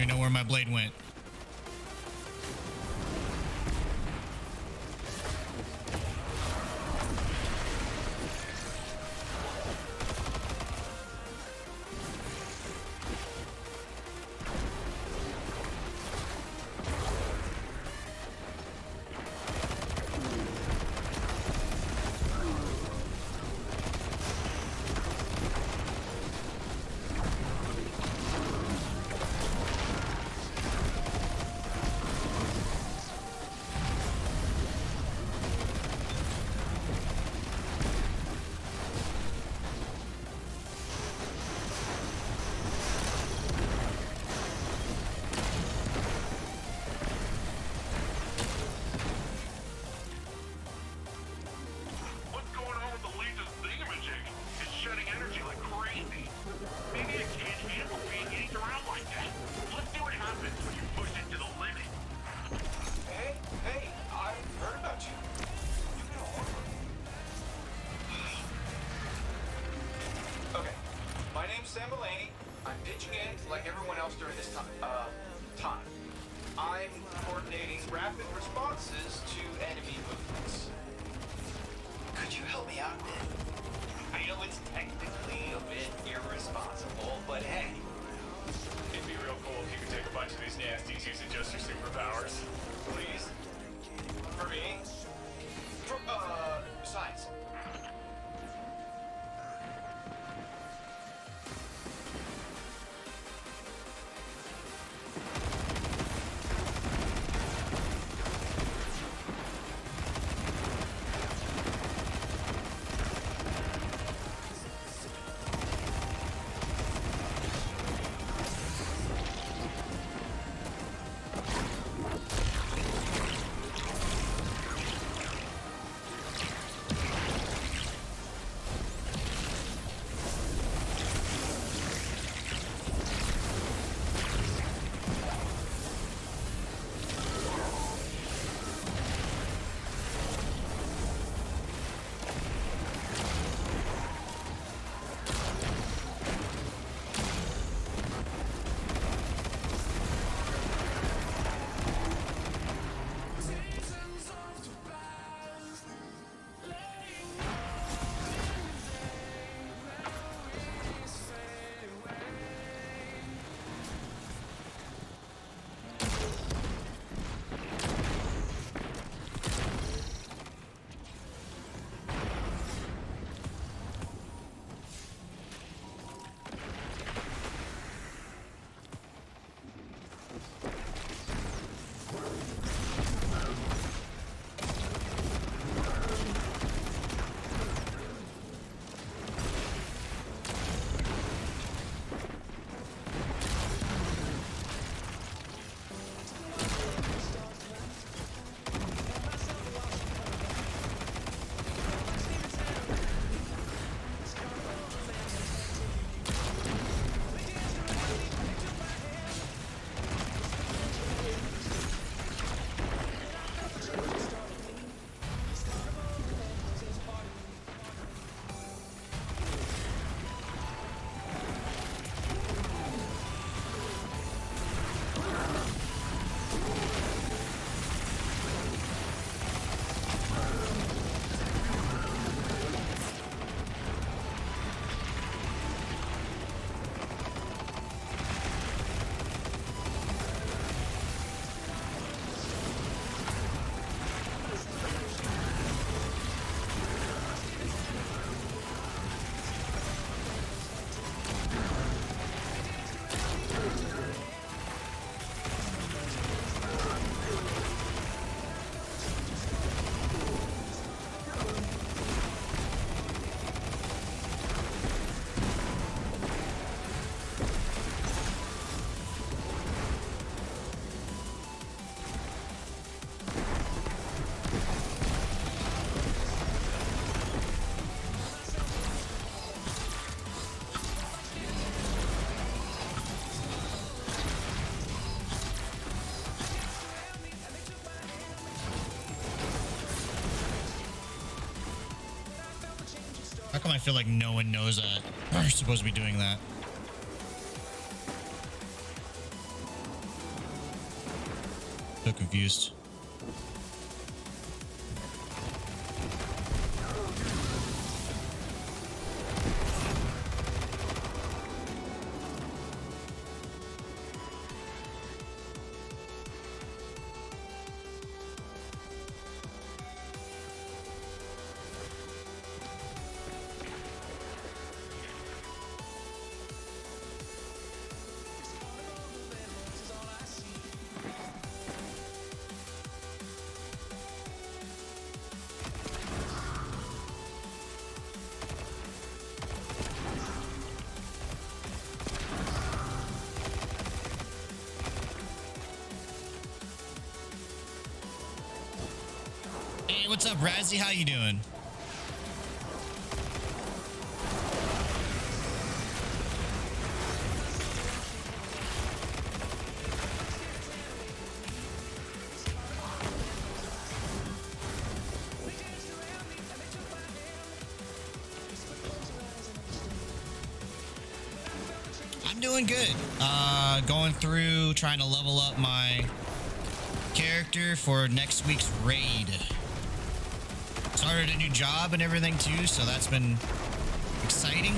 even know where my blade went. like everyone else during this time. I'm coordinating rapid responses to enemy movements. Could you help me out a bit? I know it's technically a bit irresponsible, but hey. It'd be real cool if you could take a bunch of these nasties using just your superpowers. Please? For me? For, science. How come I feel like no one knows that we're supposed to be doing that? confused. Hey, what's up, Razzie? How you doing? I'm doing good. Going through, trying to level up my character for next week's raid. Started a new job and everything too, so that's been exciting.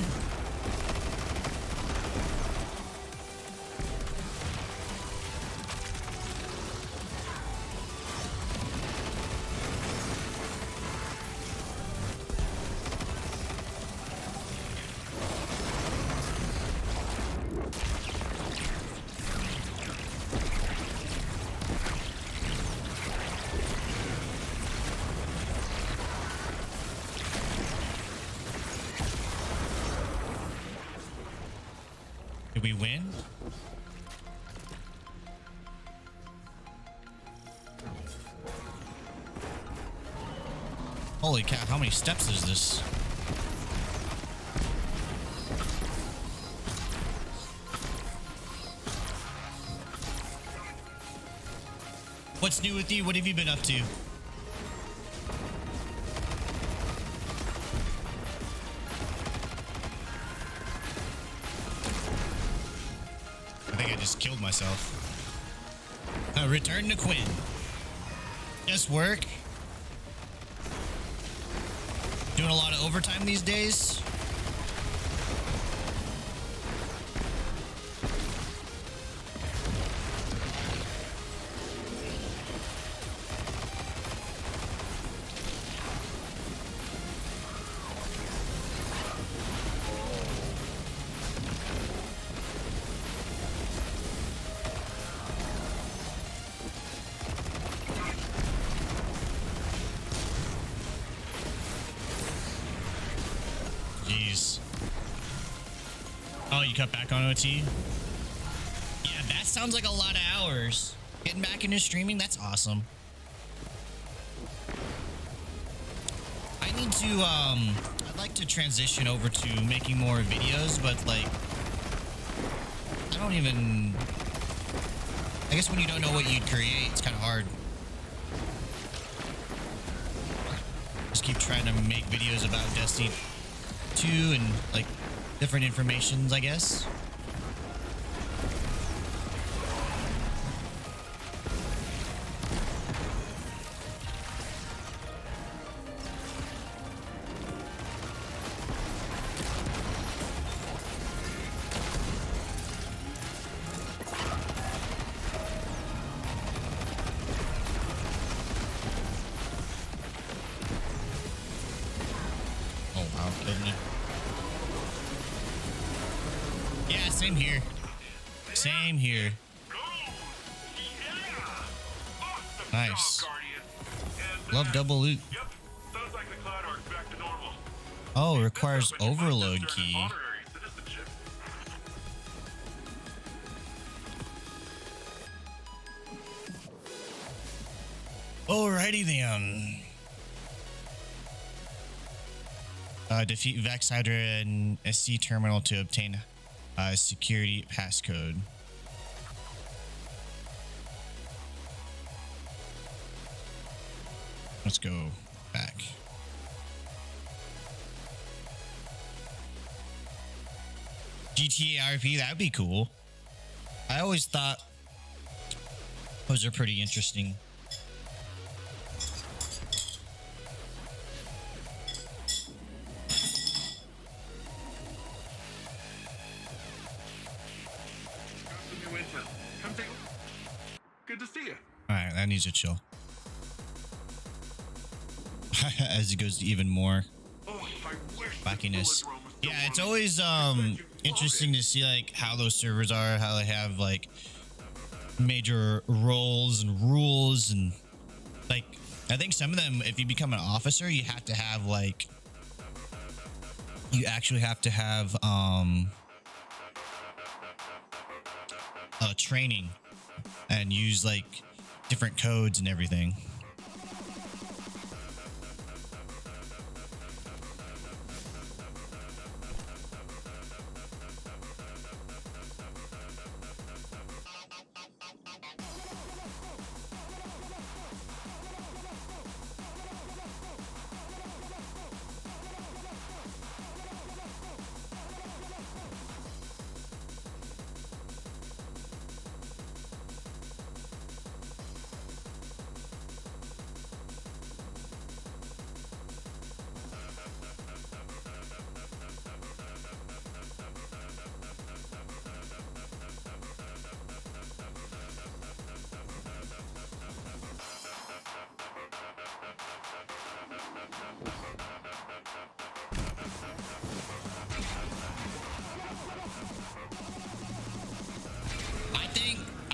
Did we win? Holy cow, how many steps is this? What's new with you? What have you been up to? I think I just killed myself. Return to Quinn. Just work. Doing a lot of overtime these days. Jeez. Oh, you cut back on OT? Yeah, that sounds like a lot of hours. Getting back into streaming, that's awesome. I need to, I'd like to transition over to making more videos, but like, I don't even, I guess when you don't know what you'd create, it's kind of hard. Just keep trying to make videos about Destiny 2 and like different informations, I guess. Oh wow, didn't it? Yeah, same here. Same here. Nice. Love double loot. Oh, requires overload key. Alrighty then. Defeat Vex Hydra and SC terminal to obtain security passcode. Let's go back. GTA RP, that'd be cool. I always thought Those are pretty interesting. New intel. Come take a look. Good to see you. All right, that needs to chill. As it goes to even more wackiness. Yeah, it's always interesting to see like how those servers are, how they have like major roles and rules, and like I think some of them, if you become an officer, you have to have like you actually have to have training and use like different codes and everything.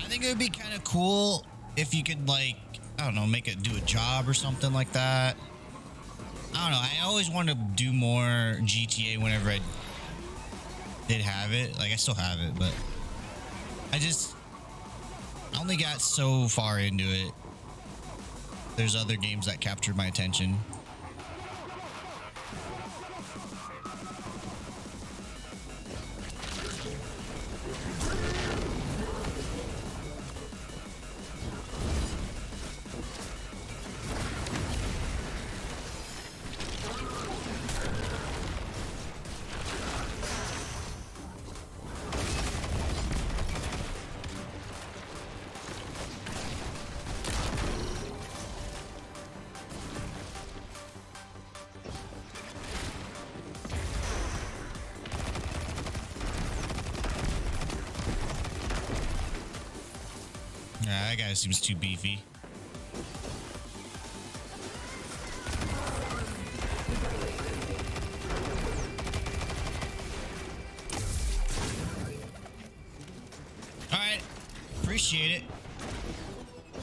I think it would be kind of cool if you could like, I don't know, make it do a job or something like that. I don't know. I always wanted to do more GTA whenever I did have it. Like I still have it, but I only got so far into it. There's other games that captured my attention. That guy seems too beefy. All right, appreciate it.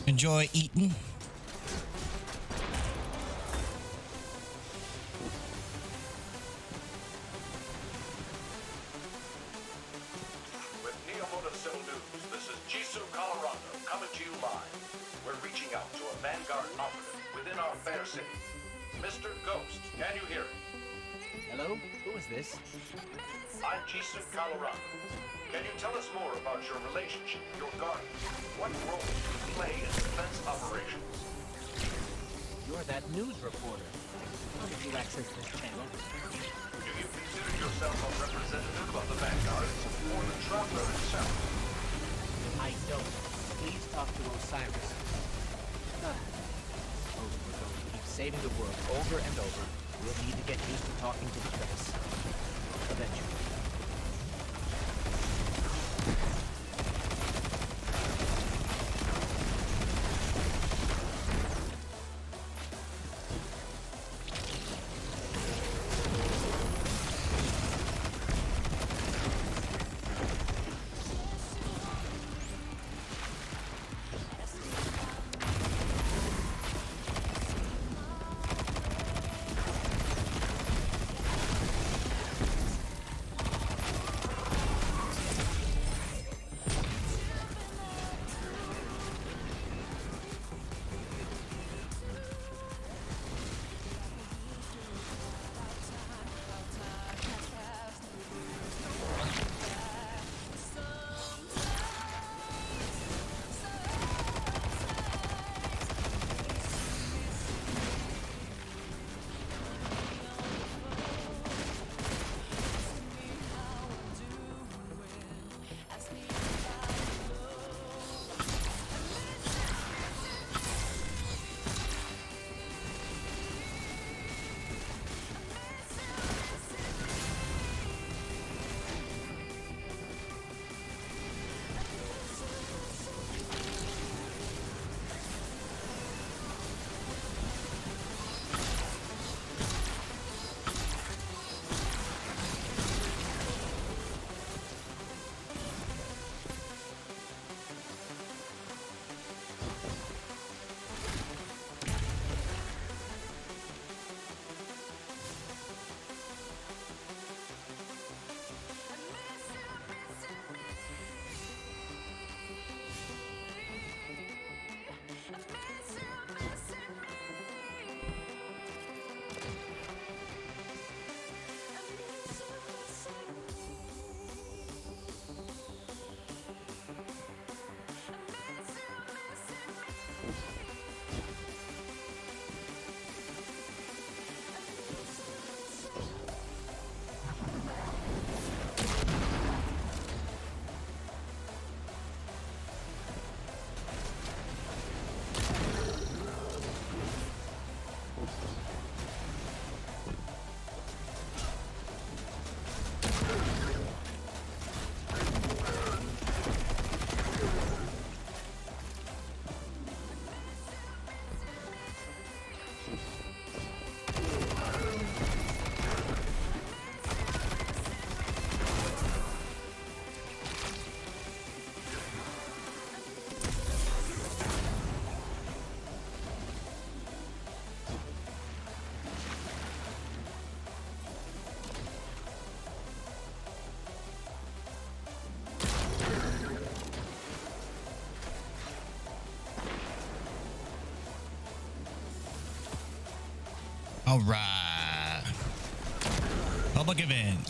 Enjoy eating. With Neomuna Civil News, this is Jisoo Colorado coming to you live. We're reaching out to a Vanguard operative within our fair city. Mr. Ghost, can you hear me? Hello? Who is this? I'm Jisoo Colorado. Can you tell us more about your relationship with your guardian? What role do you play in defense operations? You're that news reporter. How did you access this channel? Do you consider yourself a representative of the Vanguard or the Traveler himself? I don't. Please talk to Osiris. Oh, we're going to keep saving the world over and over. We'll need to get used to talking to the press. Eventually. All right. Public event.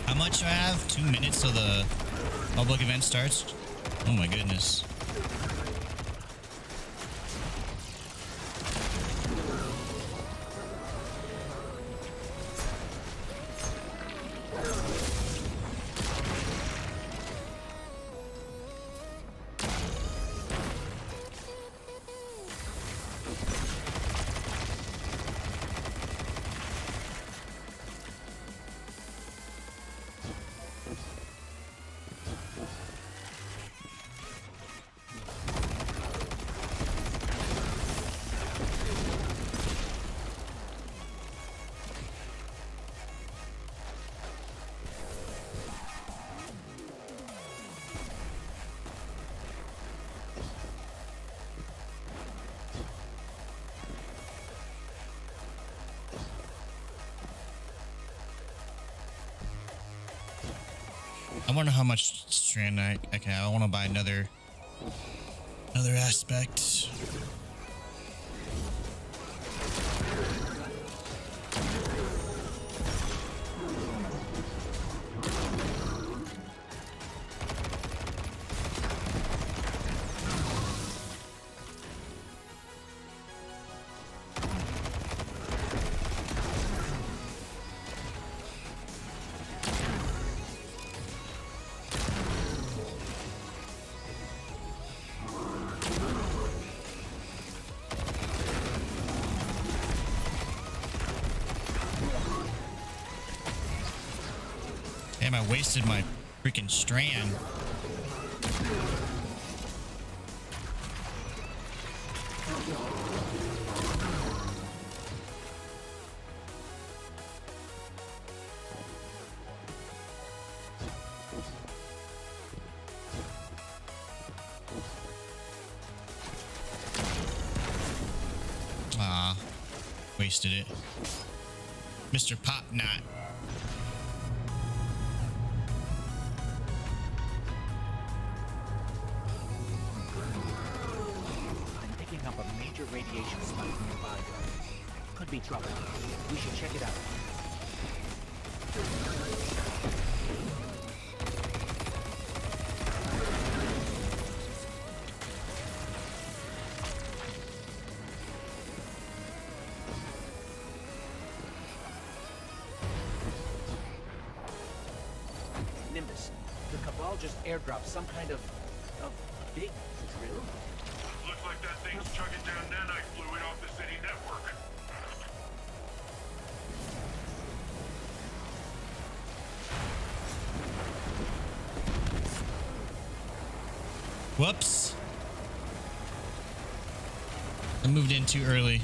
How much do I have? 2 minutes till the public event starts? Oh my goodness. I wonder how much strand I can have. I want to buy another aspect. Damn, I wasted my freaking strand. Ah, wasted it. Mr. Pop Knot. Up a major radiation spike nearby. Could be trouble. We should check it out. Nimbus, the Cabal just airdropped some kind of big drill. Looks like that thing's chugging down nanite fluid off the city network. Whoops. I moved in too early.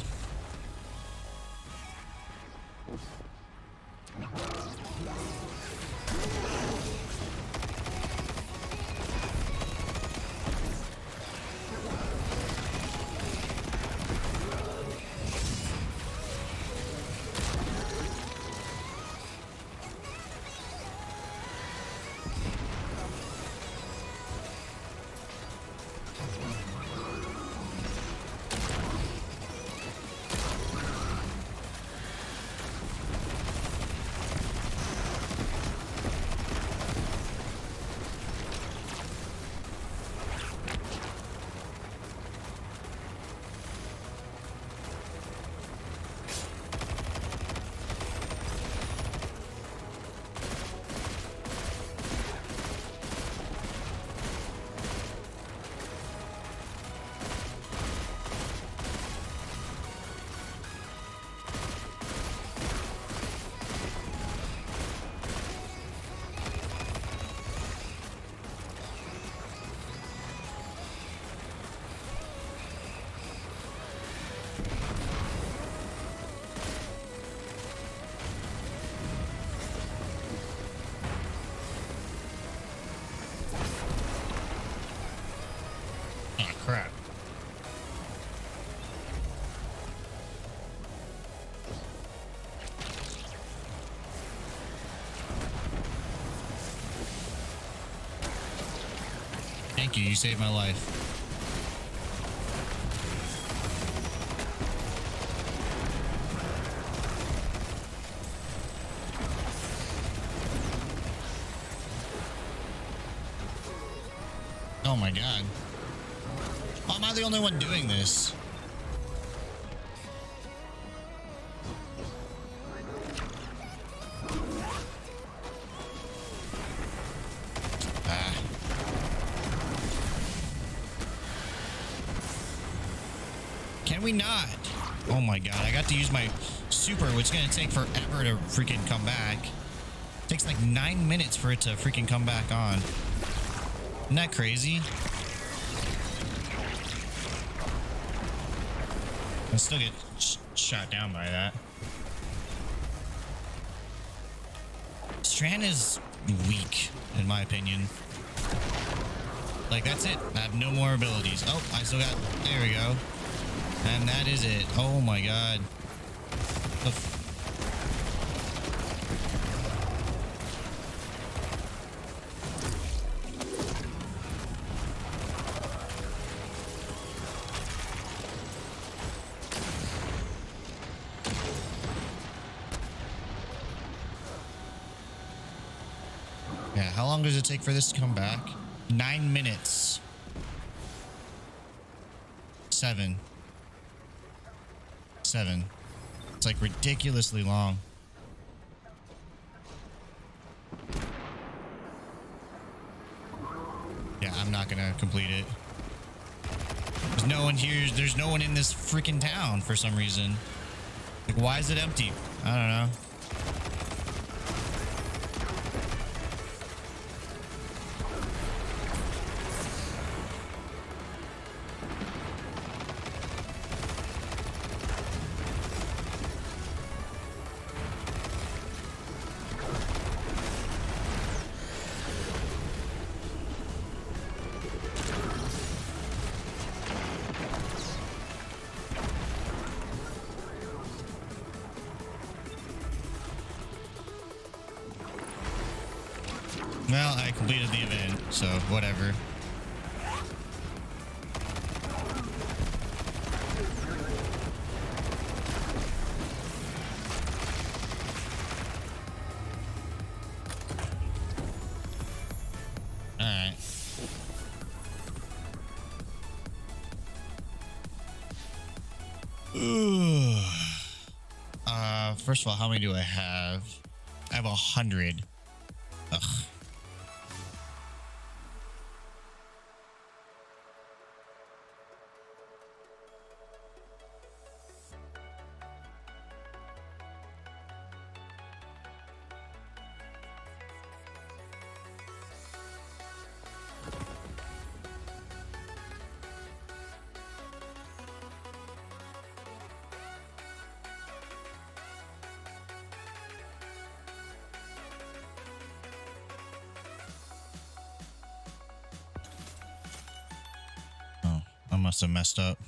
you. You saved my life. Oh my god. Why am I the only one doing this? Can we not? Oh my god, I got to use my super, which is going to take forever to freaking come back. It takes like 9 minutes for it to freaking come back on. Isn't that crazy? I'll still get shot down by that. Strand is weak, in my opinion. Like, that's it. I have no more abilities. Oh, I still got... There we go. And that is it. Oh my god. Yeah, how long does it take for this to come back? 9 minutes. 7. It's like ridiculously long. Yeah, I'm not gonna complete it. There's no one here. There's no one in this freaking town for some reason. Like, why is it empty? I don't know. Well, I completed the event, so whatever. Alright. First of all, how many do I have? I have 100. Ugh. I must have messed up.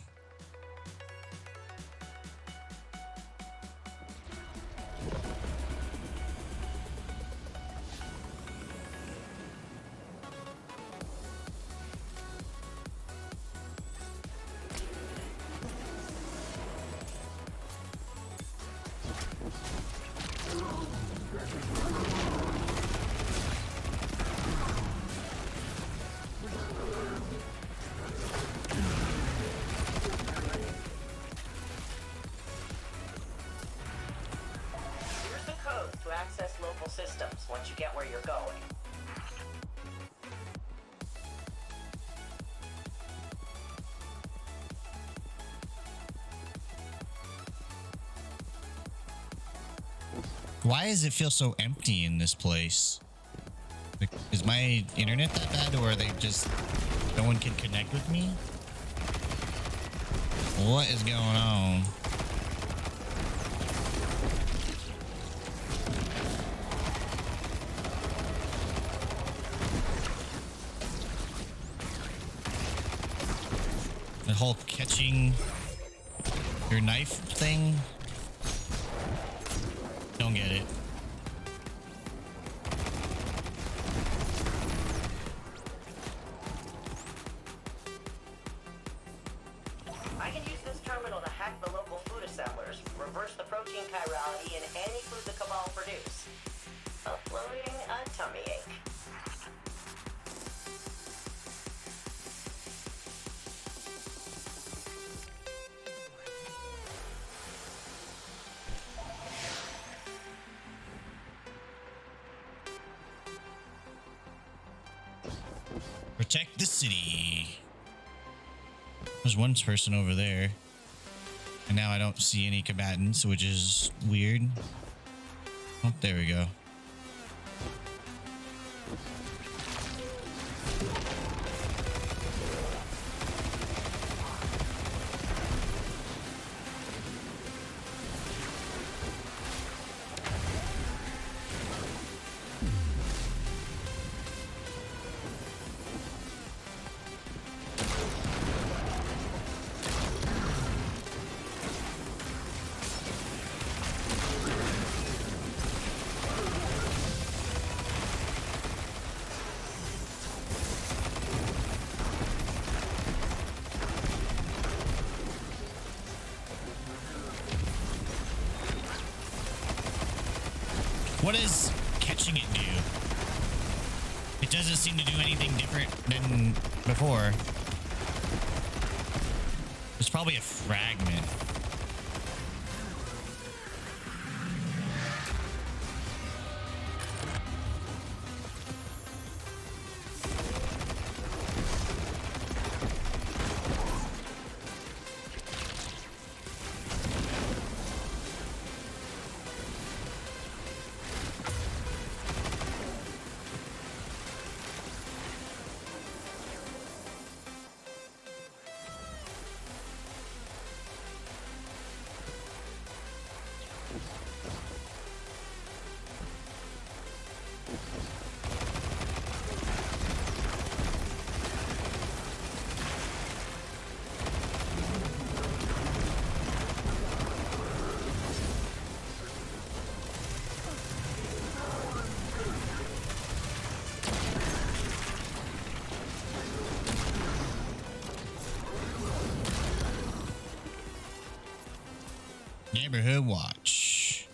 Systems once you get where you're going. Why does it feel so empty in this place? Like, is my internet that bad, or are they just no one can connect with me? What is going on? The whole catching your knife thing. Don't get it. I can use this terminal to hack the local food assemblers, reverse the protein chirality in any food the Cabal produce. Uploading a tummy ache. Protect the city. There's one person over there. And now I don't see any combatants, which is weird. Oh, there we go. What does catching it do? It doesn't seem to do anything different than before. It's probably a fragment. Neighborhood watch.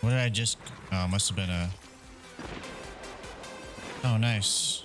What did I just... Oh, must have been a... Oh, nice.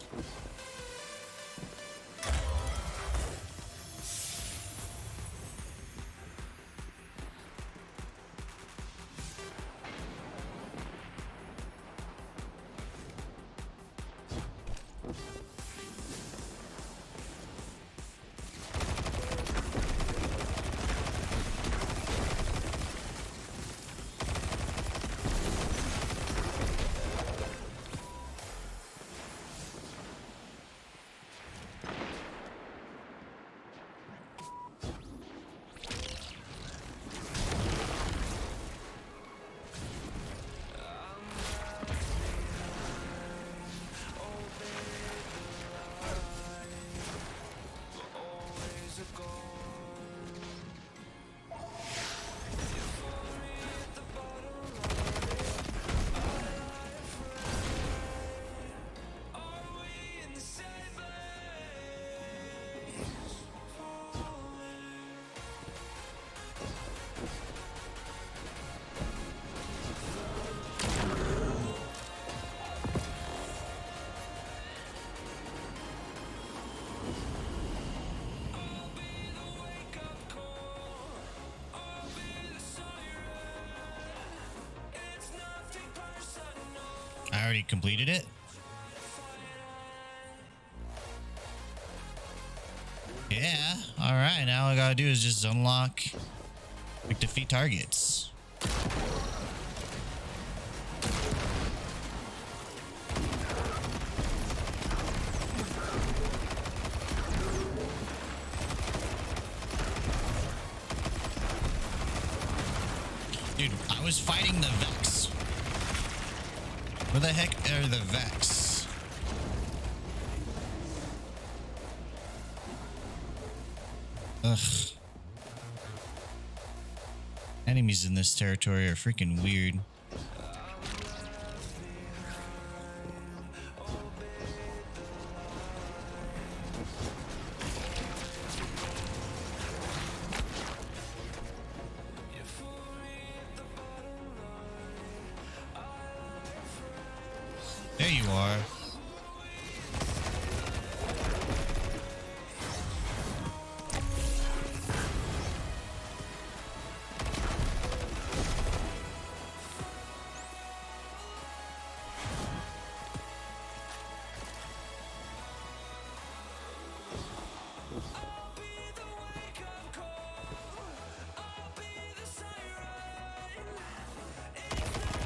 I already completed it. Yeah. All right. Now all I gotta do is just unlock, like, defeat targets. Dude, I was fighting the Vex. Where the heck are the Vex? Ugh. Enemies in this territory are freaking weird. There you are.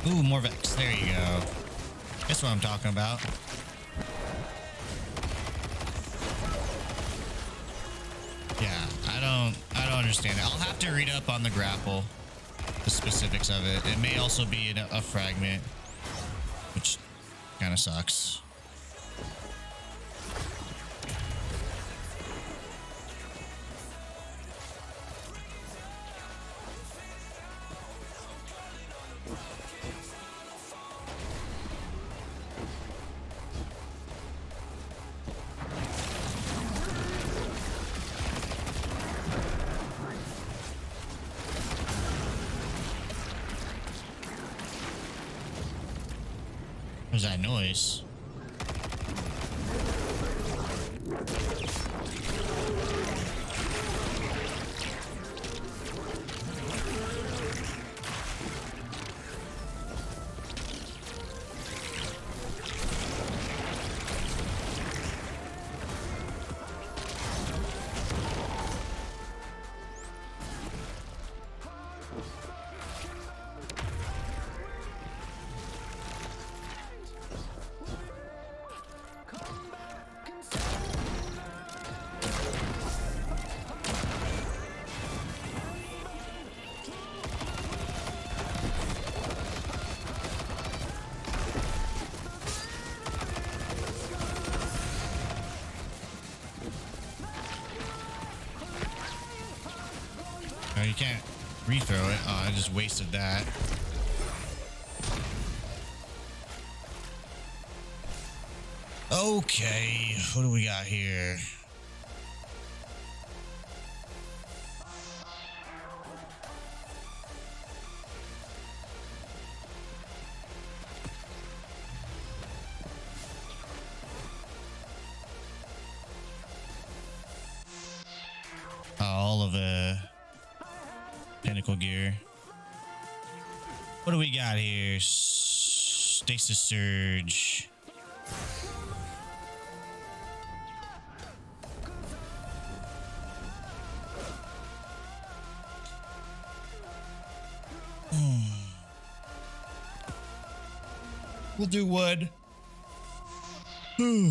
Ooh, more Vex. There you go. That's what I'm talking about. Yeah, I don't understand it. I'll have to read up on the grapple, the specifics of it. It may also be a fragment, which kind of sucks. What was that noise? Oh, you can't rethrow it. Oh, I just wasted that. Okay, what do we got here? All of the pinnacle gear. What do we got here? Stasis Surge. We'll do wood. Whew.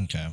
Okay.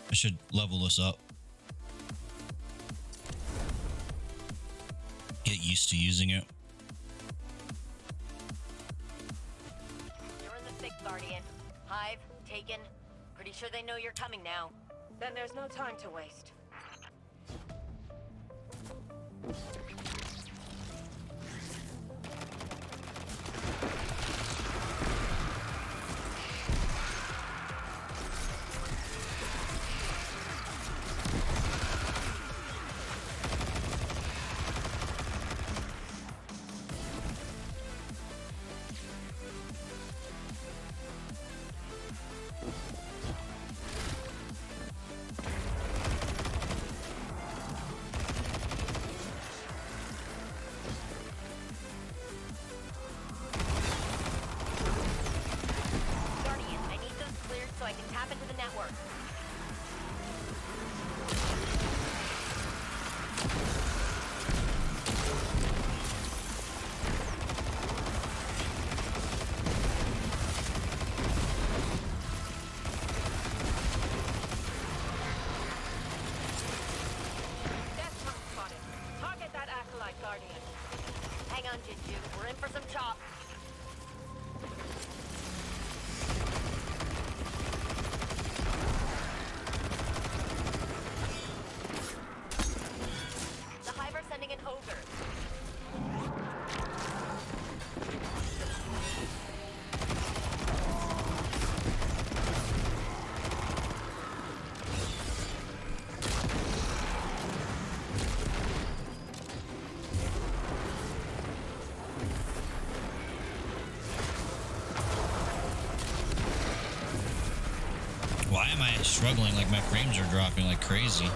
I should level this up. Get used to using it. You're in the thick, Guardian. Hive, taken. Pretty sure they know you're coming now. Then there's no time to waste. So I can tap into the network. Death Hunt spotted. Target that acolyte, Guardian. Hang on, Jinju. We're in for some chop. Sending an ogre. Why am I struggling? Like my frames are dropping like crazy.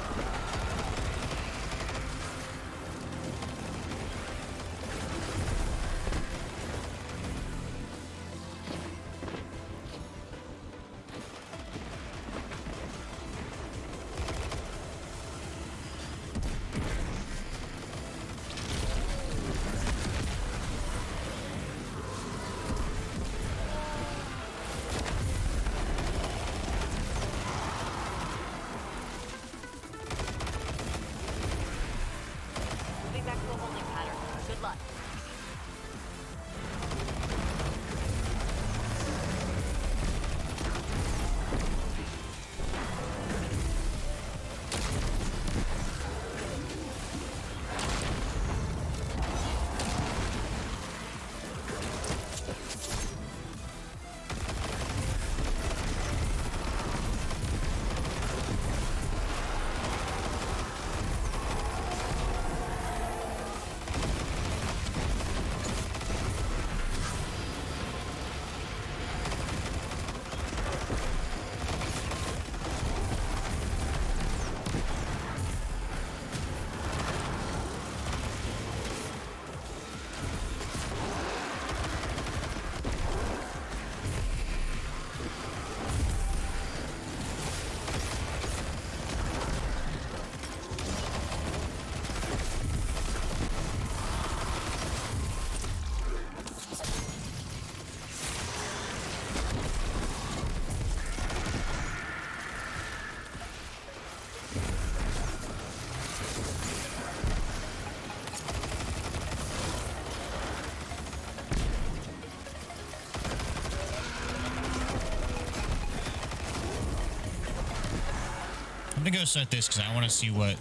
I'm gonna go set this because I want to see what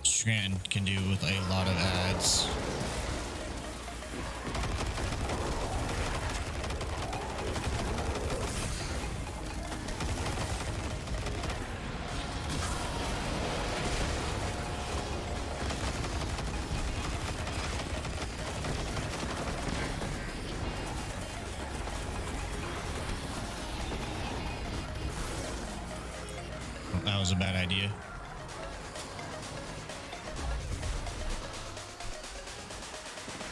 Strand can do with a lot of ads. That was a bad idea.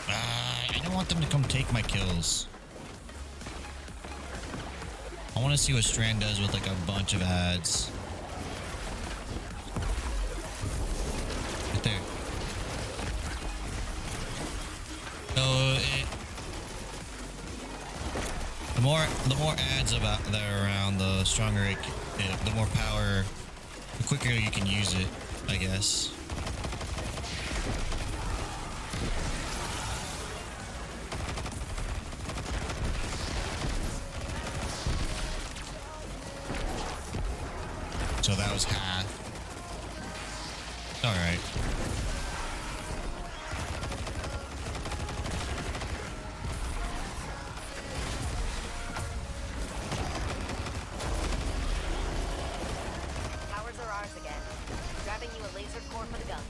I don't want them to come take my kills. I want to see what Strand does with like a bunch of ads. Right there. So the more ads that are around, the stronger the more power, the quicker you can use it, I guess. So that was was half. It's alright. Towers are ours again. Grabbing you a laser core for the gun.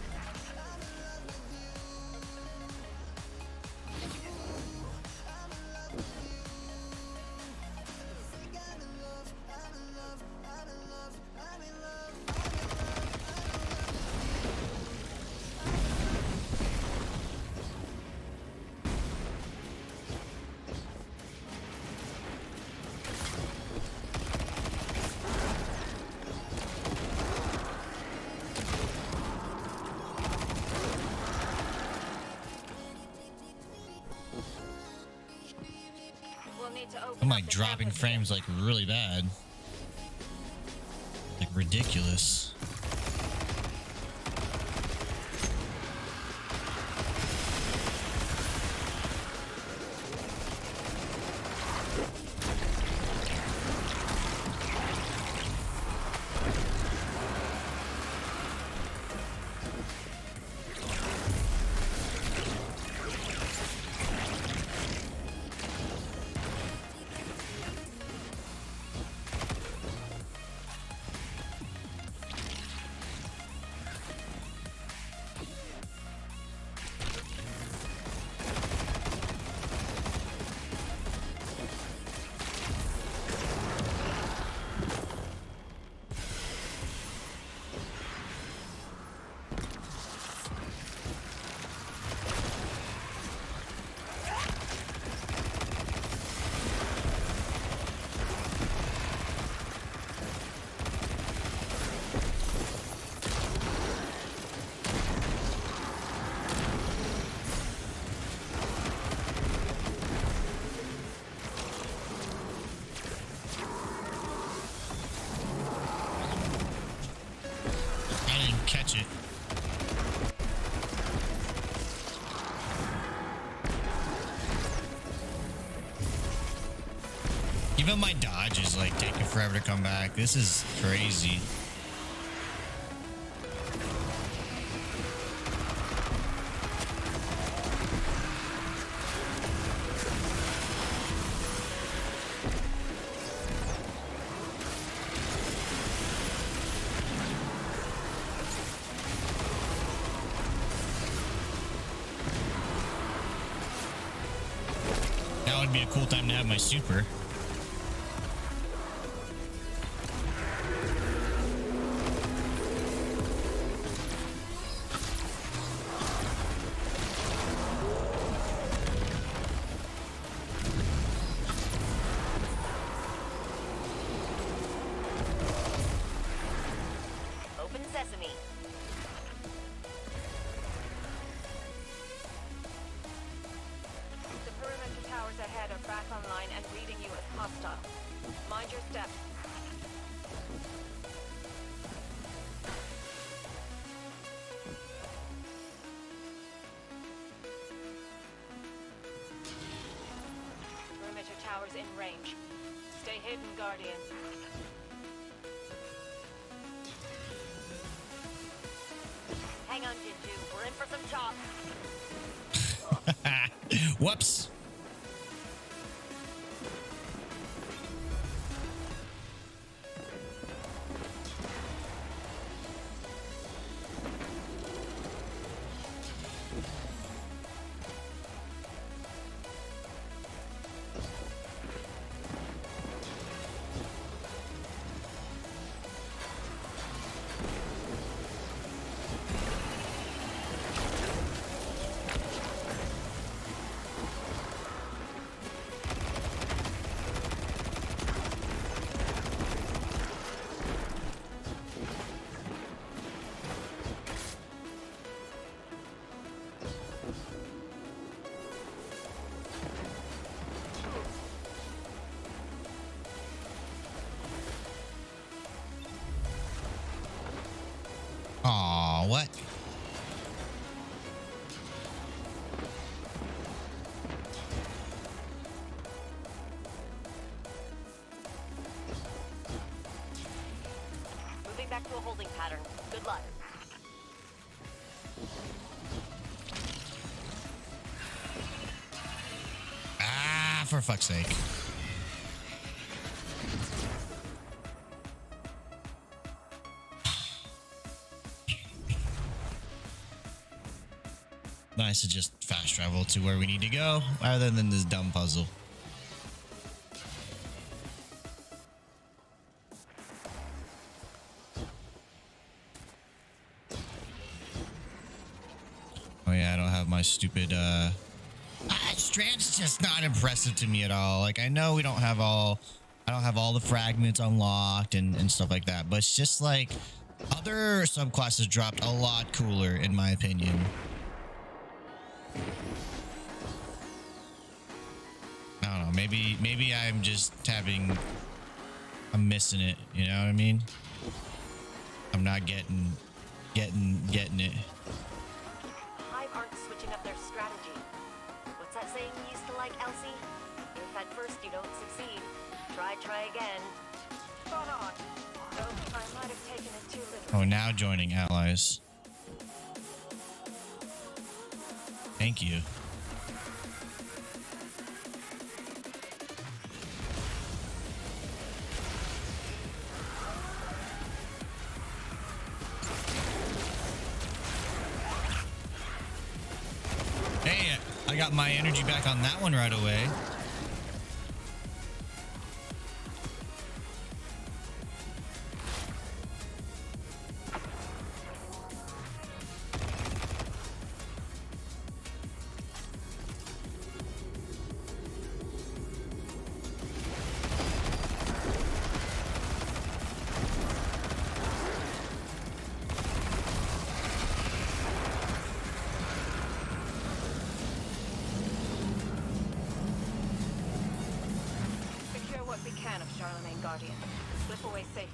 I'm like dropping frames like really bad. Like ridiculous. Catch it. Even my dodge is like taking forever to come back. This is crazy. That would be a cool time to have my super. Open sesame. The perimeter towers ahead are back online and reading you as hostile. Mind your step. Perimeter towers in range. Stay hidden, Guardian. Hang on, Jinju. We're in for some chop. Whoops. Aw, what? Moving back to a hold holding pattern. Good luck. Ah, for fuck's sake. Nice to just fast travel to where we need to go rather than this dumb puzzle. Oh yeah, I don't have my stupid Strand's just not impressive to me at all. Like, I know I don't have all the fragments unlocked and stuff like that, but it's just like other subclasses dropped a lot cooler in my opinion. I don't know, maybe I'm missing it, you know what I mean? I'm not getting it. Hive aren't switching up their strategy. What's that saying you used to like, Elsie? If at first you don't succeed, try again. Spot on. Though I might have taken it too little. Oh, now joining allies. Thank you. Hey, I got my energy back on that one right away. Secure what we can of Charlemagne Guardian. Slip away safely.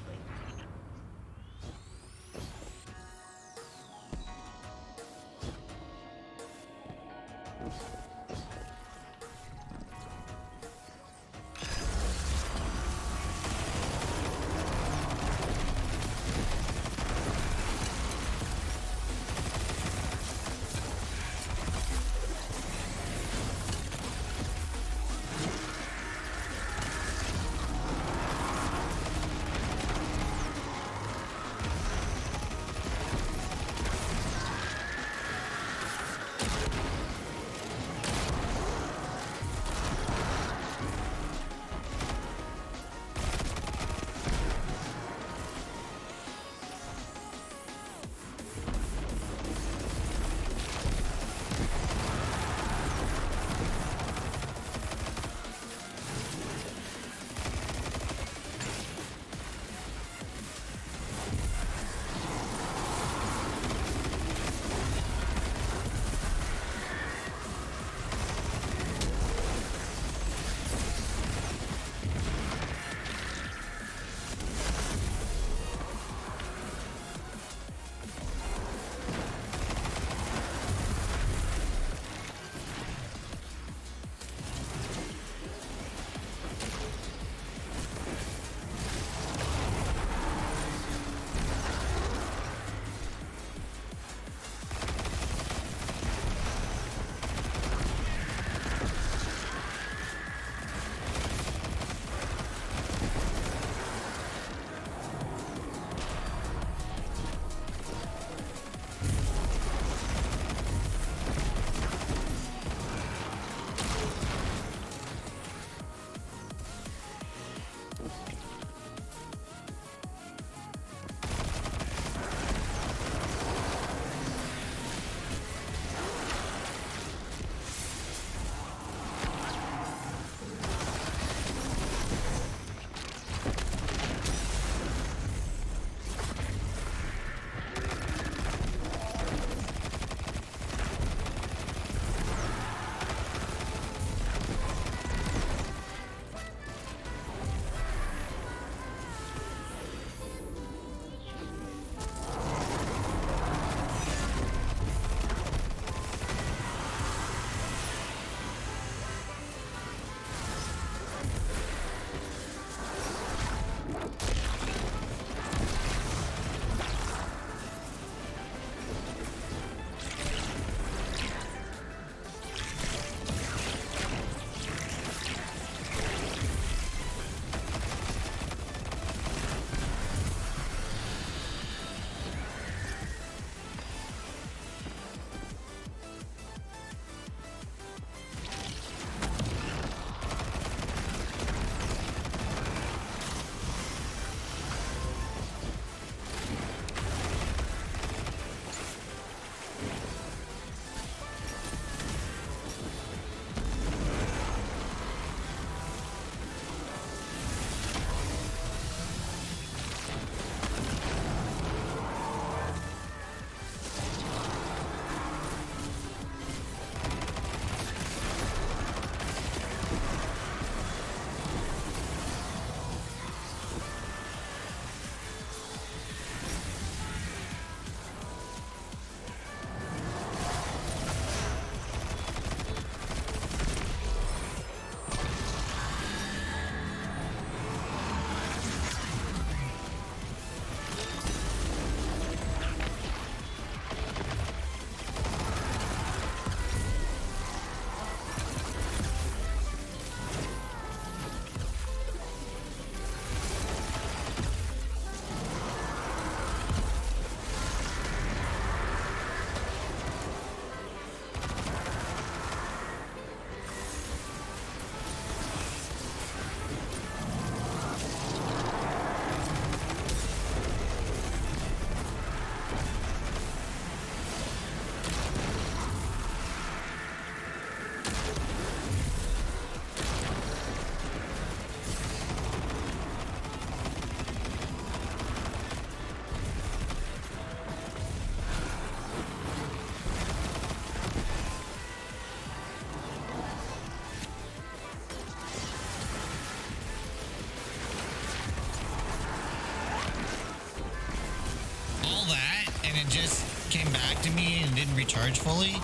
and it just came back to me and didn't recharge fully.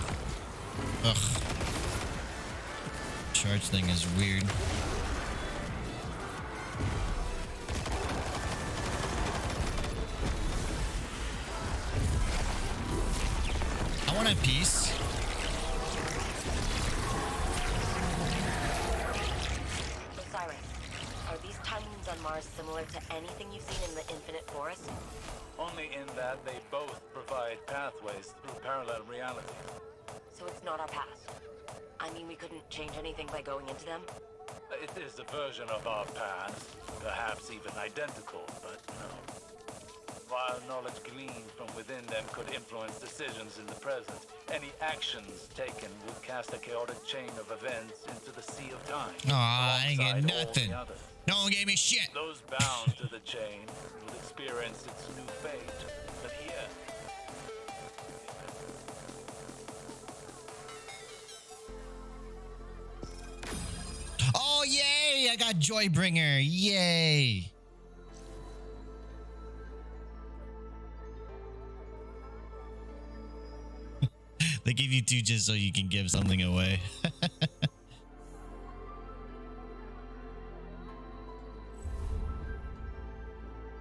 Ugh. Charge thing is weird. I want a piece. Osiris, are these timelines on Mars similar to anything you've seen in the Infinite Forest? Only in that they both provide pathways through parallel reality. So it's not our past. I mean, we couldn't change anything by going into them? It is a version of our past, perhaps even identical, but no. While knowledge gleaned from within them could influence decisions in the present, any actions taken would cast a chaotic chain of events into the sea of time. Aw, I ain't get alongside all nothing. the others. No one gave me shit. Those bound to the chain would experience its new fate. But here, oh, yay! I got Joybringer. Yay! They give you 2 just so you can give something away.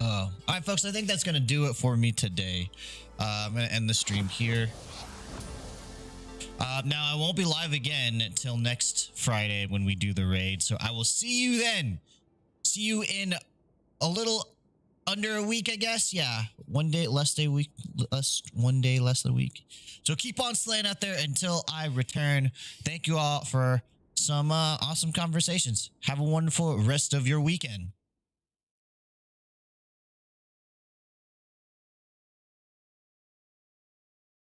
Oh, all right, folks. I think that's gonna do it for me today. I'm gonna end the stream here. Now I won't be live again until next Friday when we do the raid. So I will see you then. See you in a little under a week, I guess. Yeah, 1 day less than a week. 1 day less than a week. So keep on slaying out there until I return. Thank you all for some awesome conversations. Have a wonderful rest of your weekend.